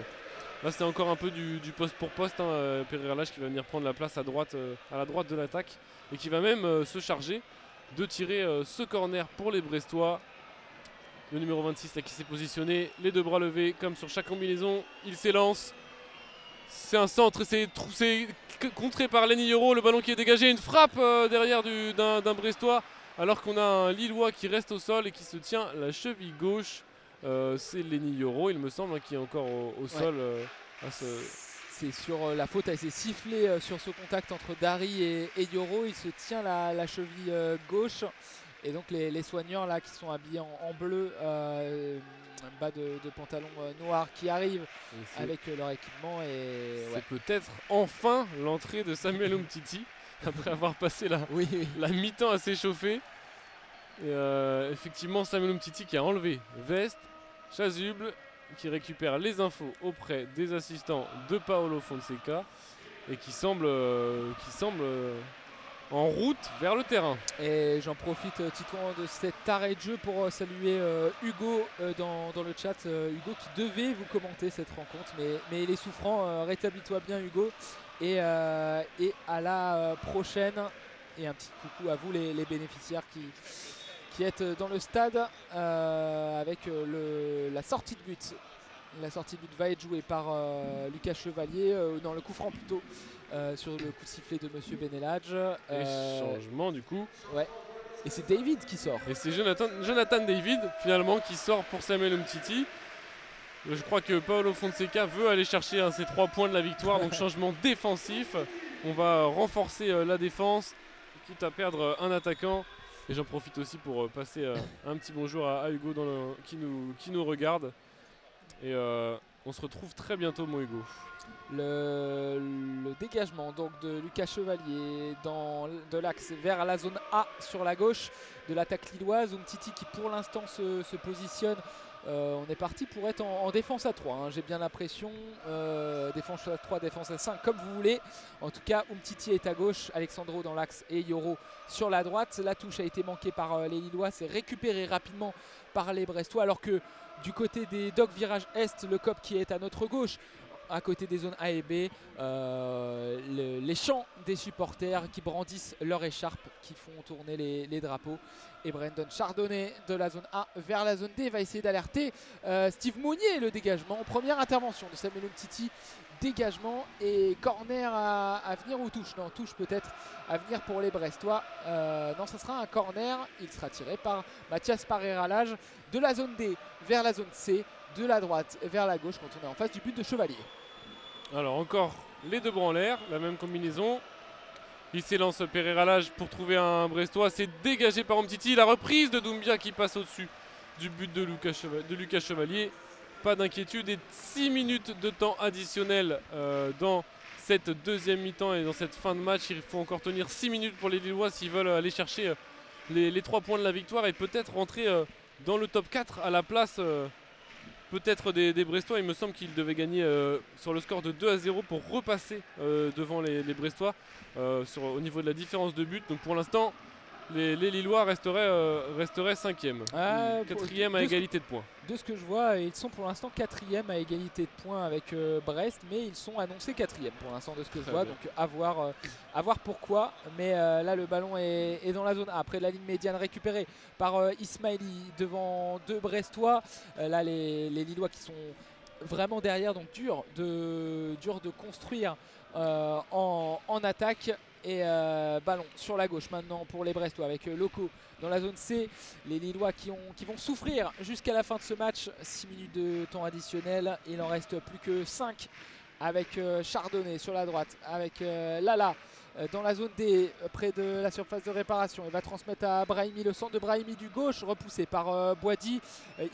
B: Là, c'est encore un peu du poste pour poste. Pereira-Lage qui va venir prendre la place à la droite de l'attaque et qui va même se charger de tirer ce corner pour les Brestois. Le numéro 26 là, qui s'est positionné, les deux bras levés comme sur chaque combinaison. Il s'élance. C'est un centre, c'est contré par Lenny Yoro, le ballon qui est dégagé, une frappe derrière d'un Brestois, alors qu'on a un Lillois qui reste au sol et qui se tient la cheville gauche. C'est Lenny Yoro, il me semble, qui est encore au sol.
A: C'est sur la faute, elle s'est sifflée sur ce contact entre Dari et Yoro, il se tient la cheville gauche. Et donc les soigneurs là qui sont habillés en bleu, bas de pantalon noir qui arrivent avec leur équipement.
B: C'est peut-être enfin l'entrée de Samuel Umtiti après avoir passé la mi-temps à s'échauffer. Effectivement, Samuel Umtiti qui a enlevé veste, chasuble, qui récupère les infos auprès des assistants de Paolo Fonseca et qui semble en route vers le terrain.
A: Et j'en profite, Titouan, de cet arrêt de jeu pour saluer Hugo dans le chat. Hugo qui devait vous commenter cette rencontre, mais il est souffrant. Rétablis-toi bien, Hugo. Et à la prochaine. Et un petit coucou à vous, les bénéficiaires qui êtes dans le stade avec la sortie de but. La sortie de but va être jouée par Lucas Chevalier, dans le coup franc plutôt, sur le coup de sifflet de Monsieur Benelage.
B: Et changement du coup.
A: Ouais. Et c'est David qui sort.
B: Et c'est Jonathan David finalement qui sort pour Samuel Umtiti. Je crois que Paolo Fonseca veut aller chercher ses 3 points de la victoire, donc changement défensif. On va renforcer la défense, quitte à perdre un attaquant. Et j'en profite aussi pour passer un petit bonjour à Hugo qui nous regarde. Et on se retrouve très bientôt, mon Hugo.
A: Le dégagement donc de Lucas Chevalier de l'axe vers la zone A sur la gauche de l'attaque lilloise. Umtiti qui pour l'instant se positionne. On est parti pour être en défense à 3, hein. J'ai bien l'impression. Défense à 3, défense à 5, comme vous voulez. En tout cas, Umtiti est à gauche, Alexandro dans l'axe et Yoro sur la droite. La touche a été manquée par les Lillois. C'est récupéré rapidement par les Brestois. Alors que du côté des Dock Virage Est, le COP qui est à notre gauche, à côté des zones A et B, les chants des supporters qui brandissent leur écharpe, qui font tourner les drapeaux. Et Brendan Chardonnay de la zone A vers la zone D va essayer d'alerter Steve Monnier. Le dégagement, première intervention de Samuel Umtiti, dégagement et corner à venir ou touche. Non, touche peut-être à venir pour les Brestois. Non, ça sera un corner. Il sera tiré par Mathias Pereira-Lage de la zone D vers la zone C, de la droite vers la gauche quand on est en face du but de Chevalier.
B: Alors encore les deux bras en l'air, la même combinaison. Il s'élance Pereira-Lage pour trouver un Brestois. C'est dégagé par Umtiti. La reprise de Doumbia qui passe au-dessus du but de Lucas Chevalier. Pas d'inquiétude. Et 6 minutes de temps additionnel dans cette deuxième mi-temps et dans cette fin de match. Il faut encore tenir 6 minutes pour les Lillois s'ils veulent aller chercher les 3 points de la victoire et peut-être rentrer dans le top 4 à la place peut-être des Brestois. Il me semble qu'ils devaient gagner sur le score de 2-0 pour repasser devant les Brestois au niveau de la différence de but. Donc pour l'instant, les Lillois resteraient 5e, 4e à égalité de points.
A: De ce que je vois, ils sont pour l'instant 4e à égalité de points avec Brest, mais ils sont annoncés 4e pour l'instant de ce que je vois. Donc à voir pourquoi. Mais là le ballon est dans la zone A, après la ligne médiane récupérée par Ismaili devant deux Brestois. Là les Lillois qui sont vraiment derrière, donc dur de construire en attaque. Et ballon sur la gauche maintenant pour les Brestois avec Loco dans la zone C. Les Lillois qui vont souffrir jusqu'à la fin de ce match. 6 minutes de temps additionnel. Il en reste plus que 5 avec Chardonnay sur la droite. Avec Lala dans la zone D près de la surface de réparation. Il va transmettre à Brahimi, le centre de Brahimi du gauche repoussé par Boadi.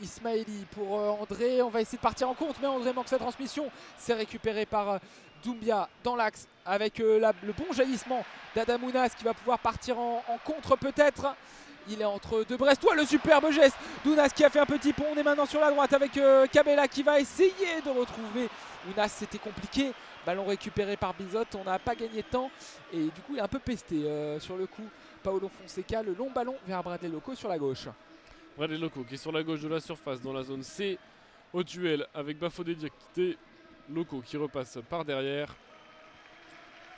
A: Ismaili pour André. On va essayer de partir en compte mais André manque sa transmission. C'est récupéré par Doumbia dans l'axe avec le bon jaillissement d'Adamounas qui va pouvoir partir en contre peut-être. Il est entre deux Brestois, le superbe geste d'Ounas qui a fait un petit pont. On est maintenant sur la droite avec Cabella qui va essayer de retrouver Ounas. C'était compliqué, ballon récupéré par Bizot, on n'a pas gagné de temps et du coup il est un peu pesté sur le coup. Paolo Fonseca, le long ballon vers Bradley Loco sur la gauche.
B: Bradley Loco qui est sur la gauche de la surface dans la zone C au duel avec Bafodé Diakité. Loco qui repasse par derrière.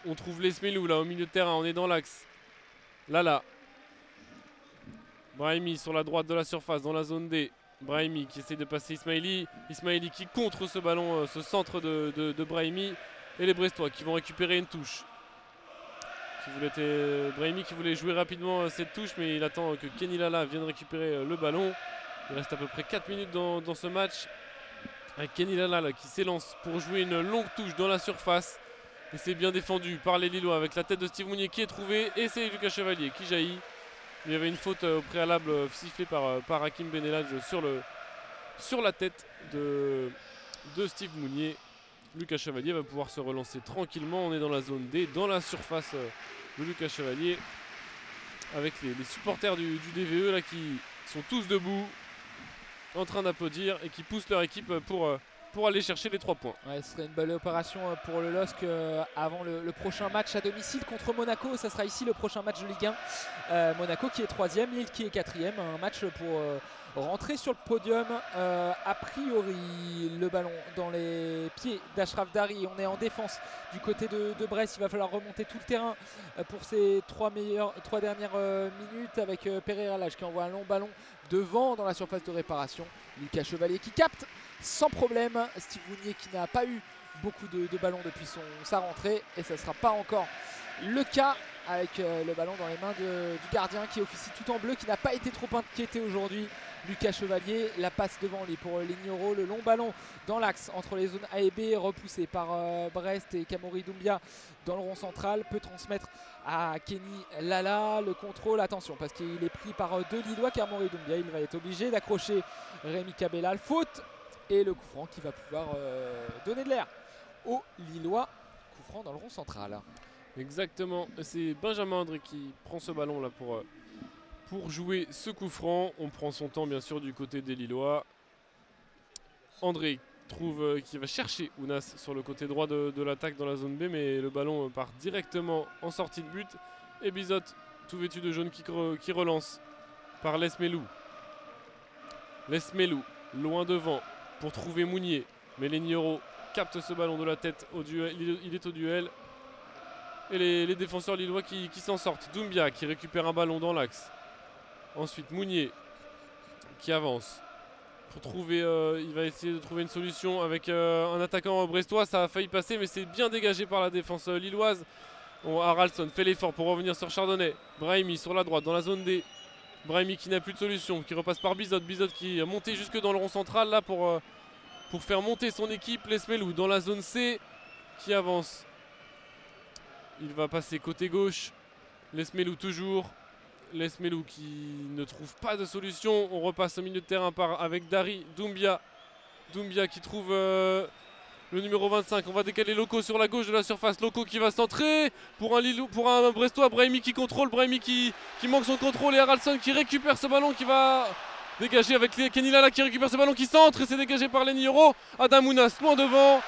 B: On trouve Lesmelou là au milieu de terrain, on est dans l'axe. Lala. Brahimi sur la droite de la surface dans la zone D. Brahimi qui essaie de passer Ismaili. Ismaili qui contre ce ballon, ce centre de Brahimi. Et les Brestois qui vont récupérer une touche. Brahimi qui voulait jouer rapidement cette touche, mais il attend que Kenny Lala vienne récupérer le ballon. Il reste à peu près 4 minutes dans ce match. Avec Kenny Lala qui s'élance pour jouer une longue touche dans la surface. Et c'est bien défendu par les Lillois avec la tête de Steve Mounier qui est trouvée. Et c'est Lucas Chevalier qui jaillit. Il y avait une faute au préalable sifflée par Hakim Benelage sur la tête de Steve Mounier. Lucas Chevalier va pouvoir se relancer tranquillement. On est dans la zone D, dans la surface de Lucas Chevalier. Avec les supporters du DVE là, qui sont tous debout, en train d'applaudir et qui poussent leur équipe pour aller chercher les 3 points.
A: Ouais, ce serait une belle opération pour le LOSC avant le prochain match à domicile contre Monaco. Ça sera ici le prochain match de Ligue 1. Monaco qui est 3e, Lille qui est 4e. Un match pour rentrer sur le podium. A priori, le ballon dans les pieds d'Achraf Dari. On est en défense du côté de Brest. Il va falloir remonter tout le terrain pour ces 3 dernières minutes avec Pereira Lage qui envoie un long ballon devant dans la surface de réparation. Lucas Chevalier qui capte sans problème. Steve Mounier qui n'a pas eu beaucoup de ballons depuis sa rentrée et ça ne sera pas encore le cas avec le ballon dans les mains du gardien qui officie tout en bleu, qui n'a pas été trop inquiété aujourd'hui. Lucas Chevalier, la passe devant lui pour Lignoro, le long ballon dans l'axe entre les zones A et B repoussé par Brest et Kamori Doumbia dans le rond central, peut transmettre à Kenny Lala. Le contrôle, attention parce qu'il est pris par deux Lillois. Kamori Doumbia, il va être obligé d'accrocher Rémi Cabella, le faute et le coup franc qui va pouvoir donner de l'air aux Lillois. Coup franc dans le rond central.
B: Exactement, c'est Benjamin André qui prend ce ballon là pour jouer ce coup franc. On prend son temps bien sûr du côté des Lillois. André qui va chercher Ounas sur le côté droit de l'attaque dans la zone B, mais le ballon part directement en sortie de but. Et Bizot, tout vêtu de jaune, qui relance par Lesmelou. Lesmelou, loin devant pour trouver Mounier. Mais Lignoro capte ce ballon de la tête au duel. Il est au duel. Et les défenseurs lillois qui s'en sortent. Doumbia qui récupère un ballon dans l'axe. Ensuite Mounier qui avance. Il va essayer de trouver une solution avec un attaquant brestois. Ça a failli passer mais c'est bien dégagé par la défense lilloise. Haraldsson fait l'effort pour revenir sur Chardonnay. Brahimi sur la droite dans la zone D. Brahimi qui n'a plus de solution, qui repasse par Bizot. Bizot qui est monté jusque dans le rond central là pour faire monter son équipe. Lesmelou dans la zone C qui avance. Il va passer côté gauche. Lesmelou toujours. Lesmelou qui ne trouve pas de solution. On repasse au milieu de terrain avec Dari Doumbia. Doumbia qui trouve le numéro 25. On va décaler Loco sur la gauche de la surface. Loco qui va centrer pour un Brestois. Brahimi qui contrôle. Brahimi qui manque son contrôle. Et Haraldsson qui récupère ce ballon qui va Dégagé avec Kenny Lala qui récupère ce ballon qui centre et c'est dégagé par Lenny Yoro. Adam Mounas loin devant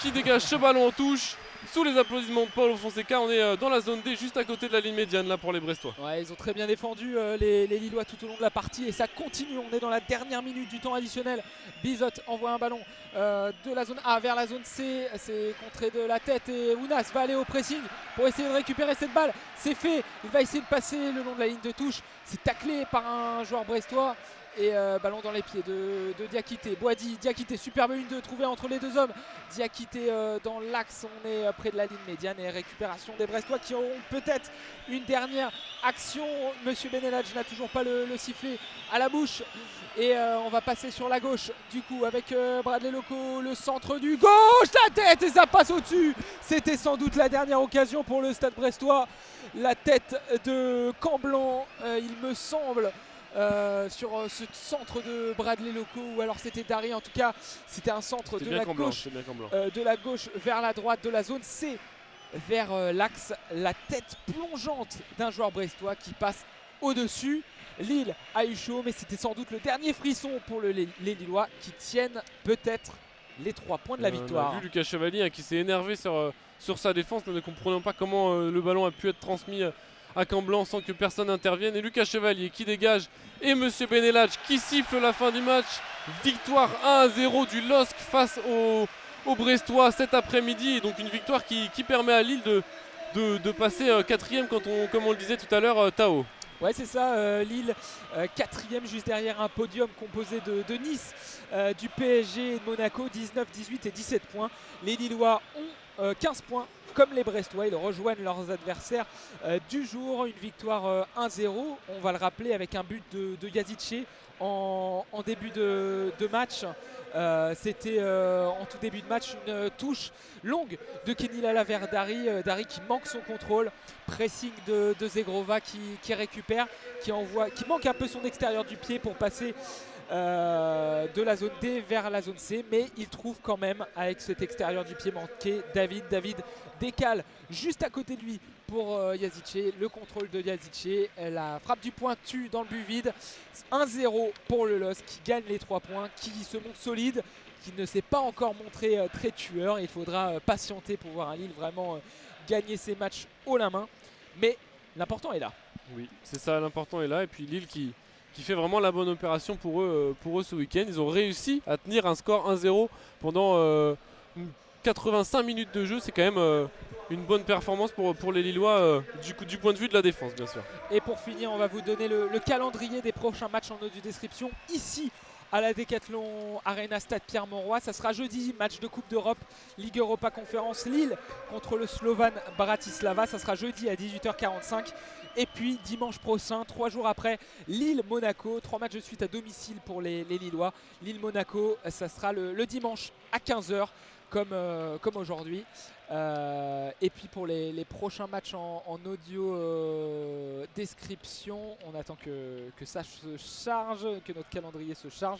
B: qui dégage ce ballon en touche. Sous les applaudissements de Paulo Fonseca, on est dans la zone D juste à côté de la ligne médiane là pour les Brestois.
A: Ouais, ils ont très bien défendu les Lillois tout au long de la partie et ça continue. On est dans la dernière minute du temps additionnel. Bizot envoie un ballon de la zone A vers la zone C. C'est contré de la tête et Ounas va aller au pressing pour essayer de récupérer cette balle. C'est fait. Il va essayer de passer le long de la ligne de touche. C'est taclé par un joueur brestois. Et ballon dans les pieds de Diakité. Boadi, Diakité, superbe une de trouver entre les deux hommes. Diakité dans l'axe, on est près de la ligne médiane et récupération des Brestois qui auront peut-être une dernière action. Monsieur Benelage n'a toujours pas le sifflet à la bouche. Et on va passer sur la gauche du coup avec Bradley Loco, le centre du gauche, la tête et ça passe au-dessus. C'était sans doute la dernière occasion pour le Stade Brestois. La tête de Camblanc, il me semble. Sur ce centre de Bradley Loco ou alors c'était Dari, en tout cas c'était un centre de la gauche vers la droite de la zone C vers l'axe, la tête plongeante d'un joueur brestois qui passe au-dessus. Lille a eu chaud mais c'était sans doute le dernier frisson pour les Lillois qui tiennent peut-être les 3 points de la victoire.
B: On a vu Lucas Chevalier qui s'est énervé sur sa défense, nous ne comprenons pas comment le ballon a pu être transmis à Camblanc sans que personne n'intervienne. Et Lucas Chevalier qui dégage et Monsieur Benelage qui siffle la fin du match. Victoire 1-0 du LOSC face aux Brestois cet après-midi. Et donc une victoire qui permet à Lille de passer 4e comme on le disait tout à l'heure, Tao.
A: Ouais, c'est ça, Lille 4e juste derrière un podium composé de Nice, du PSG et de Monaco, 19, 18 et 17 points. Les Lillois ont 15 points comme les Brestois, ils rejoignent leurs adversaires du jour. Une victoire 1-0, on va le rappeler, avec un but de Yazice en début de match. C'était en tout début de match une touche longue de Kenny Lala vers Dari. Dari qui manque son contrôle, pressing de Zegrova qui récupère, qui manque un peu son extérieur du pied pour passer de la zone D vers la zone C, mais il trouve quand même avec cet extérieur du pied manqué David décale juste à côté de lui pour Yazice, le contrôle de Yazice, la frappe du pointu dans le but vide. 1-0 pour le LOSC qui gagne les 3 points, qui se montre solide, qui ne s'est pas encore montré très tueur. Il faudra patienter pour voir un Lille vraiment gagner ses matchs haut la main, mais l'important est là.
B: Oui, c'est ça, l'important est là. Et puis Lille qui fait vraiment la bonne opération pour eux ce week-end. Ils ont réussi à tenir un score 1-0 pendant 85 minutes de jeu. C'est quand même une bonne performance pour les Lillois du point de vue de la défense, bien sûr.
A: Et pour finir, on va vous donner le calendrier des prochains matchs en audio description ici à la Decathlon Arena Stade Pierre-Mauroy. Ça sera jeudi, match de Coupe d'Europe, Ligue Europa Conférence, Lille contre le Slovan Bratislava. Ça sera jeudi à 18h45. Et puis dimanche prochain, 3 jours après, Lille-Monaco. 3 matchs de suite à domicile pour les Lillois. Lille-Monaco, ça sera le dimanche à 15h comme aujourd'hui. Et puis pour les prochains matchs en audio description, on attend que ça se charge, que notre calendrier se charge.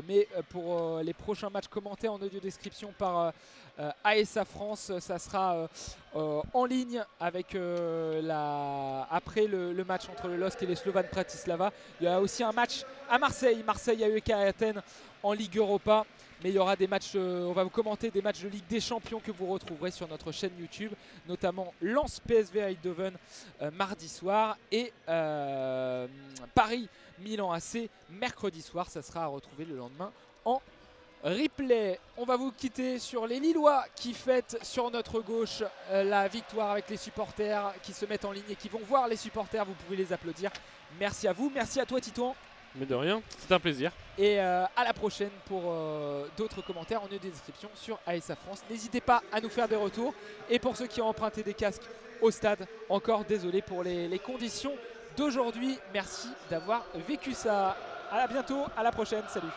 A: Mais pour les prochains matchs commentés en audio description par ASA France, ça sera en ligne avec après le match entre le LOSC et les Slovan Bratislava. Il y a aussi un match à Marseille, AEK Athènes en Ligue Europa. Mais il y aura des matchs, on va vous commenter des matchs de Ligue des Champions que vous retrouverez sur notre chaîne YouTube, notamment Lens PSV Eindhoven mardi soir et Paris Milan AC mercredi soir. Ça sera à retrouver le lendemain en replay. On va vous quitter sur les Lillois qui fêtent sur notre gauche la victoire avec les supporters qui se mettent en ligne et qui vont voir les supporters. Vous pouvez les applaudir. Merci à vous, merci à toi Titouan.
B: Mais de rien, c'est un plaisir.
A: Et à la prochaine pour d'autres commentaires en audio description sur ASA France. N'hésitez pas à nous faire des retours. Et pour ceux qui ont emprunté des casques au stade, encore désolé pour les conditions d'aujourd'hui. Merci d'avoir vécu ça. À bientôt, à la prochaine, salut.